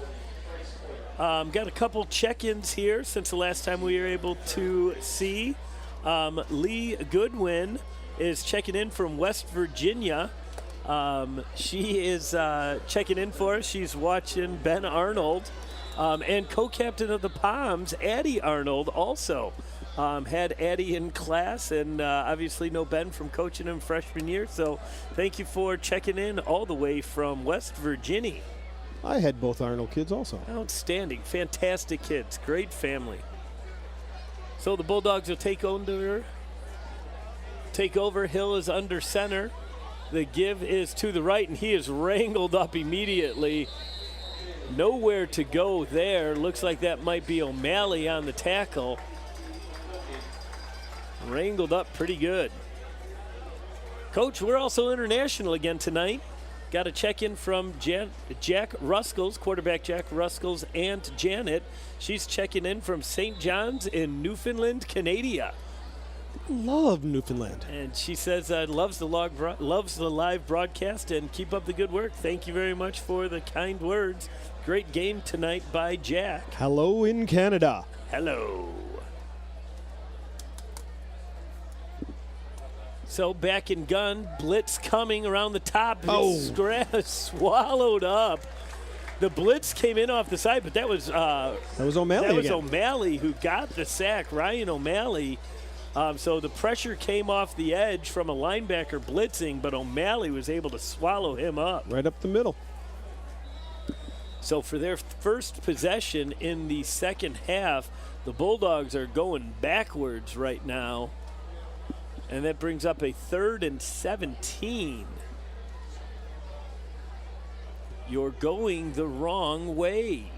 [SPEAKER 1] Got a couple check-ins here since the last time we were able to see. Lee Goodwin is checking in from West Virginia. She is checking in for us. She's watching Ben Arnold. And co-captain of the Palms, Addie Arnold, also had Addie in class, and obviously know Ben from coaching him freshman year. So thank you for checking in all the way from West Virginia.
[SPEAKER 2] I had both Arnold kids also.
[SPEAKER 1] Outstanding. Fantastic kids. Great family. So the Bulldogs will take over. Hill is under center. The give is to the right, and he is wrangled up immediately. Nowhere to go there. Looks like that might be O'Malley on the tackle. Wrangled up pretty good. Coach, we're also international again tonight. Got a check-in from Jack Ruskels, quarterback Jack Ruskels, and Janet. She's checking in from St. John's in Newfoundland, Canada.
[SPEAKER 2] love Newfoundland.
[SPEAKER 1] And she says loves the live broadcast and keep up the good work. Thank you very much for the kind words. Great game tonight by Jack.
[SPEAKER 2] Hello in Canada.
[SPEAKER 1] Hello. So back in gun, blitz coming around the top.
[SPEAKER 2] Oh.
[SPEAKER 1] Swallowed up. The blitz came in off the side, but that was
[SPEAKER 2] O'Malley.
[SPEAKER 1] That was
[SPEAKER 2] again.
[SPEAKER 1] O'Malley who got the sack, Ryan O'Malley. So the pressure came off the edge from a linebacker blitzing, but O'Malley was able to swallow him up.
[SPEAKER 2] Right up the middle.
[SPEAKER 1] So for their first possession in the second half, the Bulldogs are going backwards right now. And that brings up a 3rd and 17. You're going the wrong way.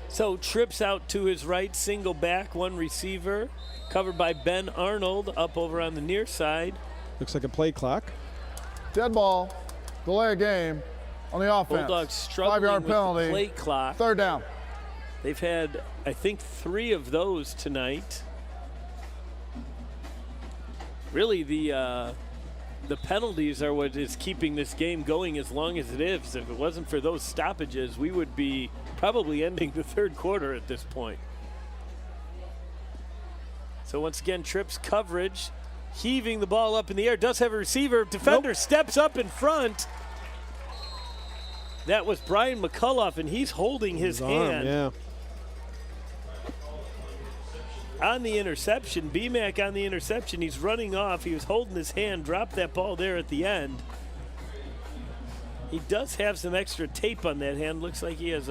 [SPEAKER 1] So trips out to his right, single back, one receiver, covered by Ben Arnold up over on the near side.
[SPEAKER 2] Looks like a play clock.
[SPEAKER 3] Dead ball, delay of game on the offense.
[SPEAKER 1] Bulldogs struggling
[SPEAKER 3] 5-yard
[SPEAKER 1] with
[SPEAKER 3] penalty.
[SPEAKER 1] the play clock.
[SPEAKER 3] 3rd down.
[SPEAKER 1] They've had, I think, 3 of those tonight. Really, the penalties are what is keeping this game going as long as it is. If it wasn't for those stoppages, we would be probably ending the 3rd quarter at this point. So once again, trips coverage, heaving the ball up in the air. Does have a receiver. Defender steps up in front. That was Brian McCullough, and he's holding his hand.
[SPEAKER 2] Yeah.
[SPEAKER 1] On the interception, BMAC on the interception, he's running off. He was holding his hand, dropped that ball there at the end. He does have some extra tape on that hand. Looks like he has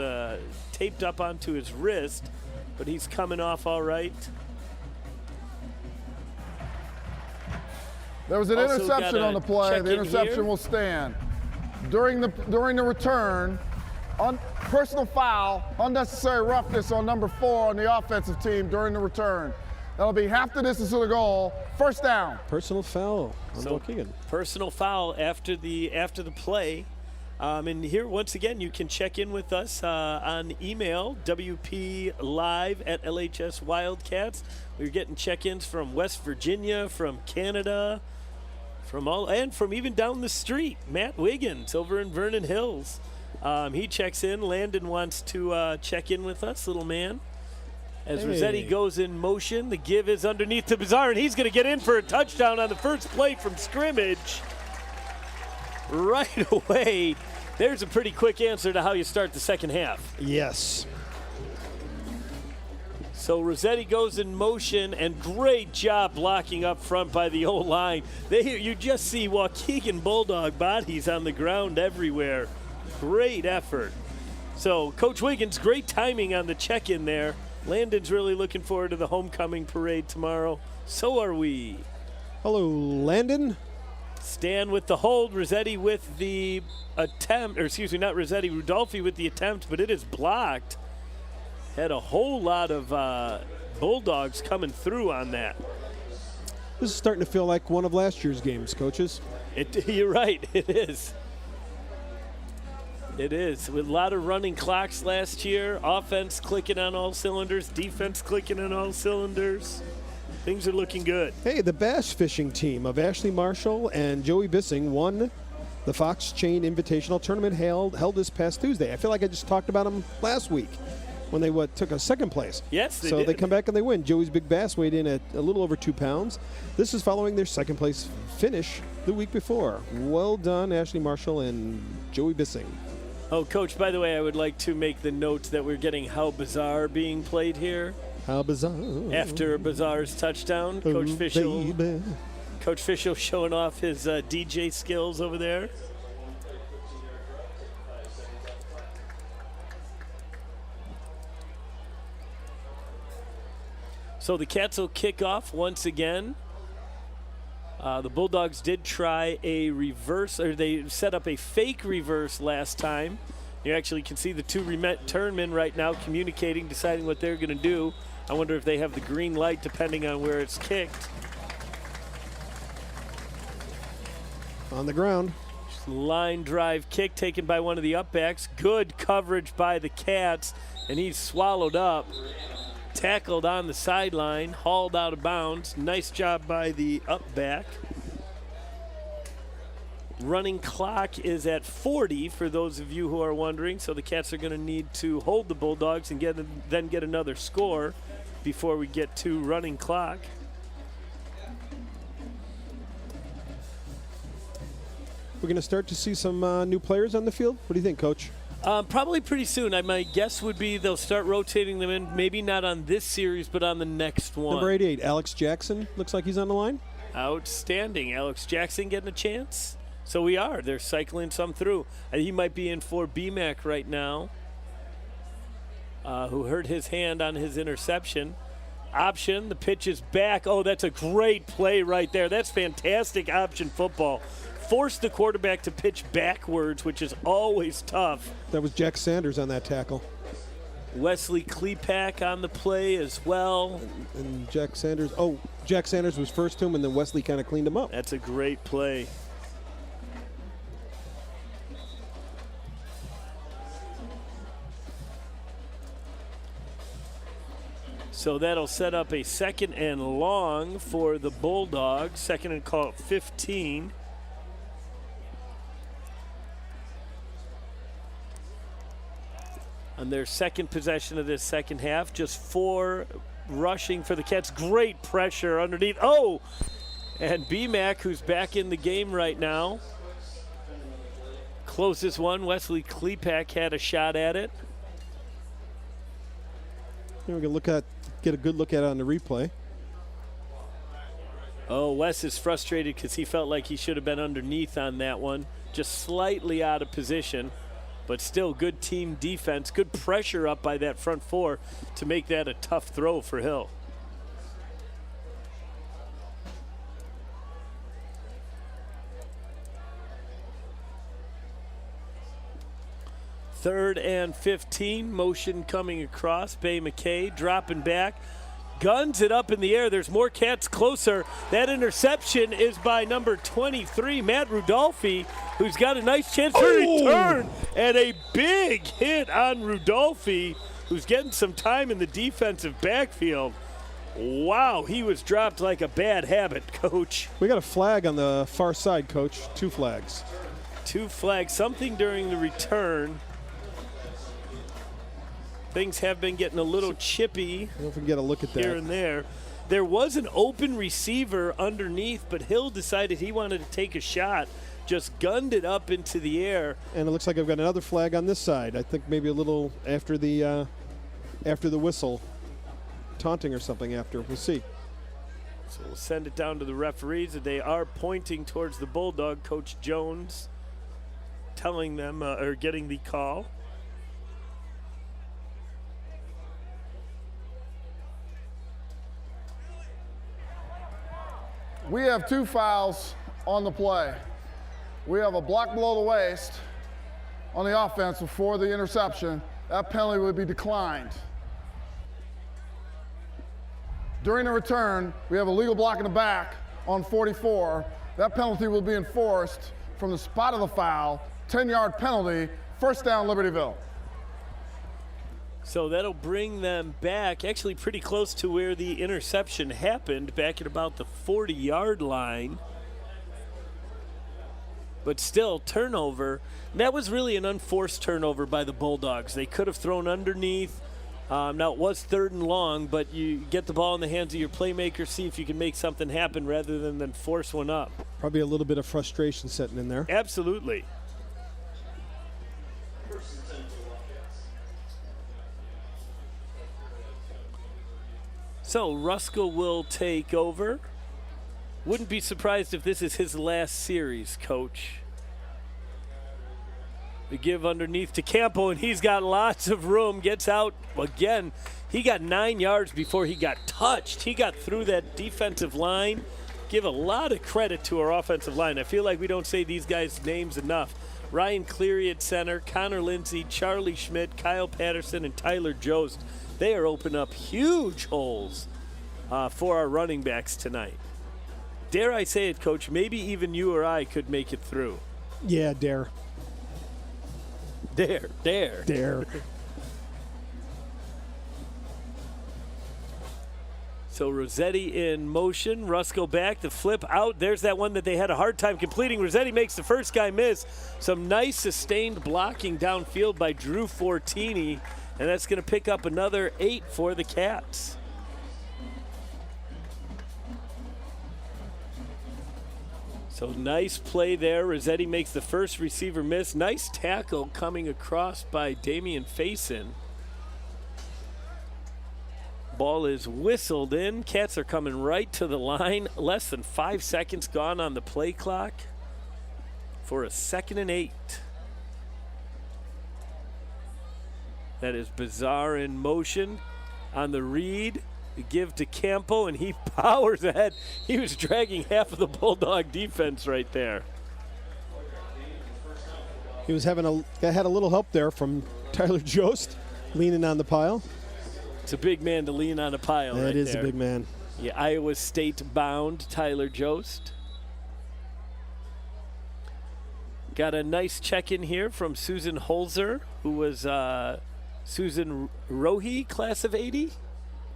[SPEAKER 1] taped up onto his wrist, but he's coming off all right.
[SPEAKER 3] There was an
[SPEAKER 1] Also
[SPEAKER 3] interception
[SPEAKER 1] gotta
[SPEAKER 3] on the play.
[SPEAKER 1] check
[SPEAKER 3] The
[SPEAKER 1] in
[SPEAKER 3] interception
[SPEAKER 1] here.
[SPEAKER 3] will stand. During the return, personal foul, unnecessary roughness on number 4 on the offensive team during the return. That'll be half the distance to the goal. 1st down.
[SPEAKER 2] Personal foul on
[SPEAKER 1] So
[SPEAKER 2] Waukegan.
[SPEAKER 1] personal foul after the play. And here, once again, you can check in with us on email, WPLive@LHS Wildcats. We're getting check-ins from West Virginia, from Canada, and from even down the street. Matt Wiggins over in Vernon Hills. He checks in. Landon wants to check in with us, little man. As Rossetti goes in motion, the give is underneath to Bizarre, and he's going to get in for a touchdown on the first play from scrimmage. Right away, there's a pretty quick answer to how you start the second half.
[SPEAKER 2] Yes.
[SPEAKER 1] So Rossetti goes in motion, and great job blocking up front by the O-line. You just see Waukegan Bulldog bodies on the ground everywhere. Great effort. So Coach Wiggins, great timing on the check-in there. Landon's really looking forward to the homecoming parade tomorrow. So are we.
[SPEAKER 2] Hello, Landon.
[SPEAKER 1] Stan with the hold, Rossetti with the attempt, or excuse me, not Rossetti, Rudolphi with the attempt, but it is blocked. Had a whole lot of Bulldogs coming through on that.
[SPEAKER 2] This is starting to feel like one of last year's games, coaches.
[SPEAKER 1] You're right, it is. It is. With a lot of running clocks last year, offense clicking on all cylinders, defense clicking on all cylinders. Things are looking good.
[SPEAKER 2] Hey, the bass fishing team of Ashley Marshall and Joey Bissing won the Fox Chain Invitational Tournament held this past Tuesday. I feel like I just talked about them last week when they took a 2nd place.
[SPEAKER 1] Yes, they
[SPEAKER 2] so
[SPEAKER 1] did.
[SPEAKER 2] they come back and they win. Joey's big bass weighed in at a little over 2 pounds. This is following their 2nd place finish the week before. Well done, Ashley Marshall and Joey Bissing.
[SPEAKER 1] Oh, Coach, by the way, I would like to make the note that we're getting How Bizarre being played here.
[SPEAKER 2] How bizarre.
[SPEAKER 1] After Bizarre's touchdown, Coach Fischel.
[SPEAKER 2] Baby.
[SPEAKER 1] Coach Fischel showing off his DJ skills over there. So the Cats will kick off once again. The Bulldogs did try a reverse, or they set up a fake reverse last time. You actually can see the 2 returnmen right now communicating, deciding what they're going to do. I wonder if they have the green light depending on where it's kicked.
[SPEAKER 2] On the ground.
[SPEAKER 1] Line drive kick taken by one of the upbacks. Good coverage by the Cats, and he's swallowed up. Tackled on the sideline, hauled out of bounds. Nice job by the upback. Running clock is at 40 for those of you who are wondering, so the Cats are going to need to hold the Bulldogs and then get another score before we get to running clock.
[SPEAKER 2] We're going to start to see some new players on the field. What do you think, Coach?
[SPEAKER 1] Probably pretty soon. My guess would be they'll start rotating them in, maybe not on this series, but on the next one.
[SPEAKER 2] Number 88, Alex Jackson. Looks like he's on the line.
[SPEAKER 1] Outstanding. Alex Jackson getting a chance. So we are. They're cycling some through. He might be in for BMAC right now, who hurt his hand on his interception. Option, the pitch is back. Oh, that's a great play right there. That's fantastic option football. Forced the quarterback to pitch backwards, which is always tough.
[SPEAKER 2] That was Jack Sanders on that tackle.
[SPEAKER 1] Wesley Klepak on the play as well.
[SPEAKER 2] And Jack Sanders was first to him, and then Wesley kind of cleaned him up.
[SPEAKER 1] That's a great play. So that'll set up a 2nd and long for the Bulldogs. 2nd and call it 15. On their second possession of this second half, just 4 rushing for the Cats. Great pressure underneath. Oh! And BMAC, who's back in the game right now. Closest one, Wesley Klepak had a shot at it.
[SPEAKER 2] Here we can get a good look at it on the replay.
[SPEAKER 1] Oh, Wes is frustrated because he felt like he should have been underneath on that one. Just slightly out of position, but still good team defense. Good pressure up by that front 4 to make that a tough throw for Hill. Third and 15, motion coming across. Bay McKay dropping back, guns it up in the air. There's more Cats closer. That interception is by number 23, Matt Rudolphi, who's got a nice chance for return. And a big hit on Rudolphi, who's getting some time in the defensive backfield. Wow, he was dropped like a bad habit, Coach.
[SPEAKER 2] We got a flag on the far side, Coach. 2 flags.
[SPEAKER 1] 2 flags, something during the return. Things have been getting a little chippy.
[SPEAKER 2] I don't know if we can get a look at that.
[SPEAKER 1] Here and there. There was an open receiver underneath, but Hill decided he wanted to take a shot, just gunned it up into the air.
[SPEAKER 2] And it looks like I've got another flag on this side. I think maybe a little after the whistle, taunting or something after. We'll see.
[SPEAKER 1] So we'll send it down to the referees. They are pointing towards the Bulldog. Coach Jones telling them, or getting the call.
[SPEAKER 3] We have 2 fouls on the play. We have a block below the waist on the offense before the interception. That penalty would be declined. During the return, we have a legal block in the back on 44. That penalty will be enforced from the spot of the foul. 10-yard penalty, first down, Libertyville.
[SPEAKER 1] So that'll bring them back actually pretty close to where the interception happened, back at about the 40-yard line. But still, turnover. That was really an unforced turnover by the Bulldogs. They could have thrown underneath. Now, it was 3rd and long, but you get the ball in the hands of your playmaker, see if you can make something happen rather than force one up.
[SPEAKER 2] Probably a little bit of frustration setting in there.
[SPEAKER 1] Absolutely. So Ruskell will take over. Wouldn't be surprised if this is his last series, Coach. The give underneath to Campo, and he's got lots of room. Gets out again. He got 9 yards before he got touched. He got through that defensive line. Give a lot of credit to our offensive line. I feel like we don't say these guys' names enough. Ryan Cleary at center, Connor Lindsay, Charlie Schmidt, Kyle Patterson, and Tyler Jost. They are opening up huge holes for our running backs tonight. Dare I say it, Coach, maybe even you or I could make it through.
[SPEAKER 2] Yeah, dare.
[SPEAKER 1] Dare. So Rossetti in motion. Rusko back. The flip out. There's that one that they had a hard time completing. Rossetti makes the first guy miss. Some nice sustained blocking downfield by Drew Fortini. And that's going to pick up another 8 for the Cats. So nice play there. Rossetti makes the first receiver miss. Nice tackle coming across by Damian Faison. Ball is whistled in. Cats are coming right to the line. Less than 5 seconds gone on the play clock for a 2nd and 8. That is Bizarre in motion on the read. The give to Campo, and he powers ahead. He was dragging half of the Bulldog defense right there.
[SPEAKER 2] He was had a little help there from Tyler Jost, leaning on the pile.
[SPEAKER 1] It's a big man to lean on a pile.
[SPEAKER 2] That
[SPEAKER 1] right
[SPEAKER 2] is
[SPEAKER 1] there.
[SPEAKER 2] a big man.
[SPEAKER 1] Yeah, Iowa State bound Tyler Jost. Got a nice check-in here from Susan Holzer, who was Susan Rohi, class of 80.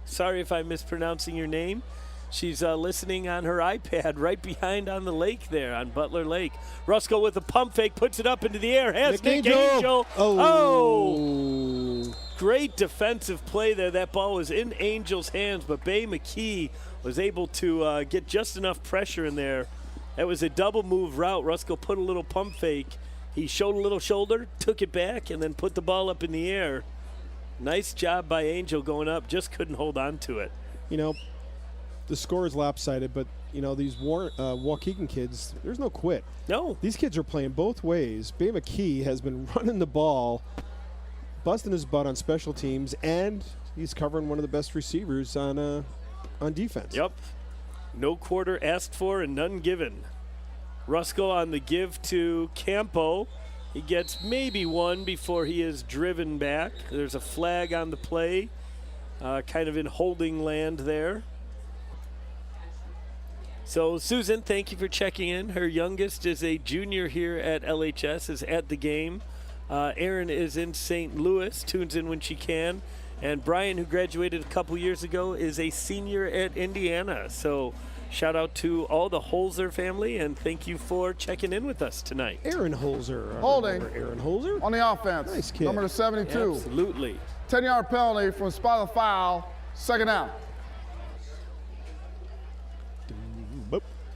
[SPEAKER 1] Sorry if I'm mispronouncing your name. She's listening on her iPad right behind on the lake there on Butler Lake. Rusko with a pump fake, puts it up into the air. Has Nick Angel. Oh! Great defensive play there. That ball was in Angel's hands, but Bay McKee was able to get just enough pressure in there. That was a double move route. Rusko put a little pump fake. He showed a little shoulder, took it back, and then put the ball up in the air. Nice job by Angel going up, just couldn't hold on to it.
[SPEAKER 2] You know, the score is lopsided, but, you know, these Waukegan kids, there's no quit.
[SPEAKER 1] No.
[SPEAKER 2] These kids are playing both ways. Bay McKee has been running the ball, busting his butt on special teams, and he's covering one of the best receivers on defense.
[SPEAKER 1] Yep. No quarter asked for and none given. Rusko on the give to Campo. He gets maybe one before he is driven back. There's a flag on the play, kind of in holding land there. So, Susan, thank you for checking in. Her youngest is a junior here at LHS, is at the game. Erin is in St. Louis, tunes in when she can. And Brian, who graduated a couple years ago, is a senior at Indiana. So, shout out to all the Holzer family, and thank you for checking in with us tonight.
[SPEAKER 2] Aaron Holzer.
[SPEAKER 3] Holding.
[SPEAKER 2] Aaron Holzer.
[SPEAKER 3] On the offense.
[SPEAKER 2] Nice kid.
[SPEAKER 3] Number 72.
[SPEAKER 1] Absolutely.
[SPEAKER 3] 10-yard penalty from spot of the foul. 2nd down.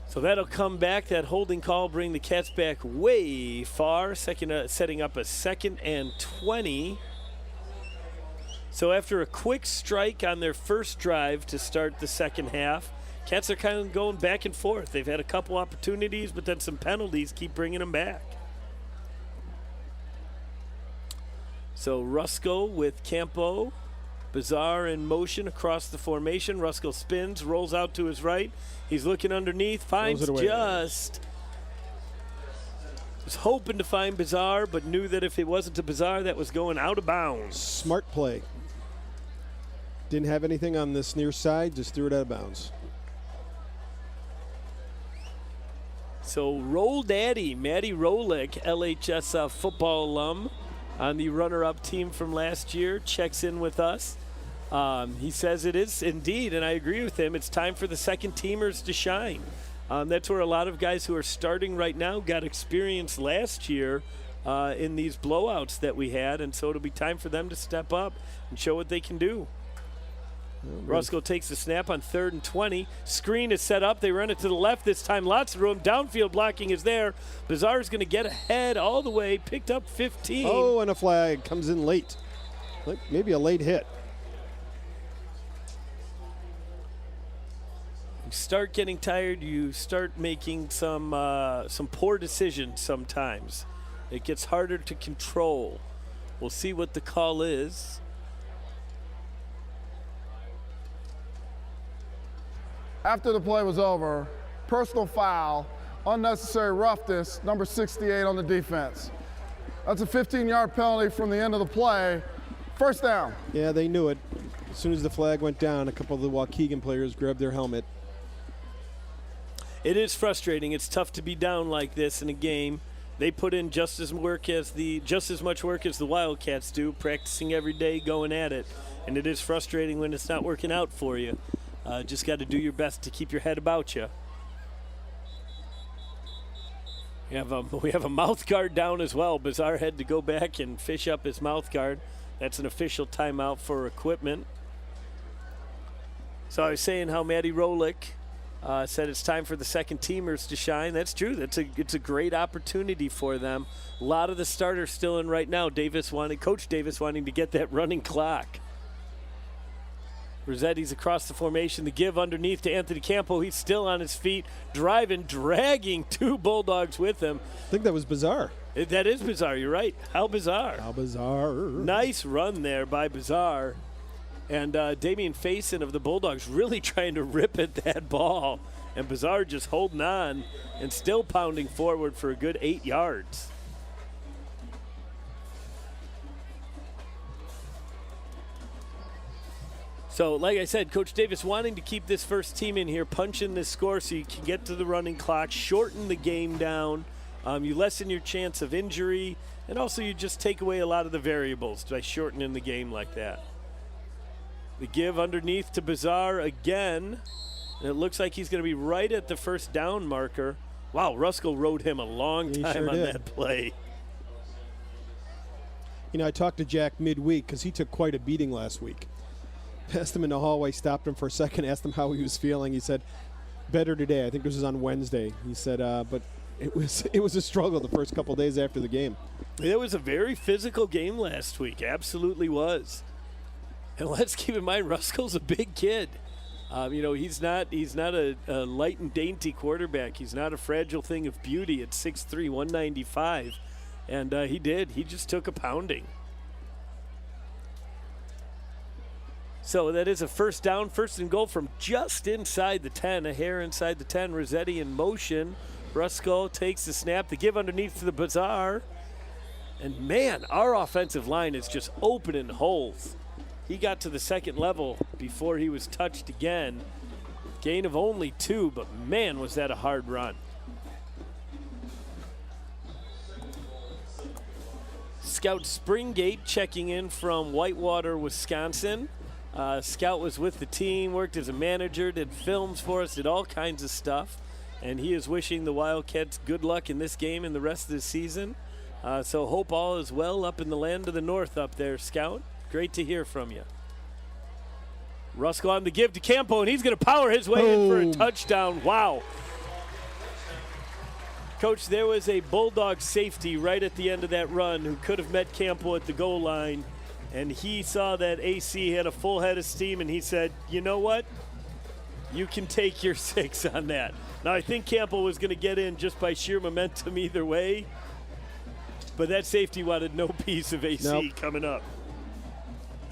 [SPEAKER 1] So that'll come back. That holding call bring the Cats back way far. Setting up a 2nd and 20. So after a quick strike on their first drive to start the second half, Cats are kind of going back and forth. They've had a couple opportunities, but then some penalties keep bringing them back. So Rusko with Campo. Bizarre in motion across the formation. Rusko spins, rolls out to his right. He's looking underneath, finds just. Was hoping to find Bizarre, but knew that if it wasn't a Bizarre, that was going out of bounds.
[SPEAKER 2] Smart play. Didn't have anything on this near side, just threw it out of bounds.
[SPEAKER 1] So Roll Daddy, Matty Rolick, LHS football alum on the runner-up team from last year, checks in with us. He says it is indeed, and I agree with him, it's time for the second teamers to shine. That's where a lot of guys who are starting right now got experience last year in these blowouts that we had, and so it'll be time for them to step up and show what they can do. Rusko takes the snap on 3rd and 20. Screen is set up. They run it to the left this time. Lots of room. Downfield blocking is there. Bizarre's going to get ahead all the way. Picked up 15.
[SPEAKER 2] Oh, and a flag comes in late. Maybe a late hit.
[SPEAKER 1] You start getting tired. You start making some poor decisions sometimes. It gets harder to control. We'll see what the call is.
[SPEAKER 3] After the play was over, personal foul, unnecessary roughness, number 68 on the defense. That's a 15-yard penalty from the end of the play. 1st down.
[SPEAKER 2] Yeah, they knew it. As soon as the flag went down, a couple of the Waukegan players grabbed their helmet.
[SPEAKER 1] It is frustrating. It's tough to be down like this in a game. they put in just as much work as the Wildcats do, practicing every day, going at it. And it is frustrating when it's not working out for you. Just got to do your best to keep your head about you. We have a mouth guard down as well. Bizarre had to go back and fish up his mouth guard. That's an official timeout for equipment. So I was saying how Matty Rolick said it's time for the second teamers to shine. That's true. It's a great opportunity for them. A lot of the starters still in right now. Coach Davis wanting to get that running clock. Rossetti's across the formation. The give underneath to Anthony Campo. He's still on his feet, driving, dragging two Bulldogs with him.
[SPEAKER 2] I think that was Bizarre.
[SPEAKER 1] That is Bizarre. You're right. How bizarre.
[SPEAKER 2] How bizarre.
[SPEAKER 1] Nice run there by Bizarre. And Damian Faison of the Bulldogs really trying to rip at that ball. And Bizarre just holding on and still pounding forward for a good 8 yards. So, like I said, Coach Davis wanting to keep this first team in here, punching this score so you can get to the running clock, shorten the game down. You lessen your chance of injury, and also you just take away a lot of the variables by shortening the game like that. The give underneath to Bizarre again, and it looks like he's going to be right at the first down marker. Wow, Ruskell rode him a long time on that play.
[SPEAKER 2] You know, I talked to Jack midweek because he took quite a beating last week. Passed him in the hallway, stopped him for a second, asked him how he was feeling. He said, better today. I think this was on Wednesday. He said, but it was a struggle the first couple days after the game.
[SPEAKER 1] It was a very physical game last week. Absolutely was. And let's keep in mind, Ruskell's a big kid. He's not a light and dainty quarterback. He's not a fragile thing of beauty at 6'3", 195. And he just took a pounding. So that is a first down, first and goal from just inside the 10, a hair inside the 10. Rossetti in motion. Ruskell takes the snap, the give underneath to the Bizarre. And man, our offensive line is just opening holes. He got to the second level before he was touched again. Gain of only 2, but man, was that a hard run. Scout Springate checking in from Whitewater, Wisconsin. Scout was with the team, worked as a manager, did films for us, did all kinds of stuff. And he is wishing the Wildcats good luck in this game and the rest of the season. So hope all is well up in the land of the north up there, Scout. Great to hear from you. Ruskell on the give to Campo, and he's going to power his way in for a touchdown. Wow. Coach, there was a Bulldog safety right at the end of that run who could have met Campo at the goal line. And he saw that AC had a full head of steam, and he said, you know what? You can take your 6 on that. Now, I think Campo was going to get in just by sheer momentum either way, but that safety wanted no piece of AC coming up.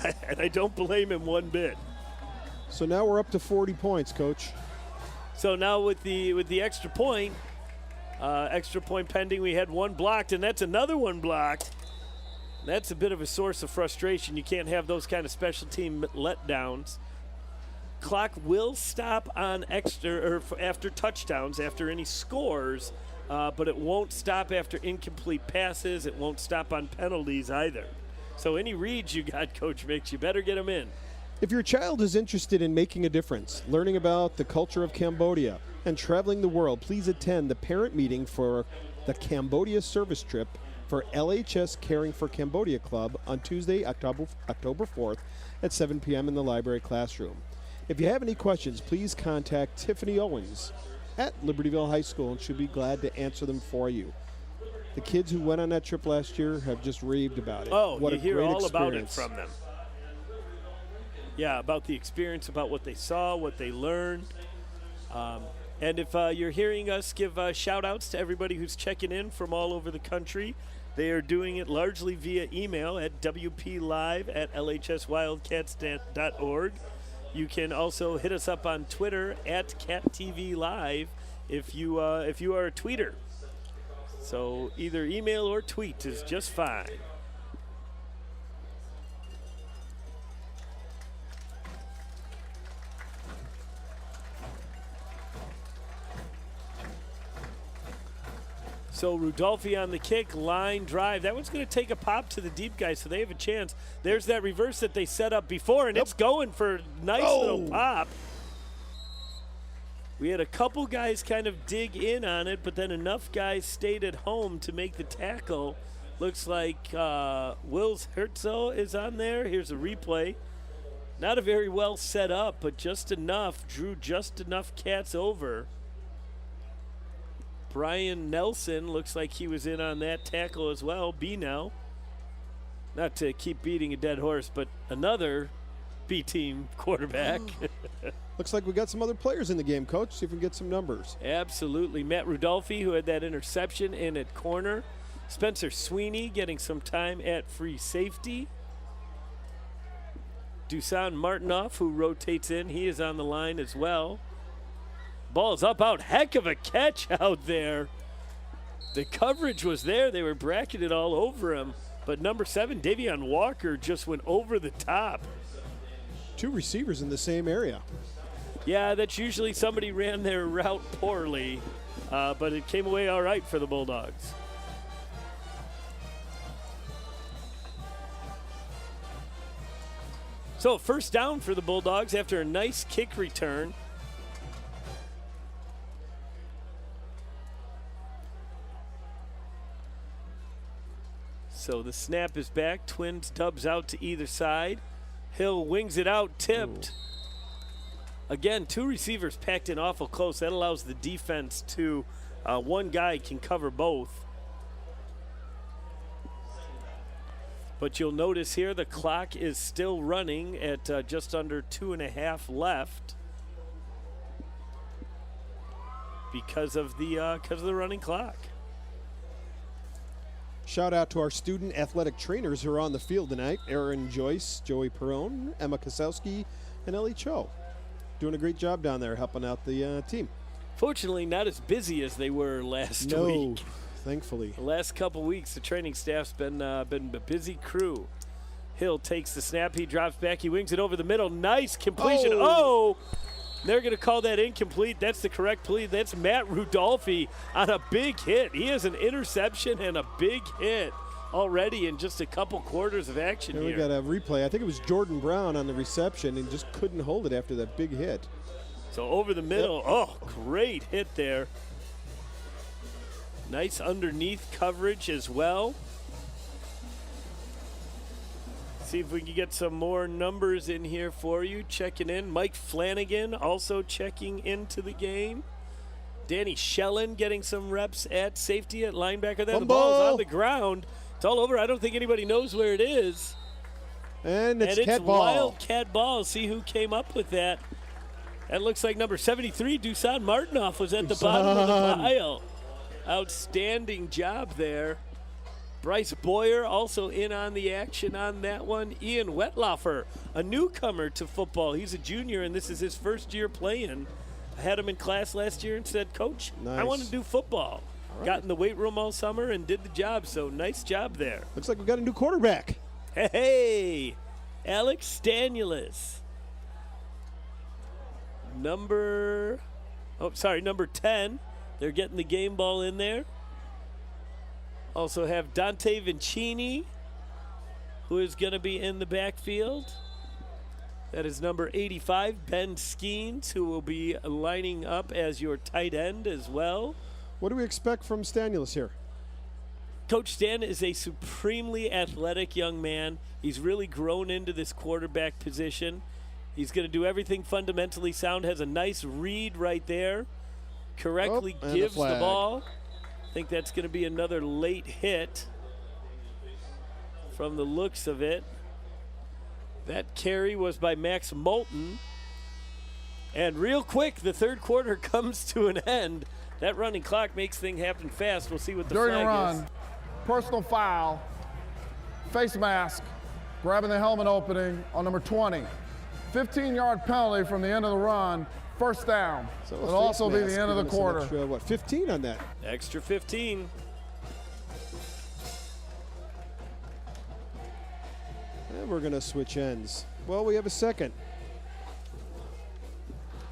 [SPEAKER 1] And I don't blame him one bit.
[SPEAKER 2] So now we're up to 40 points, Coach.
[SPEAKER 1] So now with the extra point pending, we had one blocked, and that's another one blocked. That's a bit of a source of frustration. You can't have those kind of special team letdowns. Clock will stop on after touchdowns, after any scores, but it won't stop after incomplete passes. It won't stop on penalties either. So any reads you got, Coach Mix, you better get them in.
[SPEAKER 2] If your child is interested in making a difference, learning about the culture of Cambodia, and traveling the world, please attend the parent meeting for the Cambodia service trip for LHS Caring for Cambodia Club on Tuesday, October 4th at 7 p.m. in the library classroom. If you have any questions, please contact Tiffany Owens at Libertyville High School, and she'll be glad to answer them for you. The kids who went on that trip last year have just raved about it.
[SPEAKER 1] Oh,
[SPEAKER 2] what
[SPEAKER 1] you
[SPEAKER 2] a
[SPEAKER 1] hear
[SPEAKER 2] great
[SPEAKER 1] all
[SPEAKER 2] experience.
[SPEAKER 1] about it from them. Yeah, about the experience, about what they saw, what they learned. And if you're hearing us give shout-outs to everybody who's checking in from all over the country, they are doing it largely via email at wplive@lhswildcats.org. You can also hit us up on Twitter at CatTVLive if you are a tweeter. So either email or tweet is just fine. So Rudolphi on the kick, line drive. That one's going to take a pop to the deep guy, so they have a chance. There's that reverse that they set up before, and it's going for a nice little pop. We had a couple guys kind of dig in on it, but then enough guys stayed at home to make the tackle. Looks like Wills Herzl is on there. Here's a replay. Not a very well set up, but just enough. Drew just enough cats over. Brian Nelson looks like he was in on that tackle as well. B now. Not to keep beating a dead horse, but another B-team quarterback.
[SPEAKER 2] Looks like we got some other players in the game, Coach. See if we can get some numbers.
[SPEAKER 1] Absolutely. Matt Rudolphi, who had that interception in at corner. Spencer Sweeney getting some time at free safety. Dusan Martinoff, who rotates in, he is on the line as well. Ball's up out. Heck of a catch out there. The coverage was there. They were bracketed all over him. But number 7, Davion Walker, just went over the top.
[SPEAKER 2] 2 receivers in the same area.
[SPEAKER 1] Yeah, that's usually somebody ran their route poorly, but it came away all right for the Bulldogs. So first down for the Bulldogs after a nice kick return. So the snap is back. Twins dubs out to either side. Hill wings it out, tipped. Ooh. Again, 2 receivers packed in awful close. That allows the defense to, one guy can cover both. But you'll notice here the clock is still running at just under 2.5 left because of the running clock.
[SPEAKER 2] Shout out to our student athletic trainers who are on the field tonight. Aaron Joyce, Joey Perone, Emma Kosowski, and Ellie Cho. Doing a great job down there helping out the team.
[SPEAKER 1] Fortunately, not as busy as they were last week.
[SPEAKER 2] Thankfully.
[SPEAKER 1] The last couple weeks, the training staff's been a busy crew. Hill takes the snap. He drops back. He wings it over the middle. Nice completion. Oh! They're going to call that incomplete. That's the correct plea. That's Matt Rudolphi on a big hit. He has an interception and a big hit already in just a couple quarters of action here.
[SPEAKER 2] We got a replay. I think it was Jordan Brown on the reception and just couldn't hold it after that big hit.
[SPEAKER 1] So over the middle. Yep. Oh, great hit there. Nice underneath coverage as well. See if we can get some more numbers in here for you. Checking in. Mike Flanagan also checking into the game. Danny Schellen getting some reps at safety at linebacker. Then the ball's on the ground. It's all over. I don't think anybody knows where it is.
[SPEAKER 2] And it's cat ball.
[SPEAKER 1] Wildcat ball. See who came up with that. That looks like number 73, Dusan Martinoff, was at the bottom of the pile. Outstanding job there. Bryce Boyer also in on the action on that one. Ian Wetlaufer, a newcomer to football. He's a junior, and this is his first year playing. I had him in class last year and said, Coach,
[SPEAKER 2] nice.
[SPEAKER 1] I want to do football. Right. Got in the weight room all summer and did the job, so nice job there.
[SPEAKER 2] Looks like we got a new quarterback.
[SPEAKER 1] Hey, Alex Stanulis. Number 10. They're getting the game ball in there. Also have Dante Vincini, who is going to be in the backfield. That is number 85, Ben Skeens, who will be lining up as your tight end as well.
[SPEAKER 2] What do we expect from Stanulis here?
[SPEAKER 1] Coach Stan is a supremely athletic young man. He's really grown into this quarterback position. He's going to do everything fundamentally sound, has a nice read right there. Correctly gives the ball. I think that's going to be another late hit from the looks of it. That carry was by Max Moulton. And real quick, the third quarter comes to an end. That running clock makes things happen fast. We'll see what the flag is.
[SPEAKER 3] Personal foul, face mask, grabbing the helmet opening on number 20. 15-yard penalty from the end of the run. First down. So it'll also be the end of the quarter.
[SPEAKER 2] Extra, 15 on that?
[SPEAKER 1] Extra 15.
[SPEAKER 2] And we're going to switch ends. Well, we have a second.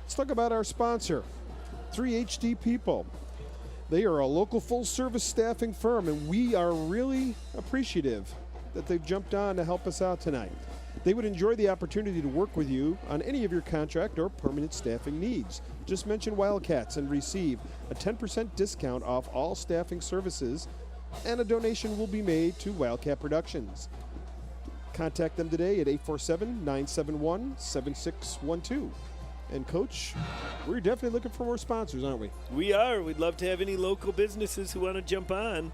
[SPEAKER 2] Let's talk about our sponsor, 3HD People. They are a local full-service staffing firm, and we are really appreciative that they've jumped on to help us out tonight. They would enjoy the opportunity to work with you on any of your contract or permanent staffing needs. Just mention Wildcats and receive a 10% discount off all staffing services, and a donation will be made to Wildcat Productions. Contact them today at 847-971-7612. And Coach, we're definitely looking for more sponsors, aren't we?
[SPEAKER 1] We are. We'd love to have any local businesses who want to jump on,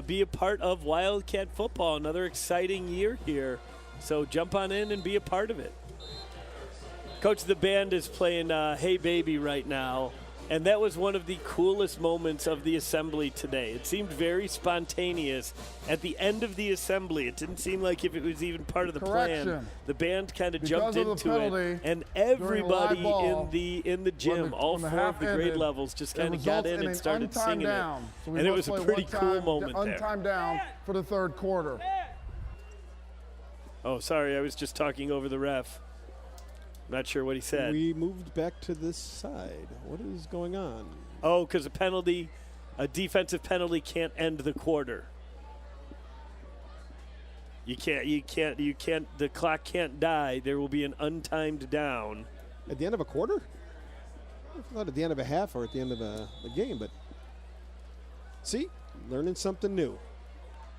[SPEAKER 1] be a part of Wildcat football. Another exciting year here. So jump on in and be a part of it. Coach, the band is playing Hey Baby right now, and that was one of the coolest moments of the assembly today. It seemed very spontaneous at the end of the assembly. It didn't seem like if it was even part of the plan. The band kind of jumped into it, and everybody in the gym, all four of the grade levels, just kind of got in and started singing it. And it was a pretty cool moment there.
[SPEAKER 3] Untimed down for the third quarter.
[SPEAKER 1] Oh, sorry, I was just talking over the ref. Not sure what he said.
[SPEAKER 2] We moved back to this side. What is going on?
[SPEAKER 1] Oh, because a defensive penalty can't end the quarter. You can't, the clock can't die. There will be an untimed down.
[SPEAKER 2] At the end of a quarter? Not at the end of a half or at the end of a game, but see, learning something new.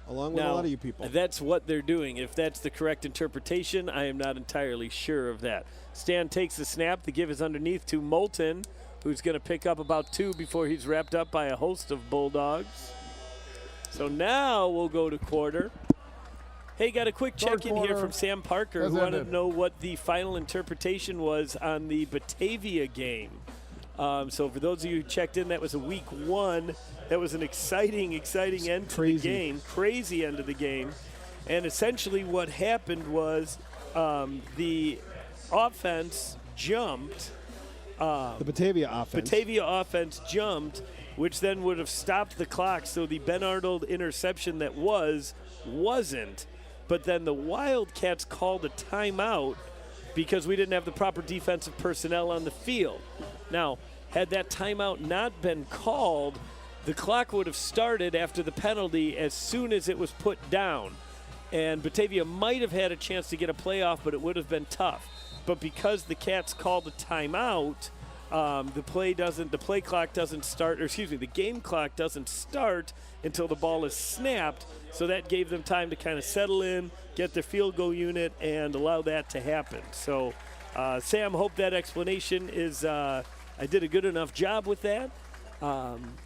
[SPEAKER 2] Along with a lot of you people.
[SPEAKER 1] That's what they're doing. If that's the correct interpretation, I am not entirely sure of that. Stan takes the snap. The give is underneath to Moulton, who's going to pick up about 2 before he's wrapped up by a host of Bulldogs. So now we'll go to quarter. Hey, got a quick check-in here from Sam Parker, who wanted to know what the final interpretation was on the Batavia game. So for those of you who checked in, that was a week 1. That was an exciting end to the game. Crazy end of the game. And essentially what happened was the offense jumped.
[SPEAKER 2] The Batavia offense.
[SPEAKER 1] Batavia offense jumped, which then would have stopped the clock. So the Ben Arnold interception that wasn't. But then the Wildcats called a timeout because we didn't have the proper defensive personnel on the field. Now, had that timeout not been called, the clock would have started after the penalty as soon as it was put down. And Batavia might have had a chance to get a playoff, but it would have been tough. But because the Cats called a timeout, the game clock doesn't start until the ball is snapped. So that gave them time to kind of settle in, get their field goal unit, and allow that to happen. So, Sam, hope that explanation is I did a good enough job with that.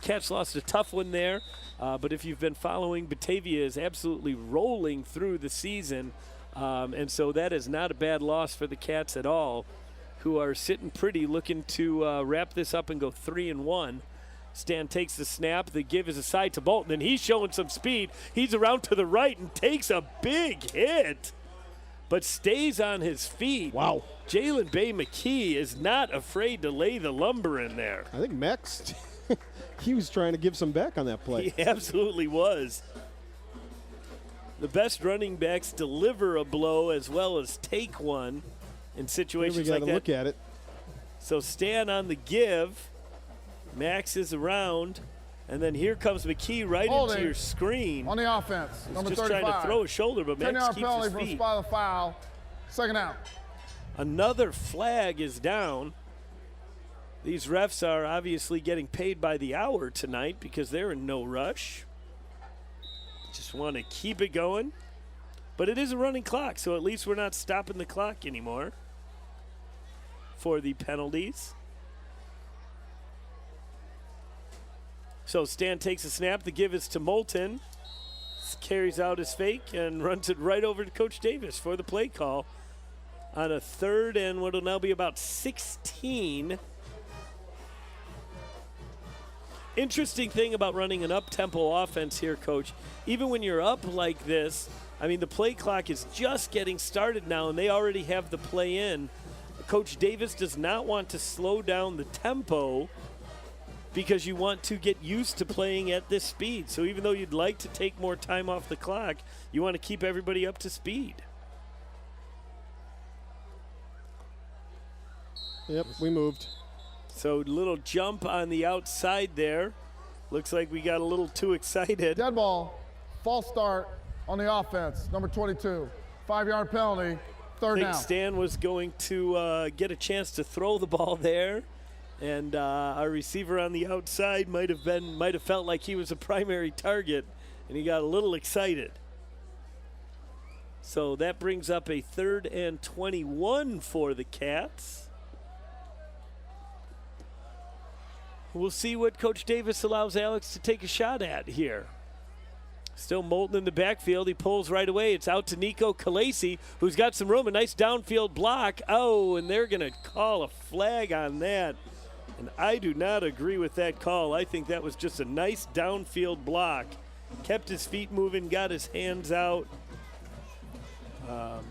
[SPEAKER 1] Cats lost a tough one there, but if you've been following, Batavia is absolutely rolling through the season, and so that is not a bad loss for the Cats at all, who are sitting pretty, looking to wrap this up and go 3-1. Stan takes the snap. The give is aside to Bolton, and he's showing some speed. He's around to the right and takes a big hit, but stays on his feet.
[SPEAKER 2] Wow.
[SPEAKER 1] Jalen Bay McKee is not afraid to lay the lumber in there.
[SPEAKER 2] I think Max, he was trying to give some back on that play.
[SPEAKER 1] He absolutely was. The best running backs deliver a blow as well as take one in situations like that.
[SPEAKER 2] We got to look at it.
[SPEAKER 1] So Stan on the give. Max is around. And then here comes McKee right into your screen.
[SPEAKER 3] On the offense, number 35.
[SPEAKER 1] Just trying to throw a shoulder, but Max keeps his feet.
[SPEAKER 3] From spot of foul. Second out.
[SPEAKER 1] Another flag is down. These refs are obviously getting paid by the hour tonight because they're in no rush. Just want to keep it going. But it is a running clock, so at least we're not stopping the clock anymore for the penalties. So Stan takes a snap. The give is to Moulton. Carries out his fake and runs it right over to Coach Davis for the play call on a 3rd and what will now be about 16. Interesting thing about running an up-tempo offense here, Coach. Even when you're up like this, I mean, the play clock is just getting started now, and they already have the play in. Coach Davis does not want to slow down the tempo because you want to get used to playing at this speed. So even though you'd like to take more time off the clock, you want to keep everybody up to speed.
[SPEAKER 2] Yep, we moved.
[SPEAKER 1] So little jump on the outside there. Looks like we got a little too excited.
[SPEAKER 3] Dead ball, false start on the offense, number 22. 5-yard penalty, third
[SPEAKER 1] I
[SPEAKER 3] down.
[SPEAKER 1] think Stan was going to get a chance to throw the ball there, and our receiver on the outside might have felt like he was a primary target, and he got a little excited. So that brings up a 3rd and 21 for the Cats. We'll see what Coach Davis allows Alex to take a shot at here. Still Moulton in the backfield. He pulls right away. It's out to Nico Calesi, who's got some room. A nice downfield block. Oh, and they're going to call a flag on that. And I do not agree with that call. I think that was just a nice downfield block. Kept his feet moving, got his hands out. And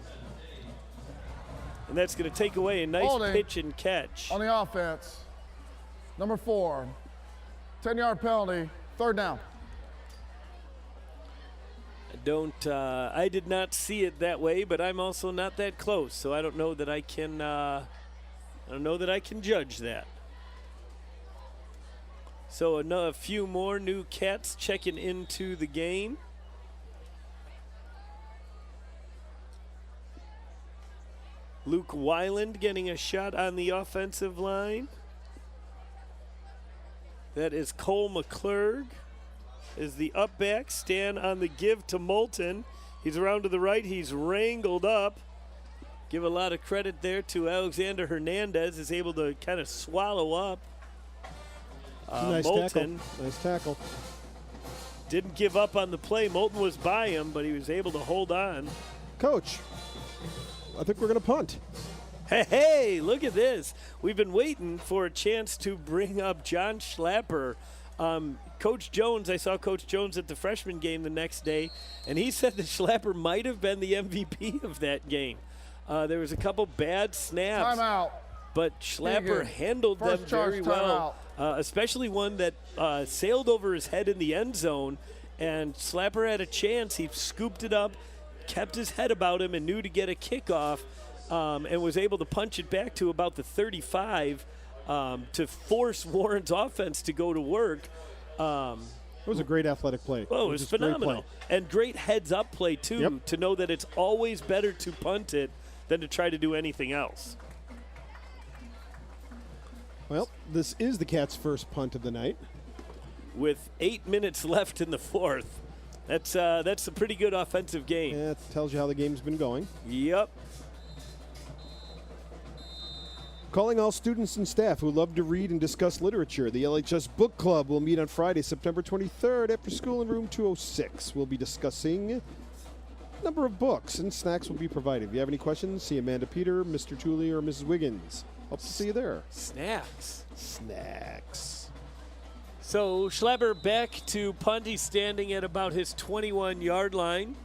[SPEAKER 1] that's going to take away a nice
[SPEAKER 3] Holding
[SPEAKER 1] pitch and catch.
[SPEAKER 3] On the offense, number 4. 10-yard penalty, third down.
[SPEAKER 1] I did not see it that way, but I'm also not that close, so I don't know that I can. I don't know that I can judge that. So a few more new Cats checking into the game. Luke Weiland getting a shot on the offensive line. That is Cole McClurg. Is the up back. Stan on the give to Moulton. He's around to the right. He's wrangled up. Give a lot of credit there to Alexander Hernandez. Is able to kind of swallow up
[SPEAKER 2] Nice
[SPEAKER 1] Moulton.
[SPEAKER 2] tackle. Nice tackle.
[SPEAKER 1] Didn't give up on the play. Moulton was by him, but he was able to hold on.
[SPEAKER 2] Coach, I think we're going to punt.
[SPEAKER 1] Hey, look at this. We've been waiting for a chance to bring up John Schlapper. Coach Jones, I saw Coach Jones at the freshman game the next day, and he said that Schlapper might have been the MVP of that game. There was a couple bad snaps.
[SPEAKER 3] Timeout.
[SPEAKER 1] But Schlapper
[SPEAKER 3] Egan.
[SPEAKER 1] handled them
[SPEAKER 3] First charge
[SPEAKER 1] very well, especially one that sailed over his head in the end zone, and Schlapper had a chance. He scooped it up, kept his head about him, and knew to get a kickoff, and was able to punch it back to about the 35 to force Warren's offense to go to work.
[SPEAKER 2] It was a great athletic play.
[SPEAKER 1] Oh, it was phenomenal. And great heads-up play, too,
[SPEAKER 2] Yep.
[SPEAKER 1] to know that it's always better to punt it than to try to do anything else.
[SPEAKER 2] Well, this is the Cats' first punt of the night.
[SPEAKER 1] With 8 minutes left in the fourth. That's a pretty good offensive game.
[SPEAKER 2] Yeah, it tells you how the game's been going.
[SPEAKER 1] Yep.
[SPEAKER 2] Calling all students and staff who love to read and discuss literature, the LHS Book Club will meet on Friday, September 23rd after school in room 206. We'll be discussing a number of books, and snacks will be provided. If you have any questions, see Amanda Peter, Mr. Tooley, or Mrs. Wiggins. Hope to see you there.
[SPEAKER 1] Snacks.
[SPEAKER 2] Snacks.
[SPEAKER 1] So Schlapper back to punt. He's standing at about his 21-yard line.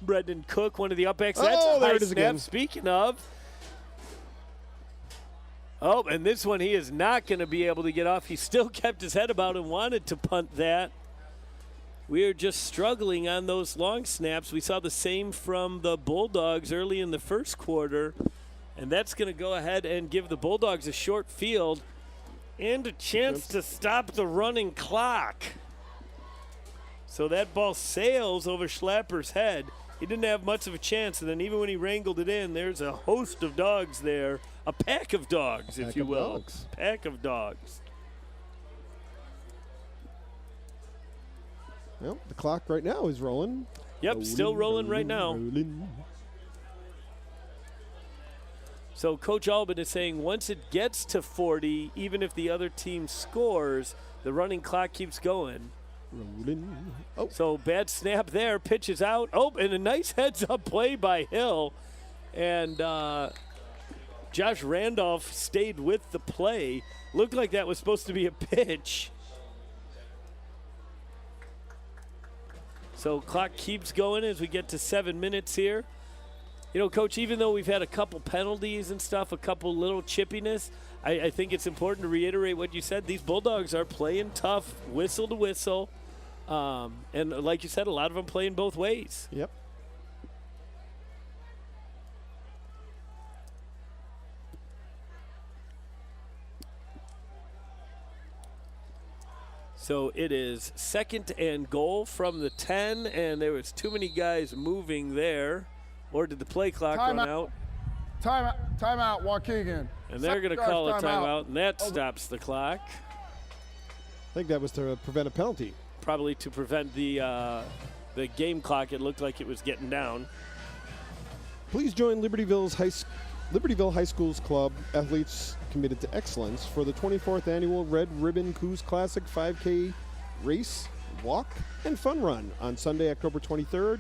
[SPEAKER 1] Brendan Cook, one of the upbacks. That's a
[SPEAKER 2] there
[SPEAKER 1] high
[SPEAKER 2] it is
[SPEAKER 1] snap.
[SPEAKER 2] again.
[SPEAKER 1] Speaking of. Oh, and this one he is not going to be able to get off. He still kept his head about and wanted to punt that. We are just struggling on those long snaps. We saw the same from the Bulldogs early in the first quarter. And that's going to go ahead and give the Bulldogs a short field and a chance to stop the running clock. So that ball sails over Schlapper's head. He didn't have much of a chance, and then even when he wrangled it in, there's a host of dogs there. A pack of dogs, if you will. Pack of dogs.
[SPEAKER 2] Well, the clock right now is rolling.
[SPEAKER 1] Yep, still rolling right now.
[SPEAKER 2] Rolling.
[SPEAKER 1] So Coach Albin is saying once it gets to 40, even if the other team scores, the running clock keeps going.
[SPEAKER 2] Rolling. Oh,
[SPEAKER 1] So bad snap there, pitches out. Oh, and a nice heads-up play by Hill. And Josh Randolph stayed with the play. Looked like that was supposed to be a pitch. So clock keeps going as we get to 7 minutes here. You know, Coach, even though we've had a couple penalties and stuff, a couple little chippiness, I think it's important to reiterate what you said. These Bulldogs are playing tough, whistle to whistle. And like you said, a lot of them playing both ways.
[SPEAKER 2] yep.
[SPEAKER 1] So it is 2nd and goal from the 10, and there was too many guys moving there. Or did the play clock run out?
[SPEAKER 3] Timeout, Waukegan.
[SPEAKER 1] And they're going to call a timeout, and that stops the clock.
[SPEAKER 2] I think that was to prevent a penalty.
[SPEAKER 1] Probably to prevent the game clock. It looked like it was getting down.
[SPEAKER 2] Please join Libertyville High School's Club athletes committed to excellence for the 24th annual Red Ribbon Coos Classic 5K race, walk, and fun run on Sunday, October 23rd,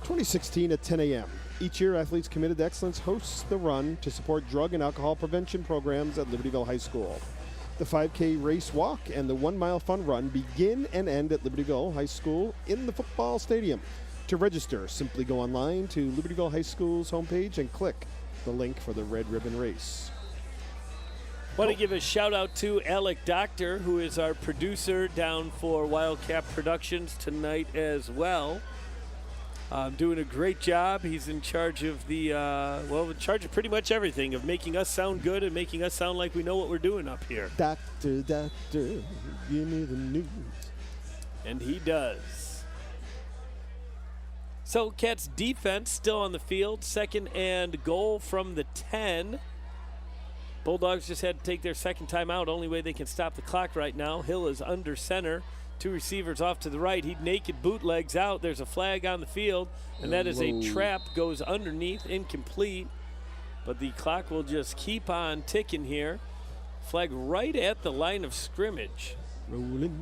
[SPEAKER 2] 2016 at 10 a.m. Each year, Athletes Committed to Excellence hosts the run to support drug and alcohol prevention programs at Libertyville High School. The 5K race walk and the 1 mile fun run begin and end at Libertyville High School in the football stadium. To register, simply go online to Libertyville High School's homepage and click the link for the Red Ribbon Race.
[SPEAKER 1] Want to give a shout out to Alec Doctor, who is our producer down for Wildcat Productions tonight as well. Doing a great job. He's in charge of in charge of pretty much everything, of making us sound good and making us sound like we know what we're doing up here.
[SPEAKER 2] Doctor, give me the news.
[SPEAKER 1] And he does. So Cats defense still on the field. 2nd and goal from the 10. Bulldogs just had to take their second timeout. Only way they can stop the clock right now. Hill is under center. 2 receivers off to the right. He naked bootlegs out. There's a flag on the field, and that is a trap. Goes underneath, incomplete. But the clock will just keep on ticking here. Flag right at the line of scrimmage.
[SPEAKER 2] Rolling.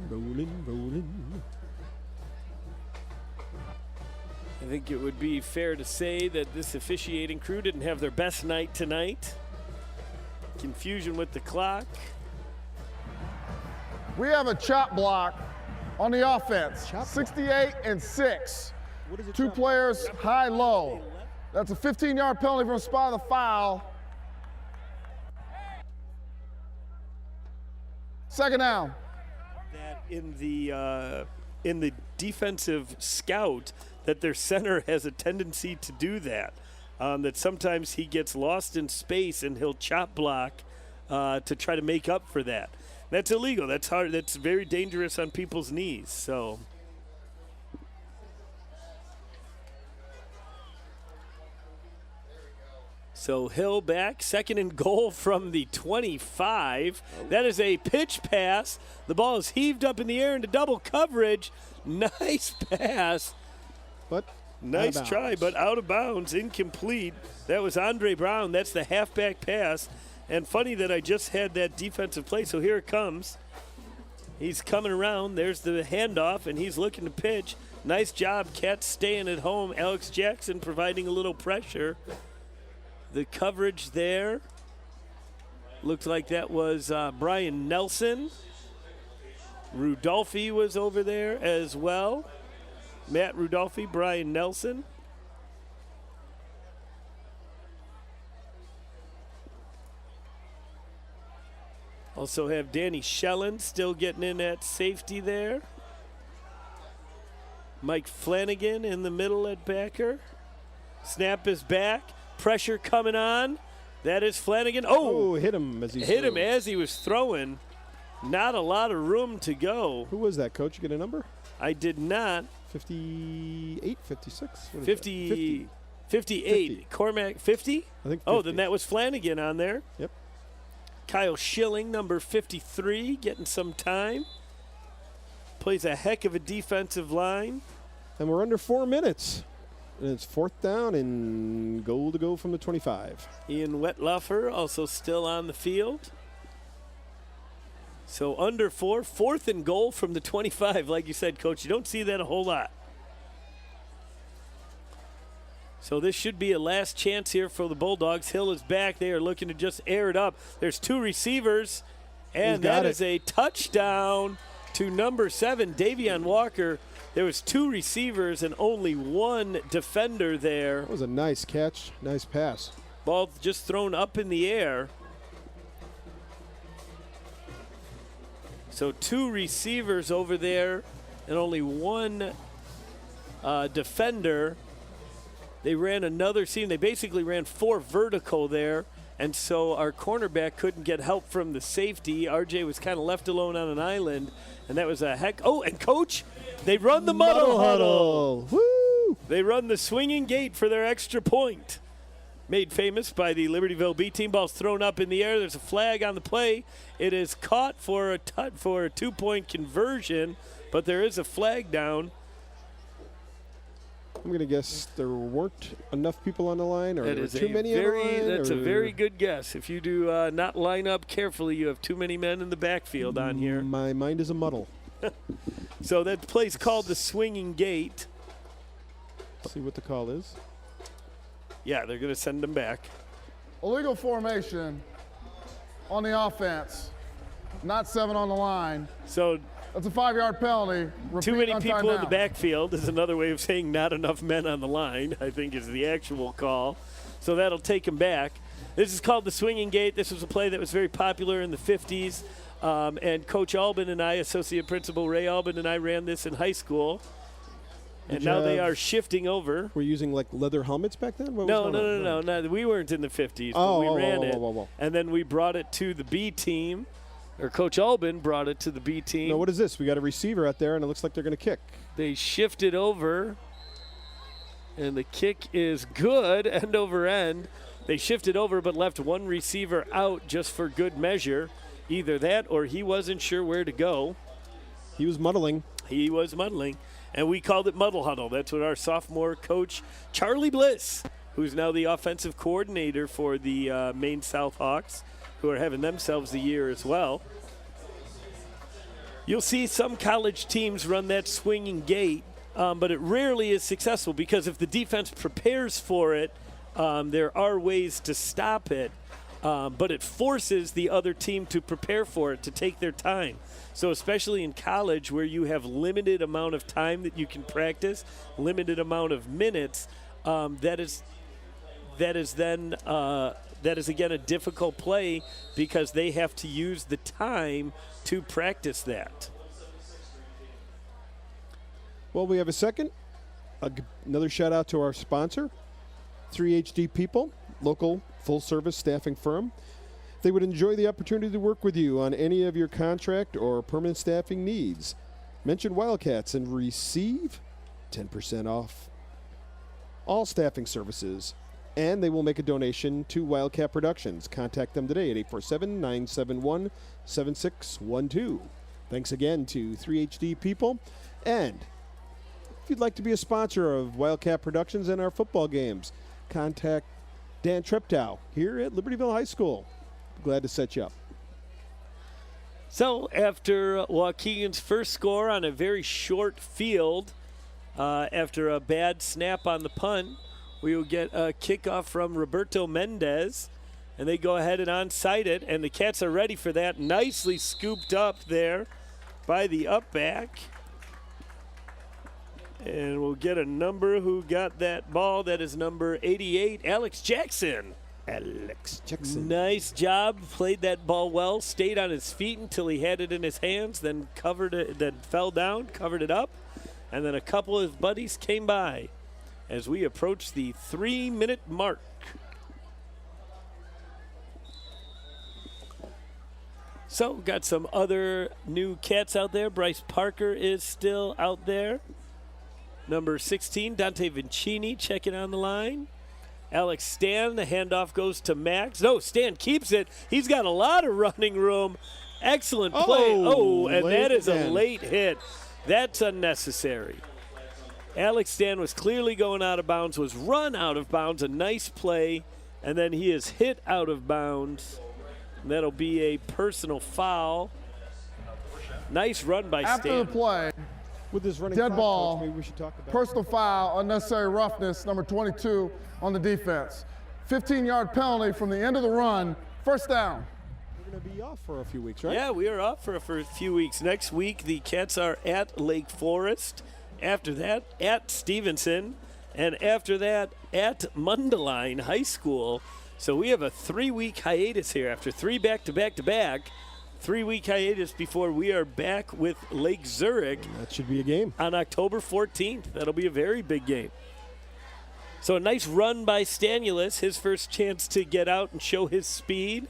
[SPEAKER 1] I think it would be fair to say that this officiating crew didn't have their best night tonight. Confusion with the clock.
[SPEAKER 3] We have a chop block on the offense. 68 and 6. 2 players high-low. That's a 15-yard penalty from the spot of the foul. 2nd down.
[SPEAKER 1] That in the defensive scout, that their center has a tendency to do that. That sometimes he gets lost in space and he'll chop block to try to make up for that. That's illegal. That's hard. That's very dangerous on people's knees. So Hill back, 2nd and goal from the 25. That is a pitch pass. The ball is heaved up in the air into double coverage. Nice pass.
[SPEAKER 2] But
[SPEAKER 1] nice try, but out of bounds, incomplete. That was Andre Brown. That's the halfback pass. And funny that I just had that defensive play, so here it comes. He's coming around. There's the handoff, and he's looking to pitch. Nice job, Cats staying at home. Alex Jackson providing a little pressure. The coverage there looked like that was Brian Nelson. Rudolphi was over there as well. Matt Rudolphi, Brian Nelson. Also have Danny Schellen still getting in at safety there. Mike Flanagan in the middle at backer. Snap is back. Pressure coming on. That is Flanagan. Oh,
[SPEAKER 2] hit him as
[SPEAKER 1] he was throwing. Not a lot of room to go.
[SPEAKER 2] Who was that, Coach? You get a number?
[SPEAKER 1] I did not.
[SPEAKER 2] 58, 56?
[SPEAKER 1] 50, 58. Cormac, 50?
[SPEAKER 2] I think 50.
[SPEAKER 1] Oh, then that was Flanagan on there.
[SPEAKER 2] Yep.
[SPEAKER 1] Kyle Schilling, number 53, getting some time. Plays a heck of a defensive line.
[SPEAKER 2] And we're under 4 minutes. And it's 4th down and goal to go from the 25.
[SPEAKER 1] Ian Wetlaufer also still on the field. So under 4, 4th and goal from the 25. Like you said, Coach, you don't see that a whole lot. So this should be a last chance here for the Bulldogs. Hill is back. They are looking to just air it up. There's 2 receivers, and that is a touchdown to number 7, Davion Walker. There was 2 receivers and only 1 defender there.
[SPEAKER 2] That was a nice catch, nice pass.
[SPEAKER 1] Ball just thrown up in the air. So 2 receivers over there and only 1 defender. They ran another seam. They basically ran 4 vertical there And so our cornerback couldn't get help from the safety. RJ was kind of left alone on an island, and that was a heck. Oh, and Coach, they run the muddle huddle.
[SPEAKER 2] Woo!
[SPEAKER 1] They run the swinging gate for their extra point. Made famous by the Libertyville B team. Ball's thrown up in the air. There's a flag on the play. It is caught for a 2-point conversion, but there is a flag down.
[SPEAKER 2] I'm going to guess there weren't enough people on the line, or
[SPEAKER 1] That
[SPEAKER 2] there
[SPEAKER 1] is
[SPEAKER 2] were too many on the line.
[SPEAKER 1] That's a
[SPEAKER 2] or-
[SPEAKER 1] very good guess. If you do not line up carefully, you have too many men in the backfield on here.
[SPEAKER 2] My mind is a muddle.
[SPEAKER 1] So that play's called the swinging gate.
[SPEAKER 2] See what the call is.
[SPEAKER 1] Yeah, they're going to send them back.
[SPEAKER 3] Illegal formation on the offense, not 7 on the line.
[SPEAKER 1] So
[SPEAKER 3] That's a 5-yard penalty.
[SPEAKER 1] too
[SPEAKER 3] Repeat
[SPEAKER 1] many
[SPEAKER 3] on
[SPEAKER 1] people in the
[SPEAKER 3] timeout.
[SPEAKER 1] backfield is another way of saying not enough men on the line, I think is the actual call. So that'll take them back. This is called the swinging gate. This was a play that was very popular in the 50s. And Coach Albin and I, Associate Principal Ray Albin and I, ran this in high school. And
[SPEAKER 2] Did you
[SPEAKER 1] now they
[SPEAKER 2] have-
[SPEAKER 1] are shifting over.
[SPEAKER 2] Were you using like leather helmets back then? What was
[SPEAKER 1] No,
[SPEAKER 2] going on?
[SPEAKER 1] no. We weren't in the 50s, but
[SPEAKER 2] Oh,
[SPEAKER 1] we ran it.
[SPEAKER 2] whoa.
[SPEAKER 1] And then we brought it to the B team, or Coach Albin brought it to the B team.
[SPEAKER 2] No, what is this? We got a receiver out there, and it looks like they're going to kick.
[SPEAKER 1] They shifted over, and the kick is good, end over end. They shifted over but left one receiver out just for good measure. Either that or he wasn't sure where to go.
[SPEAKER 2] He was muddling.
[SPEAKER 1] He was muddling, and we called it muddle huddle. That's what our sophomore coach, Charlie Bliss, who's now the offensive coordinator for the Maine South Hawks, who are having themselves a year as well. You'll see some college teams run that swinging gate, but it rarely is successful because if the defense prepares for it, there are ways to stop it, but it forces the other team to prepare for it, to take their time. So especially in college where you have limited amount of time that you can practice, limited amount of minutes, that is again a difficult play because they have to use the time to practice that.
[SPEAKER 2] Well, we have a second. Another shout out to our sponsor, 3HD People, local full-service staffing firm. They would enjoy the opportunity to work with you on any of your contract or permanent staffing needs. Mention Wildcats and receive 10% off all staffing services. And they will make a donation to Wildcat Productions. Contact them today at 847-971-7612. Thanks again to 3HD People. And if you'd like to be a sponsor of Wildcat Productions and our football games, contact Dan Treptow here at Libertyville High School. Glad to set you up.
[SPEAKER 1] So after Waukegan's first score on a very short field, after a bad snap on the punt, we will get a kickoff from Roberto Mendez, and they go ahead and onside it, and the Cats are ready for that. Nicely scooped up there by the up back. And we'll get a number who got that ball. That is number 88, Alex Jackson.
[SPEAKER 2] Alex Jackson.
[SPEAKER 1] Nice job. Played that ball well. Stayed on his feet until he had it in his hands. Then covered it. Then fell down. Covered it up. And then a couple of buddies came by as we approach the 3-minute mark. So got some other new Cats out there. Bryce Parker is still out there. Number 16, Dante Vincini checking on the line. Alex Stan, the handoff goes to Max. No, Stan keeps it. He's got a lot of running room. Excellent play. Oh, and that is a late hit. That's unnecessary. Alex Stan was clearly going out of bounds, was run out of bounds. A nice play, and then he is hit out of bounds. And that'll be a personal foul. Nice run by
[SPEAKER 3] After
[SPEAKER 1] Stan.
[SPEAKER 3] the play,
[SPEAKER 2] With this running
[SPEAKER 3] dead
[SPEAKER 2] clock,
[SPEAKER 3] ball,
[SPEAKER 2] Coach, maybe we should talk about
[SPEAKER 3] personal foul, unnecessary roughness, number 22 on the defense. 15-yard penalty from the end of the run, first down.
[SPEAKER 2] We're going to be off for a few weeks, right?
[SPEAKER 1] Yeah, we are off for a few weeks. Next week, the Cats are at Lake Forest. After that, at Stevenson. And after that, at Mundelein High School. So we have a 3-week hiatus here. After 3 back-to-back-to-back, 3-week hiatus before we are back with Lake Zurich
[SPEAKER 2] That should be a game.
[SPEAKER 1] on October 14th. That'll be a very big game. So a nice run by Stanulus, his first chance to get out and show his speed.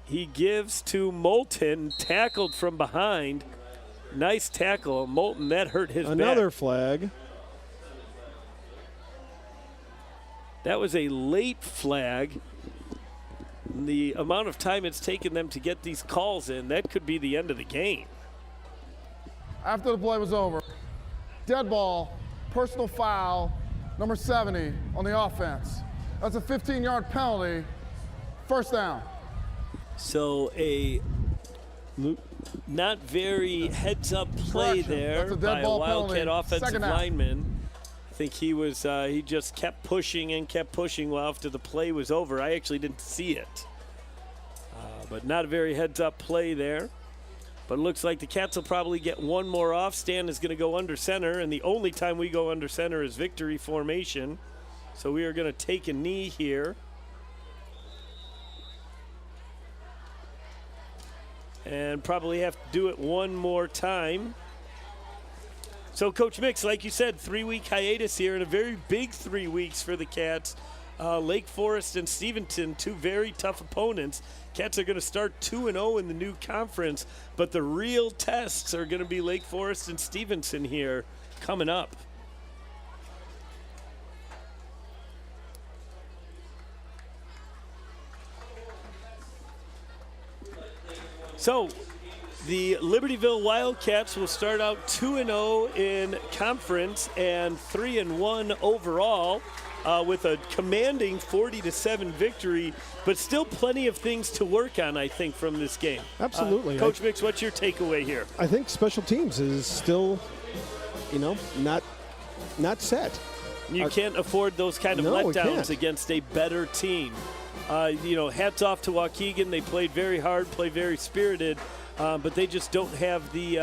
[SPEAKER 1] He gives to Moulton, tackled from behind. Nice tackle. Moulton, that hurt his
[SPEAKER 2] Another
[SPEAKER 1] back.
[SPEAKER 2] flag.
[SPEAKER 1] That was a late flag. The amount of time it's taken them to get these calls in, that could be the end of the game.
[SPEAKER 3] After the play was over, dead ball, personal foul, number 70 on the offense. That's a 15-yard penalty, first down.
[SPEAKER 1] So a not very heads-up play
[SPEAKER 3] Correction.
[SPEAKER 1] there
[SPEAKER 3] That's a dead
[SPEAKER 1] by a
[SPEAKER 3] ball
[SPEAKER 1] Wildcat
[SPEAKER 3] penalty.
[SPEAKER 1] offensive
[SPEAKER 3] Second down.
[SPEAKER 1] lineman. I think he was he just kept pushing and kept pushing well after the play was over. I actually didn't see it. But not a very heads-up play there. But it looks like the Cats will probably get one more off. Stan is going to go under center, and the only time we go under center is victory formation. So we are going to take a knee here. And probably have to do it one more time. So, Coach Mix, like you said, 3-week hiatus here, and a very big 3 weeks for the Cats. Lake Forest and Stevenson, two very tough opponents. Cats are going to start 2-0 in the new conference, but the real tests are going to be Lake Forest and Stevenson here coming up. So, the Libertyville Wildcats will start out 2-0 in conference and 3-1 overall with a commanding 40-7 victory, but still plenty of things to work on, I think, from this game.
[SPEAKER 2] Absolutely.
[SPEAKER 1] Coach Mix, what's your takeaway here?
[SPEAKER 2] I think special teams is still, not set.
[SPEAKER 1] You can't afford those kind of
[SPEAKER 2] No, we
[SPEAKER 1] letdowns
[SPEAKER 2] can't.
[SPEAKER 1] against a better team. Hats off to Waukegan. They played very hard, played very spirited. But they just don't have the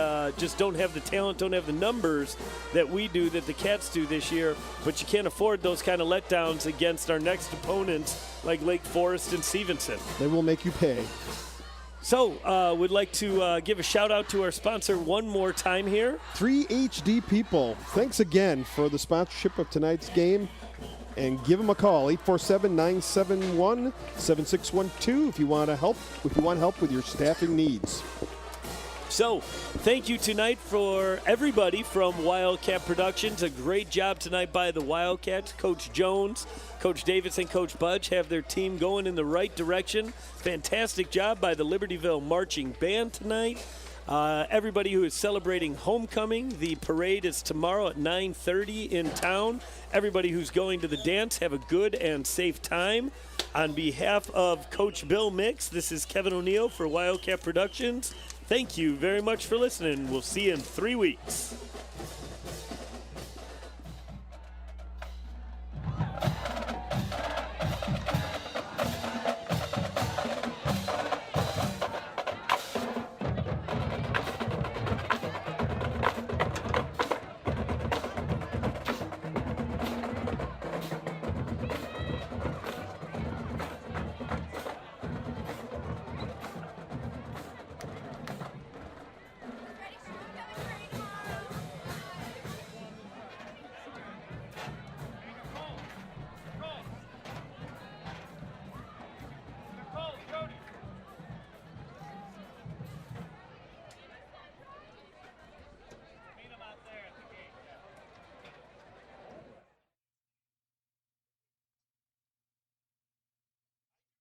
[SPEAKER 1] talent, don't have the numbers that we do, that the Cats do this year. But you can't afford those kind of letdowns against our next opponents like Lake Forest and Stevenson.
[SPEAKER 2] They will make you pay.
[SPEAKER 1] So, would like to give a shout out to our sponsor one more time here.
[SPEAKER 2] 3HD People, thanks again for the sponsorship of tonight's game. And give them a call, 847-971-7612 if you want help with your staffing needs.
[SPEAKER 1] So, thank you tonight for everybody from Wildcat Productions. A great job tonight by the Wildcats. Coach Jones, Coach Davis, and Coach Budge have their team going in the right direction. Fantastic job by the Libertyville Marching Band tonight. Everybody who is celebrating homecoming, the parade is tomorrow at 9:30 in town. Everybody who's going to the dance, have a good and safe time. On behalf of Coach Bill Mix, this is Kevin O'Neill for Wildcat Productions. Thank you very much for listening. We'll see you in 3 weeks.